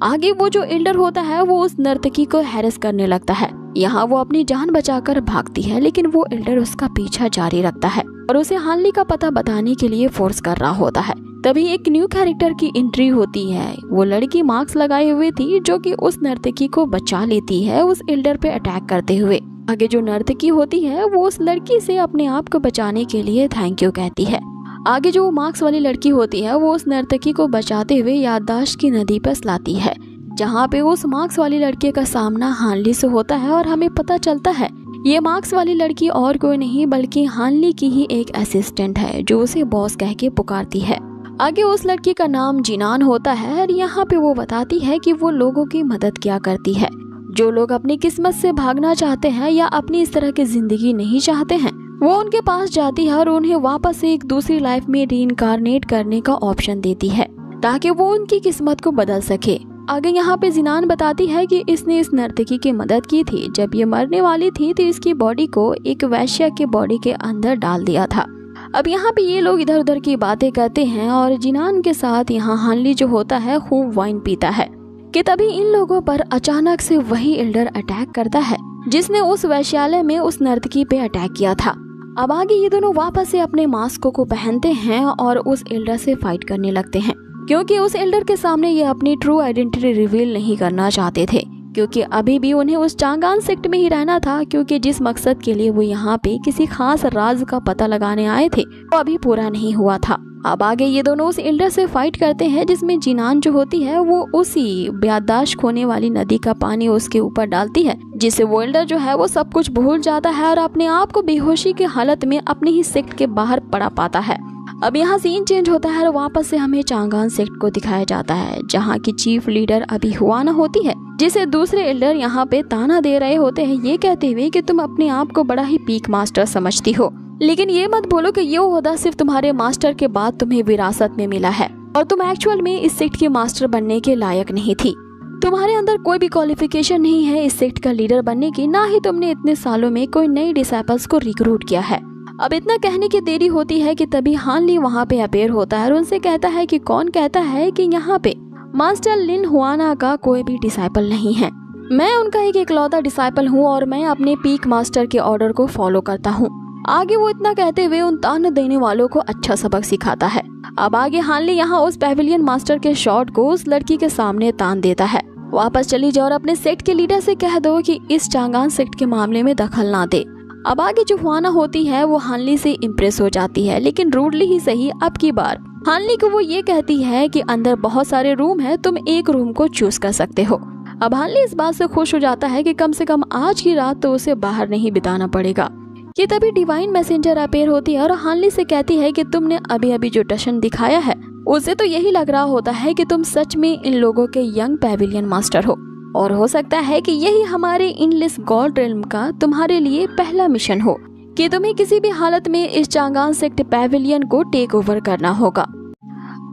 आगे वो जो एल्डर होता है वो उस नर्तकी को हैरेस करने लगता है। यहाँ वो अपनी जान बचाकर भागती है लेकिन वो एल्डर उसका पीछा जारी रखता है और उसे हानली का पता बताने के लिए फोर्स कर रहा होता है। तभी एक न्यू कैरेक्टर की एंट्री होती है। वो लड़की मास्क लगाए हुए थी जो कि उस नर्तकी को बचा लेती है उस एल्डर पे अटैक करते हुए। आगे जो नर्तकी होती है वो उस लड़की से अपने आप को बचाने के लिए थैंक यू कहती है। आगे जो मार्क्स वाली लड़की होती है वो उस नर्तकी को बचाते हुए याददाश्त की नदी पर लाती है जहाँ पे उस मार्क्स वाली लड़के का सामना हानली से होता है और हमें पता चलता है ये मार्क्स वाली लड़की और कोई नहीं बल्कि हानली की ही एक असिस्टेंट है जो उसे बॉस कह के पुकारती है। आगे उस लड़की का नाम जिनान होता है और यहाँ पे वो बताती है कि वो लोगों की मदद क्या करती है। जो लोग अपनी किस्मत से भागना चाहते हैं या अपनी इस तरह की जिंदगी नहीं चाहते हैं वो उनके पास जाती है और उन्हें वापस एक दूसरी लाइफ में रीइंकारनेट करने का ऑप्शन देती है ताकि वो उनकी किस्मत को बदल सके। आगे यहाँ पे जिनान बताती है कि इसने इस नर्तकी की मदद की थी जब ये मरने वाली थी तो इसकी बॉडी को एक वैश्या के बॉडी के अंदर डाल दिया था। अब यहाँ पे ये लोग इधर उधर की बातें करते हैं और जिनान के साथ यहाँ हानली जो होता है खूब वाइन पीता है कि तभी इन लोगों पर अचानक से वही एल्डर अटैक करता है जिसने उस वैश्यालय में उस नर्तकी पे अटैक किया था। अब आगे ये दोनों वापस से अपने मास्क को पहनते हैं और उस एल्डर से फाइट करने लगते हैं क्योंकि उस एल्डर के सामने ये अपनी ट्रू आइडेंटिटी रिवील नहीं करना चाहते थे क्योंकि अभी भी उन्हें उस चांगान सेक्ट में ही रहना था क्योंकि जिस मकसद के लिए वो यहाँ पे किसी खास राज का पता लगाने आए थे वो अभी पूरा नहीं हुआ था। अब आगे ये दोनों उस एल्डर से फाइट करते हैं जिसमें जिनान जो होती है वो उसी याददाश्त खोने वाली नदी का पानी उसके ऊपर डालती है जिससे वो एल्डर जो है वो सब कुछ भूल जाता है और अपने आप को बेहोशी की हालत में अपनी ही सेक्ट के बाहर पड़ा पाता है। अब यहाँ सीन चेंज होता है और वापस से हमें चांगान सेक्ट को दिखाया जाता है जहाँ की चीफ लीडर अभी हुआना होती है जिसे दूसरे एल्डर यहाँ पे ताना दे रहे होते हैं ये कहते हुए कि तुम अपने आप को बड़ा ही पीक मास्टर समझती हो लेकिन ये मत बोलो कि ये ओहदा सिर्फ तुम्हारे मास्टर के बाद तुम्हें विरासत में मिला है और तुम एक्चुअल में इस सेक्ट की मास्टर बनने के लायक नहीं थी। तुम्हारे अंदर कोई भी क्वालिफिकेशन नहीं है इस सेक्ट का लीडर बनने की, ना ही तुमने इतने सालों में कोई नई डिसाइपल्स को रिक्रूट किया है। अब इतना कहने की देरी होती है कि तभी हानली वहाँ पे अपेयर होता है और उनसे कहता है कि कौन कहता है कि यहाँ पे मास्टर लिन हुआना का कोई भी डिसाइपल नहीं है। मैं उनका एक इकलौता डिसाइपल हूँ और मैं अपने पीक मास्टर के ऑर्डर को फॉलो करता हूँ। आगे वो इतना कहते हुए उन ताने देने वालों को अच्छा सबक सिखाता है। अब आगे हानली यहाँ उस पैविलियन मास्टर के शॉट को उस लड़की के सामने तान देता है, वापस चली जाओ और अपने सेक्ट के लीडर से कह दो कि इस चांगान सेक्ट के मामले में दखल ना दे। अब आगे जो हुआना होती है वो हानली से इम्प्रेस हो जाती है लेकिन रूडली ही सही अब की बार हानली को वो ये कहती है कि अंदर बहुत सारे रूम है, तुम एक रूम को चूज कर सकते हो। अब हानली इस बात से खुश हो जाता है कि कम से कम आज की रात तो उसे बाहर नहीं बिताना पड़ेगा। ये तभी डिवाइन मैसेंजर अपेयर होती है और हानली से कहती है कि तुमने अभी अभी जो टशन दिखाया है उसे तो यही लग रहा होता है कि तुम सच में इन लोगों के यंग पैविलियन मास्टर हो और हो सकता है कि यही हमारे इनलेस गॉड रेल्म का तुम्हारे लिए पहला मिशन हो कि तुम्हें किसी भी हालत में इस चांगान सेक्ट पैविलियन को टेक ओवर करना होगा।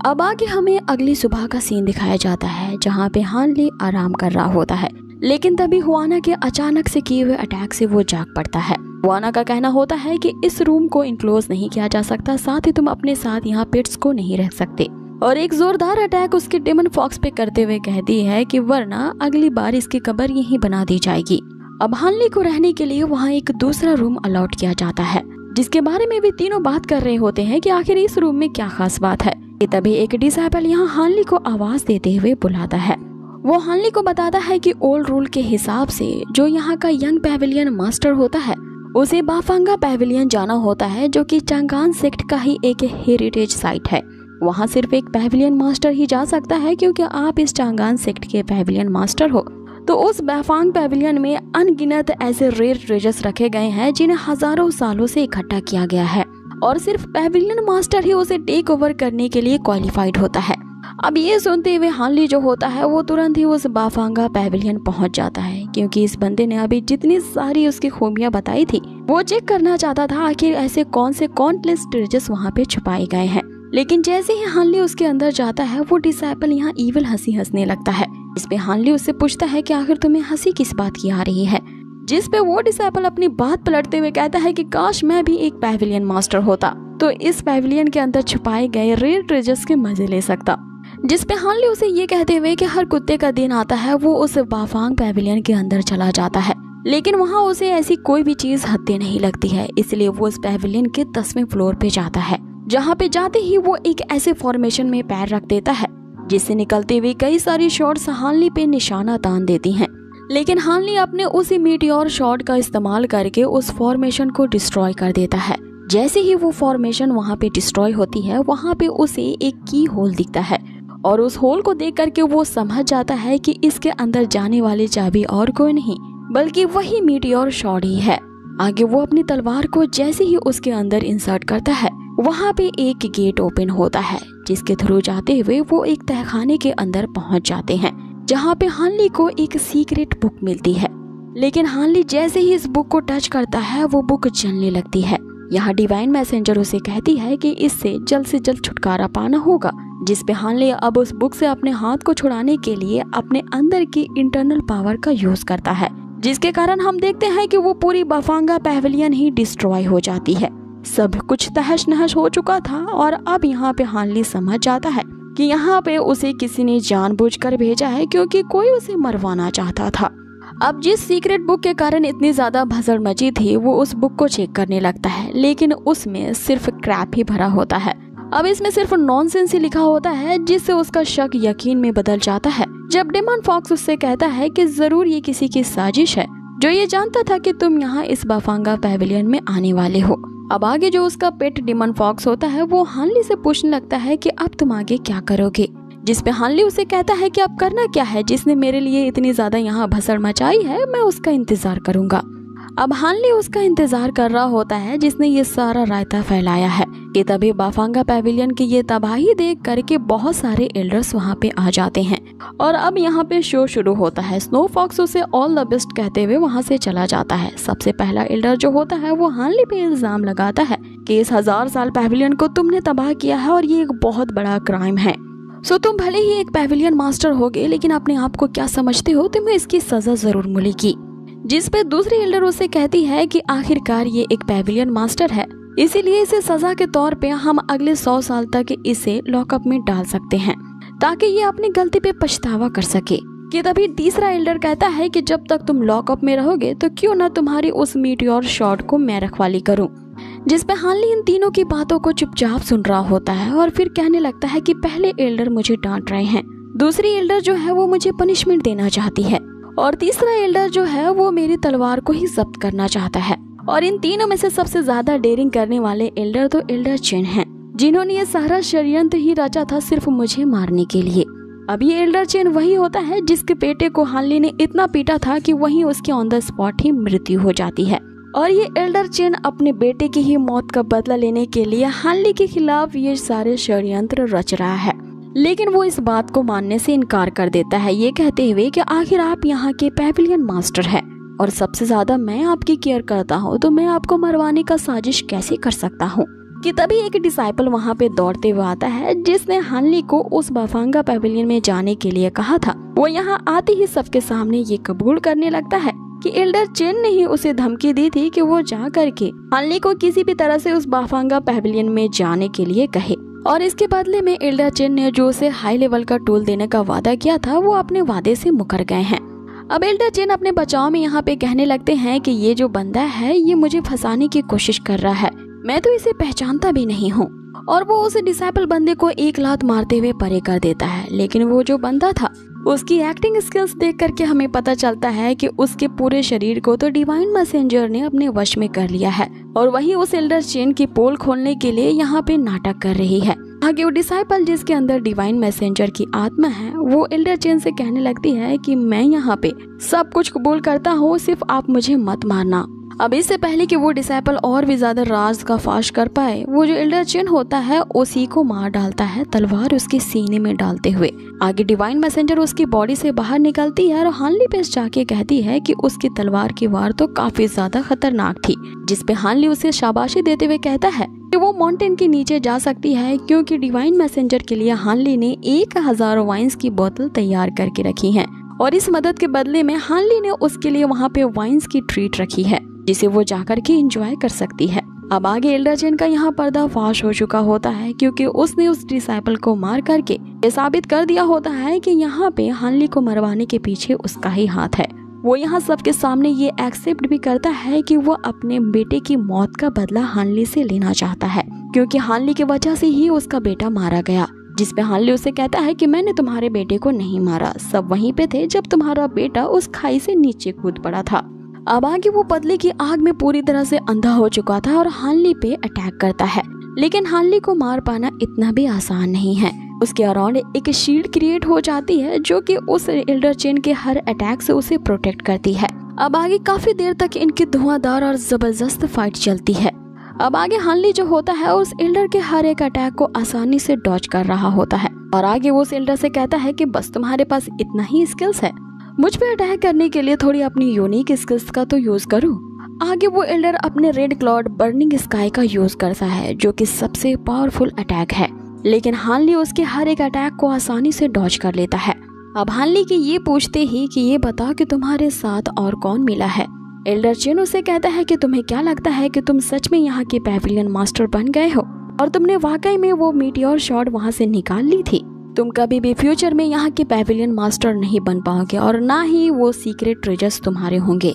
अब आगे हमें अगली सुबह का सीन दिखाया जाता है जहाँ पे हानली आराम कर रहा होता है लेकिन तभी हुआना के अचानक से किए हुए अटैक से वो जाग पड़ता है। हुआना का कहना होता है कि इस रूम को इनक्लोज नहीं किया जा सकता, साथ ही तुम अपने साथ यहाँ पेट्स को नहीं रह सकते और एक जोरदार अटैक उसके डेमन फॉक्स पे करते हुए कहती है कि वरना अगली बार इसकी कब्र यहीं बना दी जाएगी। अब हानली को रहने के लिए वहाँ एक दूसरा रूम अलॉट किया जाता है जिसके बारे में भी तीनों बात कर रहे होते हैं कि आखिर इस रूम में क्या खास बात है। तभी एक डिसाइपल यहाँ हानली को आवाज देते हुए बुलाता है। वो हानली को बताता है कि ओल्ड रूल के हिसाब से जो यहाँ का यंग पैविलियन मास्टर होता है उसे बाफंगा पैविलियन जाना होता है जो कि चांगान सेक्ट का ही एक हेरिटेज साइट है। वहाँ सिर्फ एक पैविलियन मास्टर ही जा सकता है, क्योंकि आप इस चांगान सेक्ट के पैविलियन मास्टर हो। तो उस बाफांग पैविलियन में अनगिनत ऐसे रेयर ट्रेजर्स रखे गए हैं जिन्हें हजारों सालों से इकट्ठा किया गया है, और सिर्फ पैविलियन मास्टर ही उसे टेक ओवर करने के लिए क्वालिफाइड होता है। अब ये सुनते हुए हानली जो होता है वो तुरंत ही उस बाफांगा पैविलियन पहुंच जाता है, क्योंकि इस बंदे ने अभी जितनी सारी उसकी खूबियां बताई थी वो चेक करना चाहता था आखिर ऐसे कौन से कॉन्टलेस ट्रेजर्स वहाँ पे छुपाए गए हैं। लेकिन जैसे ही हानली उसके अंदर जाता है वो डिसाइपल यहाँ ईविल हंसी हंसने लगता है। इस पे हानली उससे पूछता है कि आखिर तुम्हें हंसी किस बात की आ रही है, जिस पे वो डिसाइपल अपनी बात पलटते हुए कहता है कि काश मैं भी एक पैविलियन मास्टर होता तो इस पैविलियन के अंदर छुपाए गए रेयर ट्रेजर्स के मजे ले सकता। जिस पे हानली उसे ये कहते हुए कि हर कुत्ते का दिन आता है वो उस बाफांग पैविलियन के अंदर चला जाता है, लेकिन वहाँ उसे ऐसी कोई भी चीज हत्ते नहीं लगती है। इसलिए वो उस पैविलियन के 10वें फ्लोर पे जाता है, जहाँ पे जाते ही वो एक ऐसे फॉर्मेशन में पैर रख देता है जिससे निकलते हुए कई सारी शॉट्स हानली पे निशाना तान देती हैं। लेकिन हानली अपने उसी मीटियोर शॉट का इस्तेमाल करके उस फॉर्मेशन को डिस्ट्रॉय कर देता है। जैसे ही वो फॉर्मेशन वहाँ पे डिस्ट्रॉय होती है वहाँ पे उसे एक की होल दिखता है, और उस होल को देख करके वो समझ जाता है कि इसके अंदर जाने वाली चाबी और कोई नहीं बल्कि वही मीटियोर शॉट ही है। आगे वो अपनी तलवार को जैसे ही उसके अंदर इंसर्ट करता है वहाँ पे एक गेट ओपन होता है, जिसके थ्रू जाते हुए वो एक तहखाने के अंदर पहुँच जाते हैं, जहाँ पे हानली को एक सीक्रेट बुक मिलती है। लेकिन हानली जैसे ही इस बुक को टच करता है वो बुक जलने लगती है। यहाँ डिवाइन मैसेंजर उसे कहती है कि इससे जल्द से जल्द छुटकारा पाना होगा, जिस पे हानली अब उस बुक से अपने हाथ को छुड़ाने के लिए अपने अंदर की इंटरनल पावर का यूज करता है, जिसके कारण हम देखते हैं कि वो पूरी बाफांगा पैविलियन ही डिस्ट्रॉय हो जाती है। सब कुछ तहस नहस हो चुका था और अब यहाँ पे हानली समझ जाता है कि यहाँ पे उसे किसी ने जानबूझकर भेजा है, क्योंकि कोई उसे मरवाना चाहता था। अब जिस सीक्रेट बुक के कारण इतनी ज्यादा भसड़ मची थी वो उस बुक को चेक करने लगता है, लेकिन उसमें सिर्फ क्रैप ही भरा होता है। अब इसमें सिर्फ नॉनसेंस ही लिखा होता है, जिससे उसका शक यकीन में बदल जाता है जब डेमन फॉक्स उससे कहता है कि जरूर ये किसी की साजिश है जो ये जानता था कि तुम यहाँ इस बाफांगा पैविलियन में आने वाले हो। अब आगे जो उसका पेट डेमन फॉक्स होता है वो हानली से पूछने लगता है कि अब तुम आगे क्या करोगे, जिस पे हानली उसे कहता है कि अब करना क्या है, जिसने मेरे लिए इतनी ज्यादा यहाँ भसड़ मचाई है मैं उसका इंतजार करूंगा। अब हानली उसका इंतजार कर रहा होता है जिसने ये सारा रायता फैलाया है कि तभी बाफांगा पैविलियन की ये तबाही देख करके बहुत सारे एल्डर्स वहाँ पे आ जाते हैं, और अब यहाँ पे शो शुरू होता है। स्नो फॉक्स उसे ऑल द बेस्ट कहते हुए वहाँ से चला जाता है। सबसे पहला एल्डर जो होता है वो हानली पे इल्जाम लगाता है कि इस 1000 साल पैविलियन को तुमने तबाह किया है और ये एक बहुत बड़ा क्राइम है। सो तुम भले ही एक पैविलियन मास्टर होगे लेकिन अपने आप को क्या समझते हो, तुम्हें इसकी सजा जरूर मिलेगी। जिस पे दूसरी एल्डर उसे कहती है कि आखिरकार ये एक पैविलियन मास्टर है, इसीलिए इसे सजा के तौर पे हम अगले 100 साल तक इसे लॉकअप में डाल सकते हैं ताकि ये अपनी गलती पे पछतावा कर सके। कि तभी तीसरा एल्डर कहता है कि जब तक तुम लॉकअप में रहोगे तो क्यों ना तुम्हारी उस मीटियोर शॉट को मैं रखवाली करूं। जिस पे हानली इन तीनों की बातों को चुपचाप सुन रहा होता है और फिर कहने लगता है कि पहले एल्डर मुझे डांट रहे हैं, दूसरी एल्डर जो है वो मुझे पनिशमेंट देना चाहती है, और तीसरा एल्डर जो है वो मेरी तलवार को ही जब्त करना चाहता है। और इन तीनों में से सबसे ज्यादा डेयरिंग करने वाले एल्डर तो एल्डर चेन हैं, जिन्होंने ये सारा षड्यंत्र ही रचा था सिर्फ मुझे मारने के लिए। अब ये एल्डर चेन वही होता है जिसके बेटे को हानली ने इतना पीटा था कि वहीं उसकी ऑन द स्पॉट ही मृत्यु हो जाती है, और ये एल्डर चेन अपने बेटे की ही मौत का बदला लेने के लिए हानली के खिलाफ ये सारे षड्यंत्र रच रहा है। लेकिन वो इस बात को मानने से इनकार कर देता है, ये कहते हुए कि आखिर आप यहाँ के पैविलियन मास्टर हैं और सबसे ज्यादा मैं आपकी केयर करता हूँ, तो मैं आपको मरवाने का साजिश कैसे कर सकता हूँ। कि तभी एक डिसाइपल वहाँ पे दौड़ते हुए आता है जिसने हानली को उस बाफांगा पैविलियन में जाने के लिए कहा था। वो यहाँ आते ही सबके सामने ये कबूल करने लगता है कि एल्डर चेन ने ही उसे धमकी दी थी कि वो जा करके हानली को किसी भी तरह से उस बाफांगा पैविलियन में जाने के लिए कहे, और इसके बदले में एल्डर चेन ने जो उसे हाई लेवल का टूल देने का वादा किया था वो अपने वादे से मुकर गए हैं। अब एल्डर चेन अपने बचाव में यहाँ पे कहने लगते हैं कि ये जो बंदा है ये मुझे फंसाने की कोशिश कर रहा है, मैं तो इसे पहचानता भी नहीं हूँ, और वो उस डिसाइपल बंदे को एक लात मारते हुए परे कर देता है। लेकिन वो जो बंदा था उसकी एक्टिंग स्किल्स देख करके हमें पता चलता है कि उसके पूरे शरीर को तो डिवाइन मैसेंजर ने अपने वश में कर लिया है, और वही उस एल्डर चेन की पोल खोलने के लिए यहाँ पे नाटक कर रही है। आगे वो डिसाइपल जिसके अंदर डिवाइन मैसेंजर की आत्मा है वो एल्डर चेन से कहने लगती है कि मैं यहाँ पे सब कुछ कबूल करता हूँ, सिर्फ आप मुझे मत मारना। अब इससे पहले कि वो डिसाइपल और भी ज्यादा राज का फाश कर पाए, वो जो एल्डर चेन होता है उसी को मार डालता है तलवार उसके सीने में डालते हुए। आगे डिवाइन मैसेंजर उसकी बॉडी से बाहर निकलती है और हानली पे जाके कहती है कि उसकी तलवार की वार तो काफी ज्यादा खतरनाक थी, जिसपे हानली उसे शाबाशी देते हुए कहता है कि वो माउंटेन के नीचे जा सकती है क्योंकि डिवाइन मैसेंजर के लिए हानली ने 1000 वाइन्स की बोतल तैयार करके रखी है और इस मदद के बदले में हानली ने उसके लिए वहाँ पे वाइन्स की ट्रीट रखी है जिसे वो जाकर के एंजॉय कर सकती है। अब आगे एल्डर चेन का यहाँ पर्दा फाश हो चुका होता है क्योंकि उसने उस डिसाइपल को मार करके ये साबित कर दिया होता है कि यहाँ पे हानली को मरवाने के पीछे उसका ही हाथ है। वो यहाँ सबके सामने ये एक्सेप्ट भी करता है कि वो अपने बेटे की मौत का बदला हानली से लेना चाहता है क्योंकि हानली की वजह से ही उसका बेटा मारा गया, जिसपे हानली उसे कहता है कि मैंने तुम्हारे बेटे को नहीं मारा, सब वहीं पे थे जब तुम्हारा बेटा उस खाई से नीचे कूद पड़ा था। अब आगे वो बदले की आग में पूरी तरह से अंधा हो चुका था और हानली पे अटैक करता है, लेकिन हानली को मार पाना इतना भी आसान नहीं है। उसके अराउंड एक शील्ड क्रिएट हो जाती है जो कि उस एल्डर चेन के हर अटैक से उसे प्रोटेक्ट करती है। अब आगे काफी देर तक इनकी धुआंधार और जबरदस्त फाइट चलती है। अब आगे हानली जो होता है उस एल्डर के हर एक अटैक को आसानी से डॉज कर रहा होता है और आगे वो उस एल्डर से कहता है कि बस तुम्हारे पास इतना ही स्किल्स है, मुझ पे अटैक करने के लिए थोड़ी अपनी यूनिक स्किल्स का तो यूज करो। आगे वो एल्डर अपने रेड क्लॉड बर्निंग स्काई का यूज करता है जो कि सबसे पावरफुल अटैक है, लेकिन हानली उसके हर एक अटैक को आसानी से डॉज कर लेता है। अब हानली की ये पूछते ही कि ये बता कि तुम्हारे साथ और कौन मिला है, एल्डर चेन उसे कहता है कि तुम्हें क्या लगता है कि तुम सच में यहाँ के पैविलियन मास्टर बन गए हो और तुमने वाकई में वो मीटियोर शॉट वहाँ से निकाल ली थी। तुम कभी भी फ्यूचर में यहाँ के पैविलियन मास्टर नहीं बन पाओगे और ना ही वो सीक्रेट ट्रेजर्स तुम्हारे होंगे।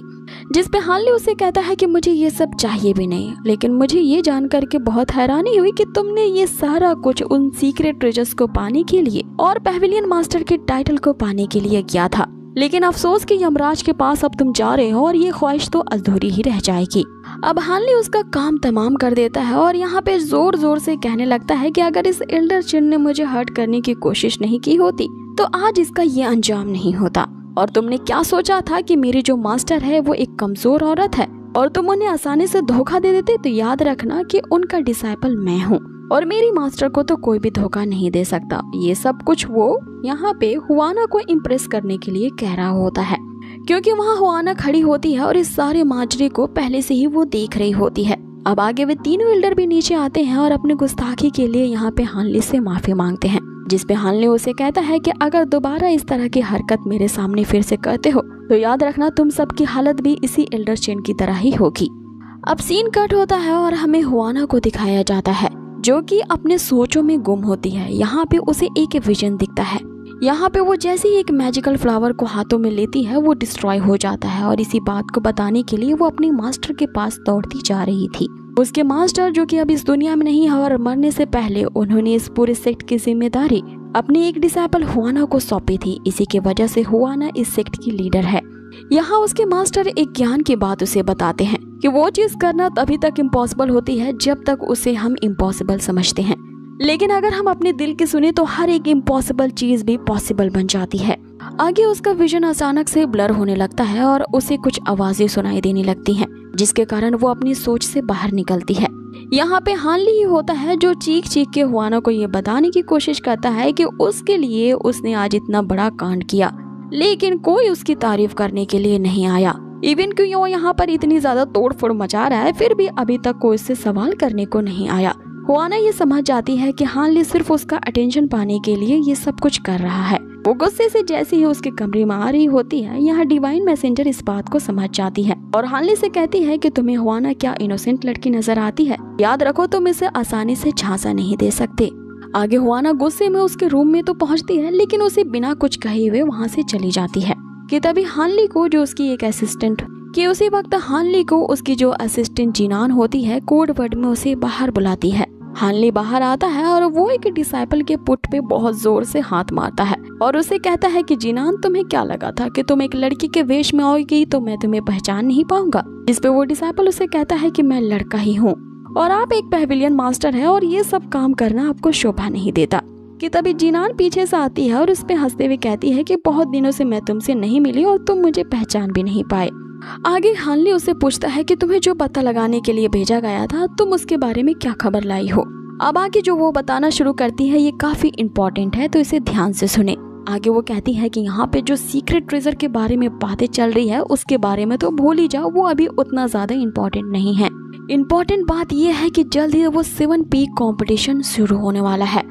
जिस पे हानली उसे कहता है कि मुझे ये सब चाहिए भी नहीं, लेकिन मुझे ये जानकर के बहुत हैरानी हुई कि तुमने ये सारा कुछ उन सीक्रेट ट्रेजर्स को पाने के लिए और पैविलियन मास्टर के टाइटल को पाने के लिए किया था, लेकिन अफसोस कि यमराज के पास अब तुम जा रहे हो और ये ख्वाहिश तो अधूरी ही रह जाएगी। अब हानली उसका काम तमाम कर देता है और यहाँ पे जोर जोर से कहने लगता है कि अगर इस एल्डर चेन ने मुझे हर्ट करने की कोशिश नहीं की होती तो आज इसका ये अंजाम नहीं होता। और तुमने क्या सोचा था कि मेरी जो मास्टर है वो एक कमजोर औरत है और तुम उन्हें आसानी से धोखा दे देते, तो याद रखना कि उनका डिसाइपल मैं हूँ और मेरी मास्टर को तो कोई भी धोखा नहीं दे सकता। ये सब कुछ वो यहाँ पे हुआना को इम्प्रेस करने के लिए कह रहा होता है क्योंकि वहाँ हुआना खड़ी होती है और इस सारे माजरे को पहले से ही वो देख रही होती है। अब आगे वे तीनों एल्डर भी नीचे आते हैं और अपने गुस्ताखी के लिए यहाँ पे हानली से माफी मांगते हैं, जिसपे हानली उसे कहता है कि अगर दोबारा इस तरह की हरकत मेरे सामने फिर से करते हो तो याद रखना तुम सबकी हालत भी इसी एल्डर चेन की तरह ही होगी। अब सीन कट होता है और हमें हुआना को दिखाया जाता है जो कि अपने सोचों में गुम होती है। यहाँ पे उसे एक विजन दिखता है। यहाँ पे वो जैसे ही एक मैजिकल फ्लावर को हाथों में लेती है वो डिस्ट्रॉय हो जाता है और इसी बात को बताने के लिए वो अपने मास्टर के पास दौड़ती जा रही थी। उसके मास्टर जो कि अब इस दुनिया में नहीं है और मरने से पहले उन्होंने इस पूरे सेक्ट की जिम्मेदारी अपने एक डिसाइपल हुआना को सौंपी थी। इसी की वजह से हुआना इस सेक्ट की लीडर है। यहाँ उसके मास्टर एक ज्ञान की बात उसे बताते हैं कि वो चीज करना तभी तक इम्पॉसिबल होती है जब तक उसे हम इम्पॉसिबल समझते हैं, लेकिन अगर हम अपने दिल की सुने तो हर एक इम्पॉसिबल चीज भी पॉसिबल बन जाती है। आगे उसका विजन अचानक से ब्लर होने लगता है और उसे कुछ आवाजें सुनाई देने लगती हैं, जिसके कारण वो अपनी सोच से बाहर निकलती है। यहाँ पे हानली ही होता है जो चीख चीख के हुआना को ये बताने की कोशिश करता है कि उसके लिए उसने आज इतना बड़ा कांड किया, लेकिन कोई उसकी तारीफ करने के लिए नहीं आया। इवन कि वो यहाँ पर इतनी ज्यादा तोड़फोड़ मचा रहा है फिर भी अभी तक कोई उससे सवाल करने को नहीं आया। हुआना ये समझ जाती है कि हानली सिर्फ उसका अटेंशन पाने के लिए ये सब कुछ कर रहा है। वो गुस्से से जैसे ही उसके कमरे में आ रही होती है, यहाँ डिवाइन मैसेंजर इस बात को समझ जाती है और हानली से कहती है कि तुम्हें हुआना क्या इनोसेंट लड़की नजर आती है, याद रखो तुम इसे आसानी से झांसा नहीं दे सकते। आगे हुआना गुस्से में उसके रूम में तो पहुंचती है, लेकिन उसे बिना कुछ कहे हुए वहाँ से चली जाती है कि तभी हानली को जो उसकी एक असिस्टेंट कि उसी वक्त हानली को उसकी जो असिस्टेंट जिनान होती है कोड वर्ड में उसे बाहर बुलाती है। हानली बाहर आता है और वो एक डिसाइपल के पुट पे बहुत जोर से हाथ मारता है और उसे कहता है कि जिनान तुम्हें क्या लगा था कि तुम एक लड़की के वेश में आओगी तो मैं तुम्हें पहचान नहीं पाऊंगा। जिस पे वो डिसाइपल उसे कहता है कि मैं लड़का ही हूँ। और आप एक पैविलियन मास्टर है और ये सब काम करना आपको शोभा नहीं देता। कि तभी जिनान पीछे से आती है और उस पे हंसते हुए कहती है कि बहुत दिनों से मैं तुमसे नहीं मिली और तुम मुझे पहचान भी नहीं पाए। आगे हानली उससे पूछता है कि तुम्हें जो पता लगाने के लिए भेजा गया था तुम उसके बारे में क्या खबर लाई हो। अब आगे जो वो बताना शुरू करती है ये काफी इम्पोर्टेंट है, तो इसे ध्यान से सुने। आगे वो कहती है कि यहाँ पे जो सीक्रेट ट्रेजर के बारे में बातें चल रही है उसके बारे में तो भूल ही जाओ, वो अभी उतना ज्यादा इम्पोर्टेंट नहीं है। इम्पोर्टेंट बात यह है कि जल्द ही वो 7 पीक कंपटीशन शुरू होने वाला है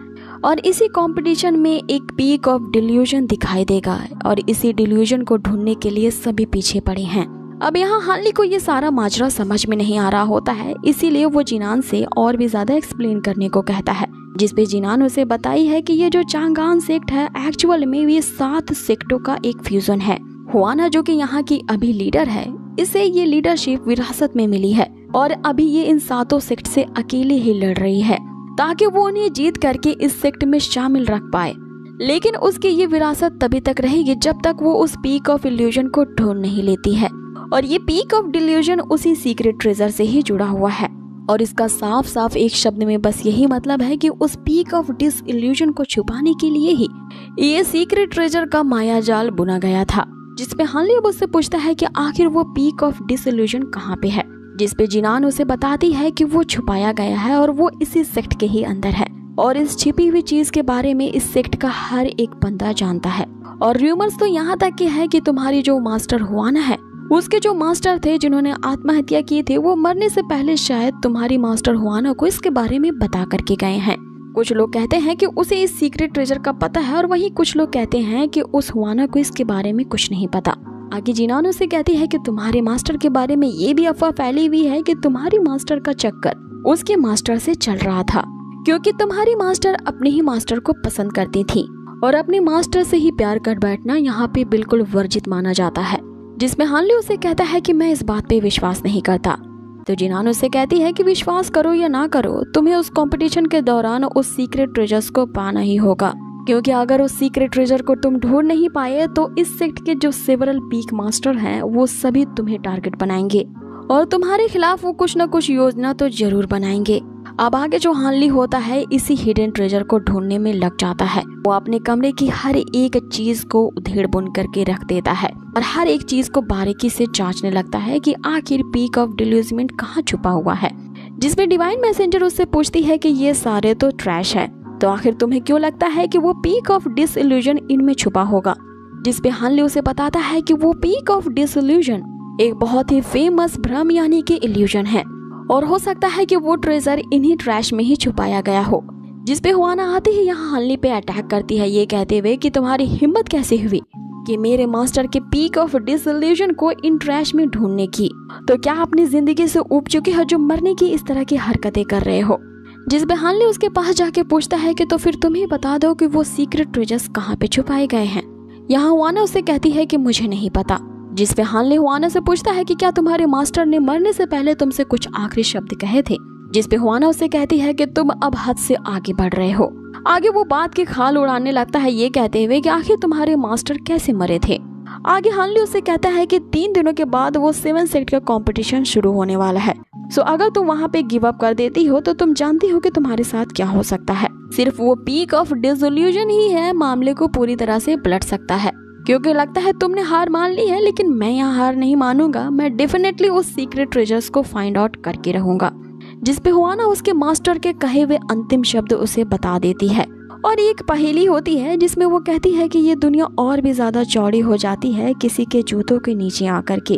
और इसी कंपटीशन में एक पीक ऑफ डिल्यूजन दिखाई देगा और इसी डिल्यूजन को ढूंढने के लिए सभी पीछे पड़े हैं। अब यहाँ हानली को ये सारा माजरा समझ में नहीं आ रहा होता है, इसीलिए वो जिनान से और भी ज्यादा एक्सप्लेन करने को कहता है, जिसपे जिनान उसे बताई है कि ये जो चांगान सेक्ट है एक्चुअल में ये 7 सेक्टों का एक फ्यूजन है। हुआना जो कि यहाँ की अभी लीडर है, इसे ये लीडरशिप विरासत में मिली है और अभी ये इन 7 सेक्ट से अकेले ही लड़ रही है ताकि वो उन्हें जीत करके इस सेक्ट में शामिल रख पाए। लेकिन उसकी ये विरासत तभी तक रहेगी जब तक वो उस पीक ऑफ इल्यूजन को ढूंढ नहीं लेती है और ये पीक ऑफ डिल्यूजन उसी सीक्रेट ट्रेजर से ही जुड़ा हुआ है और इसका साफ साफ एक शब्द में बस यही मतलब है कि उस पीक ऑफ डिस इल्यूजन को छुपाने के लिए ही ये सीक्रेट ट्रेजर का माया जाल बुना गया था। जिसपे हानली अब उससे पूछता है कि आखिर वो पीक ऑफ डिस इल्यूजन कहाँ पे है, जिसपे जिनान उसे बताती है कि वो छुपाया गया है और वो इसी सेक्ट के ही अंदर है और इस छिपी हुई चीज के बारे में इस सेक्ट का हर एक बंदा जानता है। और रूमर्स तो यहाँ तक की है कि तुम्हारी जो मास्टर हुआना है, उसके जो मास्टर थे जिन्होंने आत्महत्या की थी, वो मरने से पहले शायद तुम्हारी मास्टर हुआना को इसके बारे में बता करके गए हैं। कुछ लोग कहते हैं कि उसे इस सीक्रेट ट्रेजर का पता है और वहीं कुछ लोग कहते हैं कि उस हुआना को इसके बारे में कुछ नहीं पता। आगे जिनान उसे कहती है कि तुम्हारे मास्टर के बारे में ये भी अफवाह फैली हुई है कि तुम्हारी मास्टर का चक्कर उसके मास्टर से चल रहा था, क्योंकि तुम्हारी मास्टर अपने ही मास्टर को पसंद करती थी और अपने मास्टर से ही प्यार कर बैठना यहाँ पे बिल्कुल वर्जित माना जाता है। जिसमें हानली उसे कहता है कि मैं इस बात पे विश्वास नहीं करता। तो जिनान उससे कहती है कि विश्वास करो या ना करो, तुम्हें उस कंपटीशन के दौरान उस सीक्रेट ट्रेजर्स को पाना ही होगा, क्योंकि अगर उस सीक्रेट ट्रेजर को तुम ढूंढ नहीं पाए तो इस सेक्ट के जो सेवरल पीक मास्टर हैं वो सभी तुम्हें टारगेट बनाएंगे और तुम्हारे खिलाफ वो कुछ न कुछ योजना तो जरूर बनाएंगे। अब आगे जो हानली होता है इसी हिडन ट्रेजर को ढूंढने में लग जाता है। वो अपने कमरे की हर एक चीज को उधेड़ बुन करके रख देता है और हर एक चीज को बारीकी से जांचने लगता है कि आखिर पीक ऑफ डिल्यूजमेंट कहाँ छुपा हुआ है। जिसमें डिवाइन मैसेंजर उससे पूछती है कि ये सारे तो ट्रैश है, तो आखिर तुम्हें क्यों लगता है कि वो पीक ऑफ डिसइल्यूजन इनमें छुपा होगा। जिसपे हानली उसे बताता है कि वो पीक ऑफ डिसइल्यूजन एक बहुत ही फेमस भ्रम यानी कि इल्यूजन है और हो सकता है कि वो ट्रेजर इन्हीं ट्रैश में ही छुपाया गया हो। जिसपे हुआना आते ही यहाँ हानली पे अटैक करती है, ये कहते हुए कि तुम्हारी हिम्मत कैसे हुई कि मेरे मास्टर के पीक ऑफ डिसइल्यूजन को इन ट्रैश में ढूंढने की, तो क्या अपनी जिंदगी से ऊब चुके हो जो मरने की इस तरह की हरकतें कर रहे हो। जिसपे हानली उसके पास जाके पूछता है कि तो फिर तुम ही बता दो कि वो सीक्रेट ट्रेजर्स कहाँ पे छुपाए गए हैं। यहाँ हुआना उससे कहती है कि मुझे नहीं पता। जिसपे हानली हुआना से पूछता है कि क्या तुम्हारे मास्टर ने मरने से पहले तुमसे कुछ आखिरी शब्द कहे थे। जिसपे हुआना उससे कहती है कि तुम अब हद से आगे बढ़ रहे हो। आगे वो बात की खाल उड़ाने लगता है, ये कहते हुए कि आखिर तुम्हारे मास्टर कैसे मरे थे। आगे हानली उससे कहता है कि 3 दिनों के बाद वो 7 सेक्ट का कंपटीशन शुरू होने वाला है, सो अगर तुम वहाँ पे गिव अप कर देती हो तो तुम जानती हो कि तुम्हारे साथ क्या हो सकता है। सिर्फ वो पीक ऑफ डिसइल्यूजन ही है मामले को पूरी तरह से पलट सकता है, क्योंकि लगता है तुमने हार मान ली है, लेकिन मैं यहाँ हार नहीं मानूंगा। मैं डेफिनेटली उस सीक्रेट ट्रेजर्स को फाइंड आउट करके रहूंगा। जिसपे हुआना उसके मास्टर के कहे हुए अंतिम शब्द उसे बता देती है और एक पहेली होती है जिसमें वो कहती है कि ये दुनिया और भी ज्यादा चौड़ी हो जाती है किसी के जूतों के नीचे आकर के।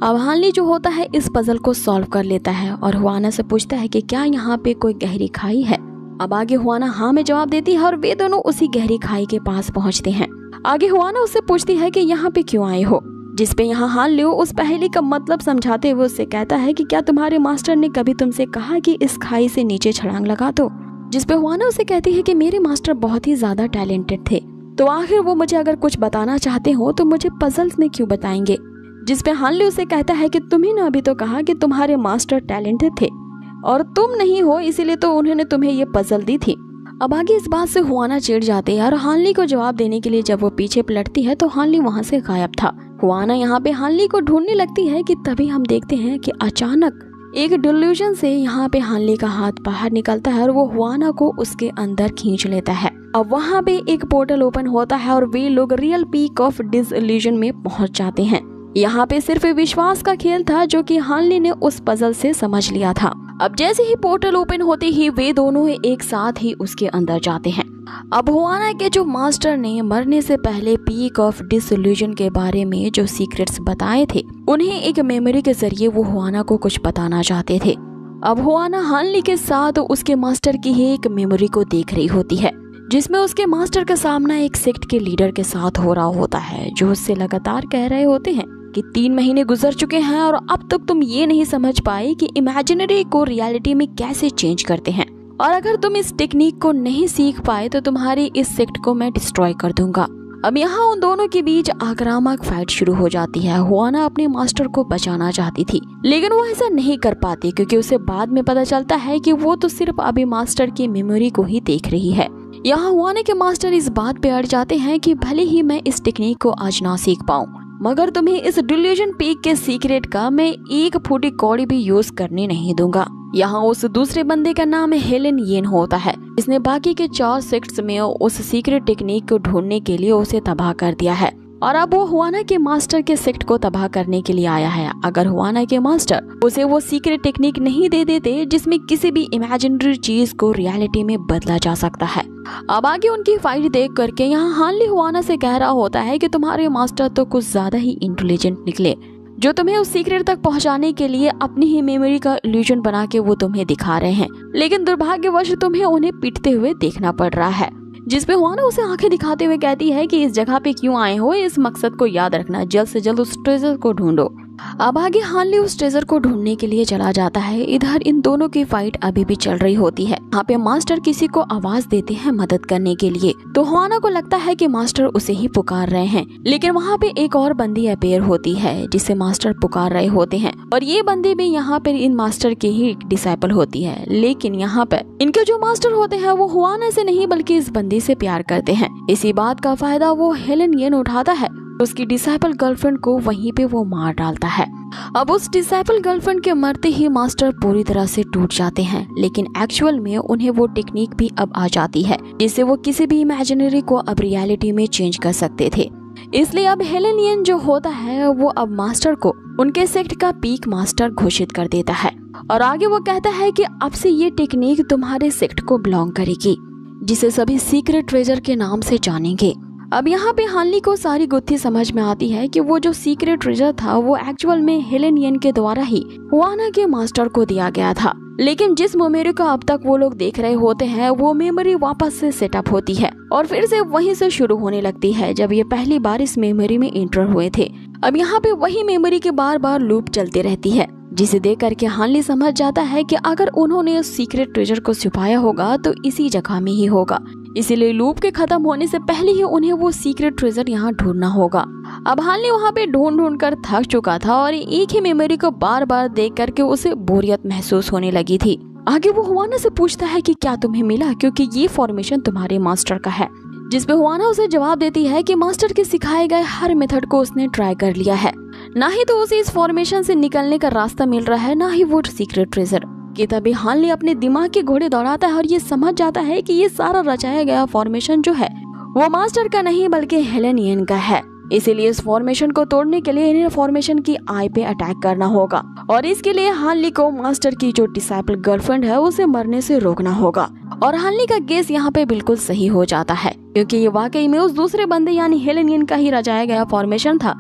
अब हानली जो होता है इस पजल को सॉल्व कर लेता है और हुआना से पूछता है कि क्या यहाँ पे कोई गहरी खाई है। अब आगे हुआना हाँ में जवाब देती है और वे दोनों उसी गहरी खाई के पास पहुँचते हैं। आगे हुआना उससे पूछती है कि यहाँ पे क्यों आए हो। जिसपे यहाँ हानली उस पहेली का मतलब समझाते हुए उससे कहता है कि क्या तुम्हारे मास्टर ने कभी तुमसे कहा कि इस खाई से नीचे छलांग लगा दो। जिसपे हुआना उसे कहती है कि मेरे मास्टर बहुत ही ज्यादा टैलेंटेड थे, तो आखिर वो मुझे अगर कुछ बताना चाहते हो तो मुझे पजल्स में क्यों बताएंगे। जिसपे हानली उसे कहता है कि तुम्ही ने अभी तो कहा कि तुम्हारे मास्टर टैलेंटेड थे और तुम नहीं हो, इसीलिए तो उन्होंने तुम्हें ये पजल दी थी। अब आगे इस बात से हुआना चिढ़ जाते हैं और हानली को जवाब देने के लिए जब वो पीछे पलटती है तो हानली वहाँ से गायब था। हुआना यहाँ पे हानली को ढूंढने लगती है कि तभी हम देखते हैं कि अचानक एक डिल्यूजन से यहाँ पे हानली का हाथ बाहर निकलता है और वो हुआना को उसके अंदर खींच लेता है। अब वहाँ पे एक पोर्टल ओपन होता है और वे लोग रियल पीक ऑफ डिसइल्यूजन में पहुंच जाते हैं। यहाँ पे सिर्फ विश्वास का खेल था जो कि हानली ने उस पजल से समझ लिया था। अब जैसे ही पोर्टल ओपन होते ही वे दोनों एक साथ ही उसके अंदर जाते हैं। अब हुआना के जो मास्टर ने मरने से पहले पीक ऑफ डिसइल्यूजन के बारे में जो सीक्रेट्स बताए थे, उन्हें एक मेमोरी के जरिए वो हुआना को कुछ बताना चाहते थे। अब हुआना हानली के साथ उसके मास्टर की ही एक मेमोरी को देख रही होती है, जिसमें उसके मास्टर का सामना एक सेक्ट के लीडर के साथ हो रहा होता है, जो उससे लगातार कह रहे होते हैं कि 3 महीने गुजर चुके हैं और अब तक तुम ये नहीं समझ पाए कि इमेजिनरी को रियलिटी में कैसे चेंज करते हैं, और अगर तुम इस टेक्निक को नहीं सीख पाए तो तुम्हारी इस सेक्ट को मैं डिस्ट्रॉय कर दूंगा। अब यहाँ उन दोनों के बीच आक्रामक फाइट शुरू हो जाती है। हुआना अपने मास्टर को बचाना चाहती थी, लेकिन वो ऐसा नहीं कर पाती क्योंकि उसे बाद में पता चलता है कि वो तो सिर्फ अभी मास्टर की मेमोरी को ही देख रही है। यहाँ हुआना के मास्टर इस बात पे अड़ जाते हैं कि भले ही मैं इस टेक्निक को आज ना सीख पाऊं, मगर तुम्हें इस डिल्यूजन पीक के सीक्रेट का मैं एक फूटी कौड़ी भी यूज करने नहीं दूंगा। यहाँ उस दूसरे बंदे का नाम हेलेन येन होता है, जिसने बाकी के 4 सेक्ट्स में उस सीक्रेट टेक्निक को ढूंढने के लिए उसे तबाह कर दिया है, और अब वो हुआना के मास्टर के सेक्ट को तबाह करने के लिए आया है। अगर हुआना के मास्टर उसे वो सीक्रेट टेक्निक नहीं दे देते जिसमें किसी भी इमेजिनरी चीज को रियलिटी में बदला जा सकता है। अब आगे उनकी फाइट देख करके यहाँ हानली हुआना से कह रहा होता है कि तुम्हारे मास्टर तो कुछ ज्यादा ही इंटेलिजेंट निकले, जो तुम्हें उस सीक्रेट तक पहुंचाने के लिए अपनी ही मेमोरी का इल्यूजन बना के वो तुम्हें दिखा रहे हैं, लेकिन दुर्भाग्यवश तुम्हें उन्हें पीटते हुए देखना पड़ रहा है। जिस पे हुआना उसे आंखें दिखाते हुए कहती है कि इस जगह पे क्यों आए हो, इस मकसद को याद रखना, जल्द से जल्द उस ट्रेजर को ढूंढो। अब आगे हानली उस ट्रेजर को ढूंढने के लिए चला जाता है। इधर इन दोनों की फाइट अभी भी चल रही होती है। यहाँ पे मास्टर किसी को आवाज देते हैं मदद करने के लिए, तो हुआना को लगता है कि मास्टर उसे ही पुकार रहे हैं, लेकिन वहाँ पे एक और बंदी अपेयर होती है जिसे मास्टर पुकार रहे होते हैं, और ये बंदी भी यहाँ पे इन मास्टर की ही डिसाइपल होती है। लेकिन यहाँ पे इनके जो मास्टर होते हैं वो हुआना से नहीं बल्कि इस बंदी से प्यार करते हैं। इसी बात का फायदा वो हेलेन येन उठाता है, उसकी डिसाइपल गर्लफ्रेंड को वहीं पे वो मार डालता है। अब उस डिसाइपल गर्लफ्रेंड के मरते ही मास्टर पूरी तरह से टूट जाते हैं, लेकिन एक्चुअल में उन्हें वो टेक्निक भी अब आ जाती है जिससे वो किसी भी इमेजिनरी को अब रियलिटी में चेंज कर सकते थे। इसलिए अब हेलेन येन जो होता है वो अब मास्टर को उनके सेक्ट का पीक मास्टर घोषित कर देता है, और आगे वो कहता है कि अब से ये टेक्निक तुम्हारे सेक्ट को बिलोंग करेगी, जिसे सभी सीक्रेट ट्रेजर के नाम से जानेंगे। अब यहाँ पे हानली को सारी गुत्थी समझ में आती है कि वो जो सीक्रेट ट्रेजर था वो एक्चुअल में हेलेन येन के द्वारा ही हुआना के मास्टर को दिया गया था, लेकिन जिस मेमोरी को अब तक वो लोग देख रहे होते हैं वो मेमोरी वापस से सेटअप होती है और फिर से वहीं से शुरू होने लगती है जब ये पहली बार इस मेमोरी में एंटर हुए थे। अब यहाँ पे वही मेमोरी के बार बार लूप चलती रहती है, जिसे देख करके हानली समझ जाता है कि अगर उन्होंने उस सीक्रेट ट्रेजर को छुपाया होगा तो इसी जगह में ही होगा, इसीलिए लूप के खत्म होने से पहले ही उन्हें वो सीक्रेट ट्रेजर यहाँ ढूंढना होगा। अब हानली वहाँ पे ढूंढ कर थक चुका था और एक ही मेमोरी को बार बार देख करके उसे बोरियत महसूस होने लगी थी। आगे वो हुआना से पूछता है कि क्या तुम्हें मिला, क्योंकि ये फॉर्मेशन तुम्हारे मास्टर का है, जिस पे हुआना उसे जवाब देती है कि मास्टर के सिखाए गए हर मेथड को उसने ट्राई कर लिया है, ना ही तो उसे इस फॉर्मेशन से निकलने का रास्ता मिल रहा है, ना ही वो सीक्रेट ट्रेजर। कि तभी हानली अपने दिमाग के घोड़े दौड़ाता है और ये समझ जाता है कि ये सारा रचाया गया फॉर्मेशन जो है वो मास्टर का नहीं बल्कि हेलेन येन का है। इसीलिए इस फॉर्मेशन को तोड़ने के लिए इन्हें फॉर्मेशन की आई पे अटैक करना होगा और इसके लिए हानली को मास्टर की जो डिसाइपल गर्लफ्रेंड है उसे मरने से रोकना होगा। और हानली का गेस यहाँ पे बिल्कुल सही हो जाता है, क्योंकि ये वाकई में उस दूसरे बंदे यानी हेलेन येन का ही रचाया गया फॉर्मेशन था,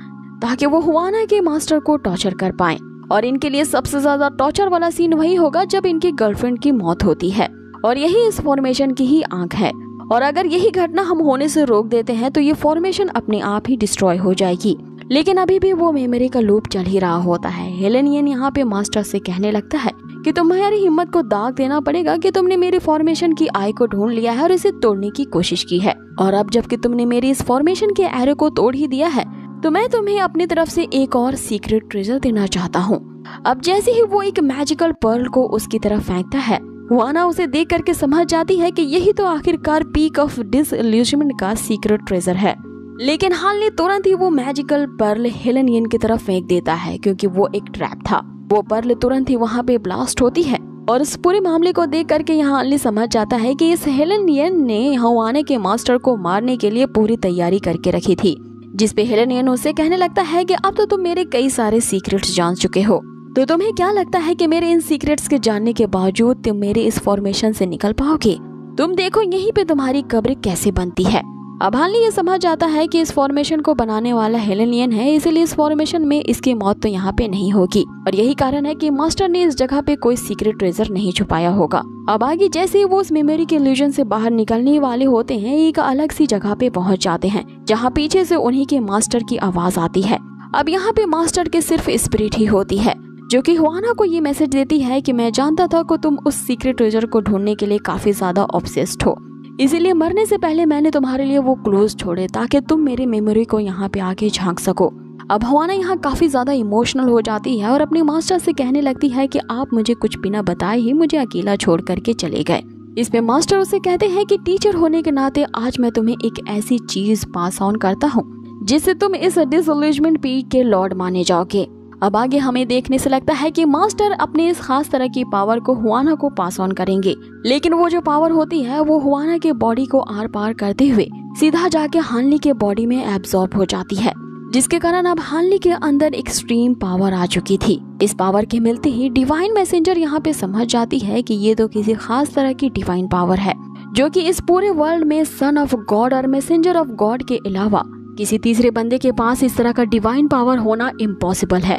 ताकि वो हुआना के मास्टर को टॉर्चर कर पाए। और इनके लिए सबसे ज्यादा टॉर्चर वाला सीन वही होगा जब इनकी गर्लफ्रेंड की मौत होती है, और यही इस फॉर्मेशन की ही आंख है। और अगर यही घटना हम होने से रोक देते हैं तो ये फॉर्मेशन अपने आप ही डिस्ट्रॉय हो जाएगी। लेकिन अभी भी वो मेमोरी का लूप चल ही रहा होता है। हेलेन येन यहाँ पे मास्टर से कहने लगता है कि तुम्हारी हिम्मत को दाग देना पड़ेगा कि तुमने मेरी फॉर्मेशन की आई को ढूंढ लिया है और इसे तोड़ने की कोशिश की है, और अब जबकि तुमने मेरी इस फॉर्मेशन के एरो को तोड़ ही दिया है तो मैं तुम्हें अपनी तरफ से एक और सीक्रेट ट्रेजर देना चाहता हूँ। अब जैसे ही वो एक मैजिकल पर्ल को उसकी तरफ फेंकता है, हुआना उसे देख करके समझ जाती है कि यही तो आखिरकार पीक ऑफ डिसइल्यूजनमेंट का सीक्रेट ट्रेजर है। लेकिन हानली तुरंत ही वो मैजिकल पर्ल हेलेन येन की तरफ फेंक देता है, क्योंकि वो एक ट्रैप था। वो पर्ल तुरंत ही वहाँ पे ब्लास्ट होती है और इस पूरे मामले को देख करके यहाँ हानली समझ जाता है कि इस हेलन येन ने हुआना के मास्टर को मारने के लिए पूरी तैयारी करके रखी थी। जिसपे हेलन येन उसे कहने लगता है कि अब तो तुम मेरे कई सारे सीक्रेट्स जान चुके हो, तो तुम्हें क्या लगता है कि मेरे इन सीक्रेट्स के जानने के बावजूद तुम मेरे इस फॉर्मेशन से निकल पाओगे? तुम देखो यहीं पे तुम्हारी कब्र कैसे बनती है। अब हानली ये समझ जाता है कि इस फॉर्मेशन को बनाने वाला हेलन येन है, इसीलिए इस फॉर्मेशन में इसकी मौत तो यहाँ पे नहीं होगी और यही कारण है कि मास्टर ने इस जगह पे कोई सीक्रेट ट्रेजर नहीं छुपाया होगा। अब आगे जैसे ही वो उस मेमोरी के इल्यूजन से बाहर निकलने वाले होते हैं, एक अलग सी जगह पे पहुंच जाते हैं जहाँ पीछे से उन्हीं के मास्टर की आवाज आती है। अब यहाँ पे मास्टर के सिर्फ स्पिरिट ही होती है जो कि हुआना को ये मैसेज देती है कि मैं जानता था कि तुम उस सीक्रेट ट्रेजर को ढूंढने के लिए काफी ज्यादा ऑब्सेस्ड हो, इसीलिए मरने से पहले मैंने तुम्हारे लिए वो क्लूज छोड़े ताकि तुम मेरी मेमोरी को यहाँ पे आके झांक सको। अब हुआना यहाँ काफी ज्यादा इमोशनल हो जाती है और अपने मास्टर से कहने लगती है कि आप मुझे कुछ बिना बताए ही मुझे अकेला छोड़ करके चले गए। इसमें मास्टर उसे कहते हैं कि टीचर होने के नाते आज मैं तुम्हें एक ऐसी चीज पास ऑन करता हूँ जिससे तुम इस डिसइल्यूजनमेंट पीक के लॉर्ड माने जाओगे। अब आगे हमें देखने से लगता है कि मास्टर अपने इस खास तरह की पावर को हुआना को पास ऑन करेंगे, लेकिन वो जो पावर होती है वो हुआना के बॉडी को आर पार करते हुए सीधा जाके हानली के बॉडी में एब्जॉर्ब हो जाती है, जिसके कारण अब हानली के अंदर एक्सट्रीम पावर आ चुकी थी। इस पावर के मिलते ही डिवाइन मैसेंजर यहाँ पे समझ जाती है कि ये तो किसी खास तरह की डिवाइन पावर है जो कि इस पूरे वर्ल्ड में सन ऑफ गॉड और मैसेंजर ऑफ गॉड के अलावा किसी तीसरे बंदे के पास इस तरह का डिवाइन पावर होना इम्पॉसिबल है।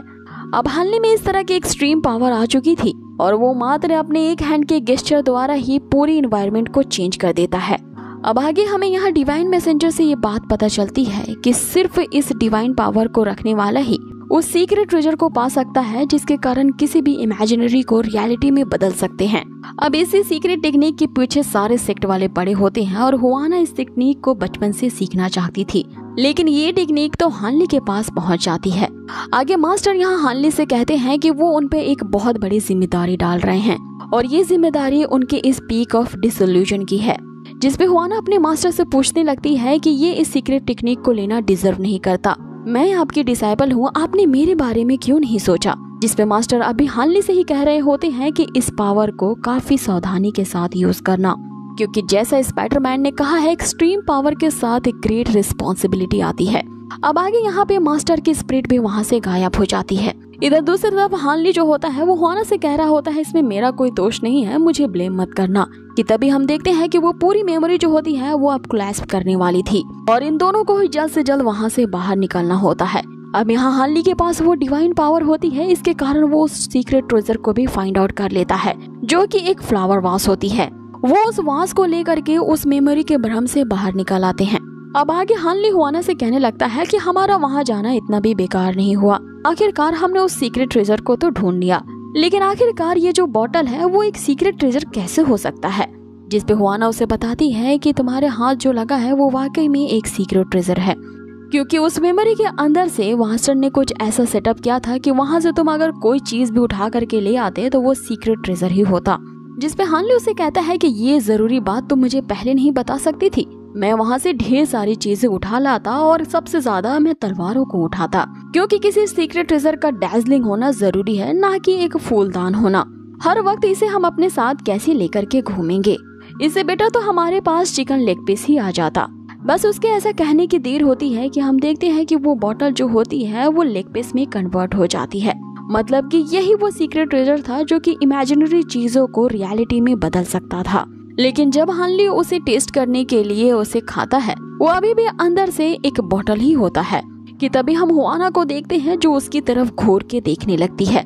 अब हानली में इस तरह की एक्सट्रीम पावर आ चुकी थी और वो मात्र अपने एक हैंड के गेस्चर द्वारा ही पूरी एनवायरनमेंट को चेंज कर देता है। अब आगे हमें यहाँ डिवाइन मैसेंजर से ये बात पता चलती है कि सिर्फ इस डिवाइन पावर को रखने वाला ही उस सीक्रेट ट्रेजर को पा सकता है जिसके कारण किसी भी इमेजिनरी को रियलिटी में बदल सकते हैं। अब इसी सीक्रेट टेक्निक के पीछे सारे सेक्ट वाले पड़े होते हैं और हुआना इस टेक्निक को बचपन से सीखना चाहती थी, लेकिन ये टेक्निक तो हानली के पास पहुंच जाती है। आगे मास्टर यहाँ हानली से कहते हैं कि वो उनपे एक बहुत बड़ी जिम्मेदारी डाल रहे हैं और ये जिम्मेदारी उनके इस पीक ऑफ डिसइल्यूजन की है, जिसपे हुआना अपने मास्टर से पूछने लगती है कि ये इस सीक्रेट टेक्निक को लेना डिजर्व नहीं करता। मैं आपकी डिसाइपल हूँ, आपने मेरे बारे में क्यों नहीं सोचा? जिसपे मास्टर अभी हानली से ही कह रहे होते हैं कि इस पावर को काफी सावधानी के साथ यूज करना, क्योंकि जैसा स्पाइडरमैन ने कहा है एक्सट्रीम पावर के साथ एक ग्रेट रिस्पॉन्सिबिलिटी आती है। अब आगे यहाँ पे मास्टर की स्पिरिट भी वहाँ से गायब हो जाती है। इधर दूसरी तरफ हानली जो होता है वो हुआना से कह रहा होता है इसमें मेरा कोई दोष नहीं है, मुझे ब्लेम मत करना। कि तभी हम देखते हैं कि वो पूरी मेमोरी जो होती है वो अब क्लैश करने वाली थी और इन दोनों को ही जल्द से जल्द वहाँ से बाहर निकलना होता है। अब यहाँ हानली के पास वो डिवाइन पावर होती है, इसके कारण वो उस सीक्रेट ट्रेजर को भी फाइंड आउट कर लेता है जो कि एक फ्लावर वास होती है। वो उस वास को लेकर के उस मेमोरी के भ्रम से बाहर निकल आते हैं। अब आगे हानली हुआना से कहने लगता है कि हमारा वहाँ जाना इतना भी बेकार नहीं हुआ, आखिरकार हमने उस सीक्रेट ट्रेजर को तो ढूंढ लिया, लेकिन आखिरकार ये जो बॉटल है वो एक सीक्रेट ट्रेजर कैसे हो सकता है? जिसपे हुआना उसे बताती है कि तुम्हारे हाथ जो लगा है वो वाकई में एक सीक्रेट ट्रेजर है, क्योंकि उस मेमोरी के अंदर से मास्टर ने कुछ ऐसा सेटअप किया था कि वहाँ से तुम अगर कोई चीज भी उठा करके ले आते तो वो सीक्रेट ट्रेजर ही होता। जिसपे हानली उसे कहता है कि ये जरूरी बात तुम मुझे पहले नहीं बता सकती थी, मैं वहाँ से ढेर सारी चीजें उठा लाता और सबसे ज्यादा मैं तलवारों को उठाता, क्योंकि किसी सीक्रेट ट्रेजर का डैजलिंग होना जरूरी है, ना कि एक फूलदान होना। हर वक्त इसे हम अपने साथ कैसे लेकर के घूमेंगे, इससे बेटर तो हमारे पास चिकन लेग पीस ही आ जाता। बस उसके ऐसा कहने की देर होती है कि हम देखते हैं कि वो बॉटल जो होती है वो लेग पीस में कन्वर्ट हो जाती है। मतलब कि यही वो सीक्रेट ट्रेजर था जो कि इमेजिनरी चीजों को रियलिटी में बदल सकता था। लेकिन जब हानली उसे टेस्ट करने के लिए उसे खाता है वो अभी भी अंदर से एक बॉटल ही होता है। कि तभी हम हुआना को देखते हैं जो उसकी तरफ घूर के देखने लगती है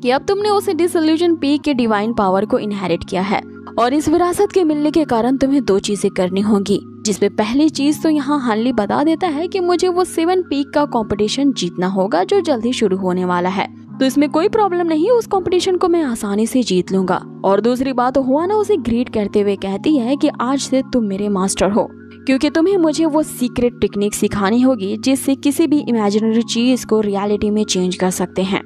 कि अब तुमने उसे डिसइल्यूजन पीक के डिवाइन पावर को इनहेरिट किया है और इस विरासत के मिलने के कारण तुम्हें दो चीजें करनी होंगी। जिसमें पहली चीज तो यहाँ हानली बता देता है कि मुझे वो 7 पीक का कंपटीशन जीतना होगा जो जल्दी शुरू होने वाला है, तो इसमें कोई प्रॉब्लम नहीं, उस कंपटीशन को मैं आसानी से जीत लूंगा। और दूसरी बात हुआना उसे ग्रीट करते हुए कहती है कि आज से तुम मेरे मास्टर हो, क्योंकि तुम्हें मुझे वो सीक्रेट टेक्निक सिखानी होगी जिससे किसी भी इमेजिनरी चीज को रियलिटी में चेंज कर सकते हैं।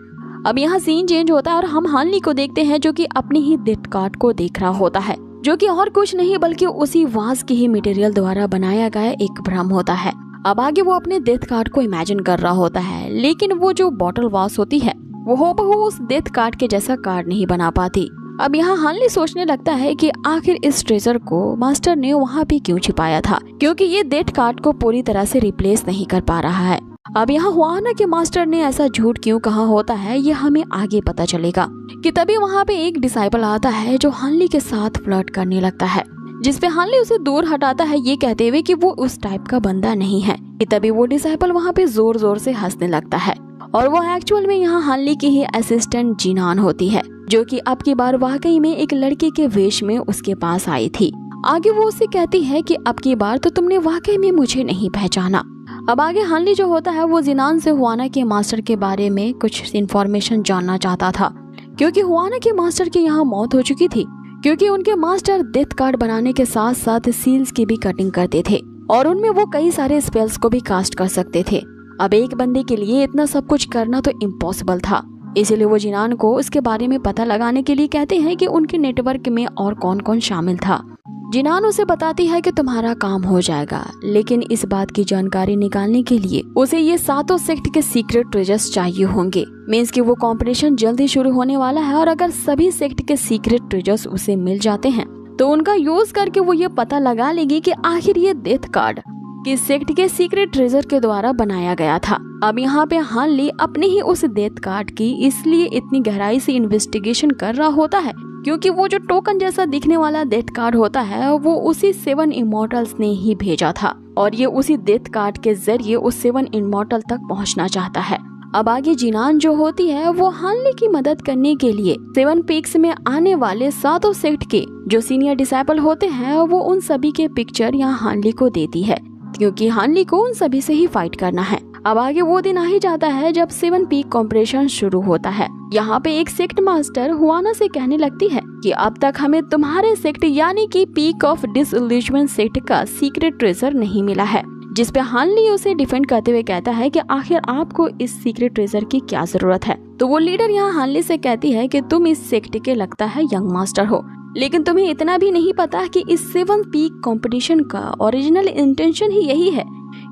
अब यहाँ सीन चेंज होता है और हम हानली को देखते हैं जो कि अपनी ही डेथ कार्ड को देख रहा होता है, जो कि और कुछ नहीं बल्कि उसी वास के ही मटेरियल द्वारा बनाया गया एक भ्रम होता है। अब आगे वो अपने डेथ कार्ड को इमेजिन कर रहा होता है, लेकिन वो जो बॉटल वास होती है वो हूबहू उस डेथ कार्ड के जैसा कार्ड नहीं बना पाती। अब यहाँ हानली सोचने लगता है कि आखिर इस ट्रेजर को मास्टर ने वहाँ पे क्यों छिपाया था, क्योंकि ये डेथ कार्ड को पूरी तरह से रिप्लेस नहीं कर पा रहा है। अब यहाँ हुआना के मास्टर ने ऐसा झूठ क्यों कहा होता है, ये हमें आगे पता चलेगा। कि तभी वहाँ पे एक डिसाइपल आता है जो हानली के साथ फ्लर्ट करने लगता है, जिसपे हानली उसे दूर हटाता है, ये कहते हुए कि वो उस टाइप का बंदा नहीं है। कि तभी वो डिसाइपल वहाँ पे जोर जोर से हंसने लगता है और वो एक्चुअल में यहाँ हानली की ही असिस्टेंट जिनान होती है, जो कि अब की बार वाकई में एक लड़के के वेश में उसके पास आई थी। आगे वो उससे कहती है कि अब की बार तो तुमने वाकई में मुझे नहीं पहचाना। अब आगे हानली जो होता है वो जिनान से हुआना के मास्टर के बारे में कुछ इन्फॉर्मेशन जानना चाहता था, क्योंकि हुआना के मास्टर की यहाँ मौत हो चुकी थी, क्योंकि उनके मास्टर डेथ कार्ड बनाने के साथ साथ सील्स की भी कटिंग करते थे और उनमें वो कई सारे स्पेल्स को भी कास्ट कर सकते थे। अब एक बंदे के लिए इतना सब कुछ करना तो इम्पॉसिबल था, इसीलिए वो जिनान को उसके बारे में पता लगाने के लिए कहते हैं कि उनके नेटवर्क में और कौन कौन शामिल था। जिनान उसे बताती है कि तुम्हारा काम हो जाएगा, लेकिन इस बात की जानकारी निकालने के लिए उसे ये 7 सेक्ट के सीक्रेट ट्रेजर्स चाहिए होंगे। मींस कि वो कॉम्पिटिशन जल्दी शुरू होने वाला है और अगर सभी सेक्ट के सीक्रेट ट्रेजर्स उसे मिल जाते हैं तो उनका यूज करके वो ये पता लगा लेगी कि आखिर ये डेथ कार्ड किस सेक्ट के सीक्रेट ट्रेजर के द्वारा बनाया गया था। अब यहाँ पे हानली अपने ही उस डेथ कार्ड की इसलिए इतनी गहराई से इन्वेस्टिगेशन कर रहा होता है, क्योंकि वो जो टोकन जैसा दिखने वाला डेथ कार्ड होता है वो उसी 7 इमॉर्टल्स ने ही भेजा था और ये उसी डेथ कार्ड के जरिए उस 7 इमॉर्टल तक पहुँचना चाहता है। अब आगे जिनान जो होती है वो हानली की मदद करने के लिए 7 पीक्स में आने वाले 7 सेक्ट के जो सीनियर डिसाइपल होते हैं वो उन सभी के पिक्चर यहाँ हानली को देती है, क्योंकि हानली को उन सभी से ही फाइट करना है। अब आगे वो दिन आ ही जाता है जब 7 पीक कॉम्पिटिशन शुरू होता है। यहाँ पे एक सेक्ट मास्टर हुआना से कहने लगती है कि अब तक हमें तुम्हारे सेक्ट यानी कि पीक ऑफ डिसइल्यूजमेंट सेक्ट का सीक्रेट ट्रेजर नहीं मिला है, जिस पे हानली उसे डिफेंड करते हुए कहता है कि आखिर आपको इस सीक्रेट ट्रेजर की क्या जरूरत है। तो वो लीडर यहाँ हानली से कहती है कि तुम इस सेक्ट के लगता है यंग मास्टर हो, लेकिन तुम्हें इतना भी नहीं पता कि इस 7 पीक कंपटीशन का ओरिजिनल इंटेंशन ही यही है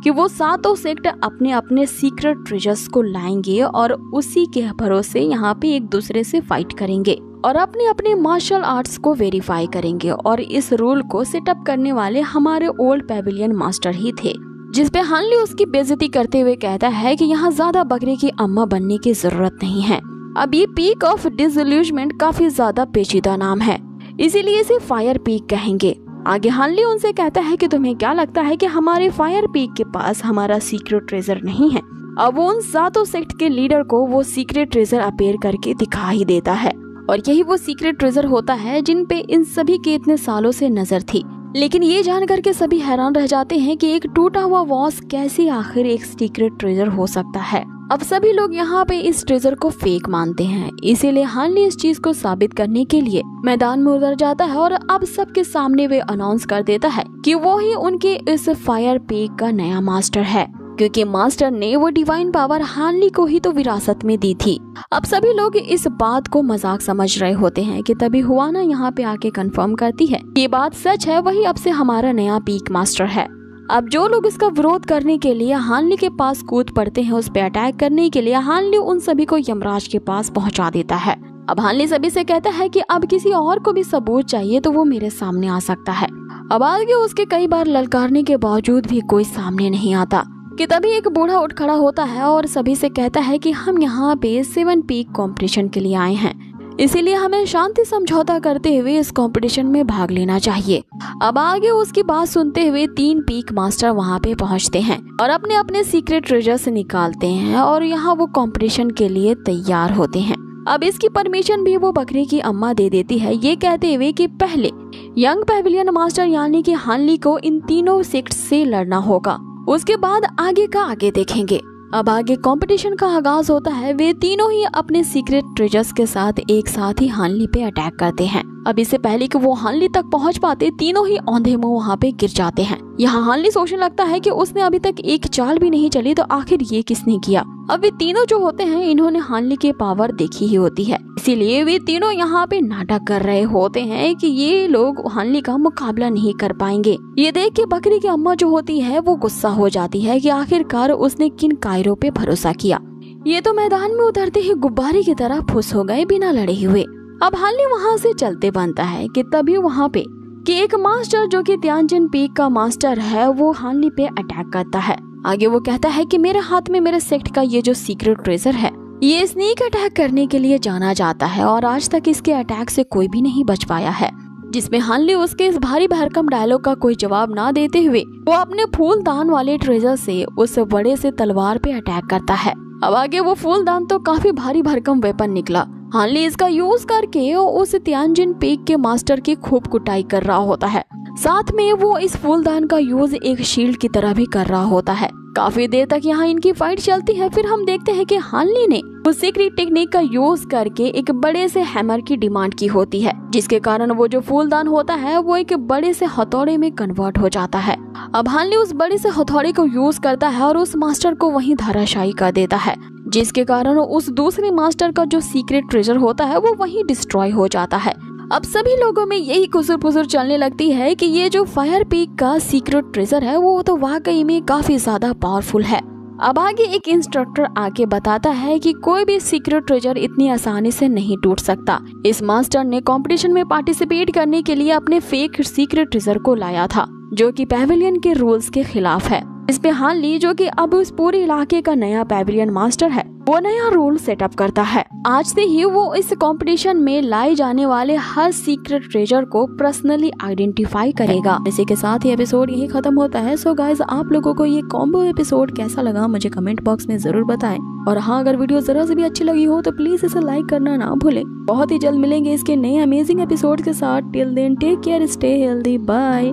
कि वो 7 सेक्ट अपने अपने सीक्रेट ट्रेजर्स को लाएंगे और उसी के भरोसे यहाँ पे एक दूसरे से फाइट करेंगे और अपने अपने मार्शल आर्ट्स को वेरीफाई करेंगे। और इस रूल को सेटअप करने वाले हमारे ओल्ड पेविलियन मास्टर ही थे, जिस पे हानली उसकी बेइज्जती करते हुए कहता है कि यहाँ ज्यादा बकरे की अम्मा बनने की जरूरत नहीं है। अब ये पीक ऑफ डिसइल्यूजमेंट काफी ज्यादा पेचीदा नाम है, इसीलिए इसे फायर पीक कहेंगे। आगे हानली उनसे कहता है कि तुम्हें क्या लगता है कि हमारे फायर पीक के पास हमारा सीक्रेट ट्रेजर नहीं है। अब वो उन 7 सेक्ट के लीडर को वो सीक्रेट ट्रेजर अपेयर करके दिखा ही देता है और यही वो सीक्रेट ट्रेजर होता है जिन पे इन सभी के इतने सालों से नजर थी। लेकिन ये जानकर के सभी हैरान रह जाते हैं कि एक टूटा हुआ वॉस कैसे आखिर एक सीक्रेट ट्रेजर हो सकता है। अब सभी लोग यहाँ पे इस ट्रेजर को फेक मानते हैं, इसीलिए हानली इस चीज को साबित करने के लिए मैदान में उतर जाता है और अब सबके सामने वे अनाउंस कर देता है कि वो ही उनके इस फायर पीक का नया मास्टर है, क्योंकि मास्टर ने वो डिवाइन पावर हानली को ही तो विरासत में दी थी। अब सभी लोग इस बात को मजाक समझ रहे होते हैं कि तभी हुआना यहाँ पे आके कंफर्म करती है ये बात सच है, वही अब से हमारा नया पीक मास्टर है। अब जो लोग इसका विरोध करने के लिए हानली के पास कूद पड़ते हैं उस पे अटैक करने के लिए, हानली उन सभी को यमराज के पास पहुंचा देता है। अब हानली सभी से कहता है कि अब किसी और को भी सबूत चाहिए तो वो मेरे सामने आ सकता है। अब आगे उसके कई बार ललकारने के बावजूद भी कोई सामने नहीं आता कि तभी एक बूढ़ा उठ खड़ा होता है और सभी से कहता है कि हम यहाँ पे 7 पीक कंपटीशन के लिए आए हैं, इसीलिए हमें शांति समझौता करते हुए इस कंपटीशन में भाग लेना चाहिए। अब आगे उसकी बात सुनते हुए 3 पीक मास्टर वहाँ पे पहुँचते हैं और अपने अपने सीक्रेट ट्रेजर्स निकालते हैं और यहाँ वो कंपटीशन के लिए तैयार होते हैं। अब इसकी परमिशन भी वो बकरी की अम्मा दे देती है, ये कहते हुए कि पहले यंग पेविलियन मास्टर यानी कि हानली को इन तीनों सेक्ट से लड़ना होगा, उसके बाद आगे का आगे देखेंगे। अब आगे कंपटीशन का आगाज होता है। वे तीनों ही अपने सीक्रेट ट्रेजर्स के साथ एक साथ ही हानली पे अटैक करते हैं। अब इससे पहले कि वो हानली तक पहुंच पाते, तीनों ही औंधे मुंह वहाँ पे गिर जाते हैं। यहाँ हानली सोचने लगता है कि उसने अभी तक एक चाल भी नहीं चली तो आखिर ये किसने किया। अब वे तीनों जो होते हैं इन्होंने हानली की पावर देखी ही होती है, इसीलिए वे तीनों यहाँ पे नाटक कर रहे होते हैं कि ये लोग हानली का मुकाबला नहीं कर पाएंगे। ये देख के बकरी की अम्मा जो होती है वो गुस्सा हो जाती है कि आखिरकार उसने किन कायरों पे भरोसा किया। ये तो मैदान में उतरते ही गुब्बारे की तरह फुस हो गए बिना लड़े हुए। अब हानली वहाँ से चलते बनता है कि तभी वहाँ पे कि एक मास्टर जो कि तियानजिन पीक का मास्टर है वो हानली पे अटैक करता है। आगे वो कहता है कि मेरे हाथ में मेरे सेक्ट का ये जो सीक्रेट ट्रेजर है ये स्नीक अटैक करने के लिए जाना जाता है और आज तक इसके अटैक से कोई भी नहीं बच पाया है। जिसमें हानली उसके इस भारी भरकम डायलॉग का कोई जवाब ना देते हुए वो अपने फूलदान वाले ट्रेजर से उस बड़े से तलवार पे अटैक करता है। अब आगे वो फूलदान तो काफी भारी भरकम वेपन निकला। हानली इसका यूज करके उस तियानजिन पीक के मास्टर की खूब कुटाई कर रहा होता है। साथ में वो इस फूलदान का यूज एक शील्ड की तरह भी कर रहा होता है। काफी देर तक यहाँ इनकी फाइट चलती है। फिर हम देखते हैं कि हानली ने उस सीक्रेट टेक्निक का यूज करके एक बड़े से हैमर की डिमांड की होती है, जिसके कारण वो जो फूलदान होता है वो एक बड़े से हथौड़े में कन्वर्ट हो जाता है। अब हानली उस बड़े से हथौड़े को यूज करता है और उस मास्टर को वहीं धराशायी कर देता है, जिसके कारण उस दूसरे मास्टर का जो सीक्रेट ट्रेजर होता है वो वहीं डिस्ट्रॉय हो जाता है। अब सभी लोगों में यही कुसुर पुसुर चलने लगती है कि ये जो फायर पीक का सीक्रेट ट्रेजर है वो तो वाकई में काफी ज्यादा पावरफुल है। अब आगे एक इंस्ट्रक्टर आके बताता है कि कोई भी सीक्रेट ट्रेजर इतनी आसानी से नहीं टूट सकता। इस मास्टर ने कंपटीशन में पार्टिसिपेट करने के लिए अपने फेक सीक्रेट ट्रेजर को लाया था, जो कि पैविलियन के रूल्स के खिलाफ है। इस पे हानली जो कि अब उस पूरे इलाके का नया पैविलियन मास्टर है वो नया रूल सेटअप करता है। आज से ही वो इस कंपटीशन में लाए जाने वाले हर सीक्रेट ट्रेजर को पर्सनली आइडेंटिफाई करेगा। इसी के साथ ही एपिसोड यही खत्म होता है। सो गाइस, आप लोगों को ये कॉम्बो एपिसोड कैसा लगा मुझे कमेंट बॉक्स में जरूर बताएं। और हाँ, अगर वीडियो जरा से भी अच्छी लगी हो तो प्लीज इसे लाइक करना ना भूलें। बहुत ही जल्द मिलेंगे इसके नए अमेजिंग एपिसोड के साथ। Till then take care, stay healthy, bye.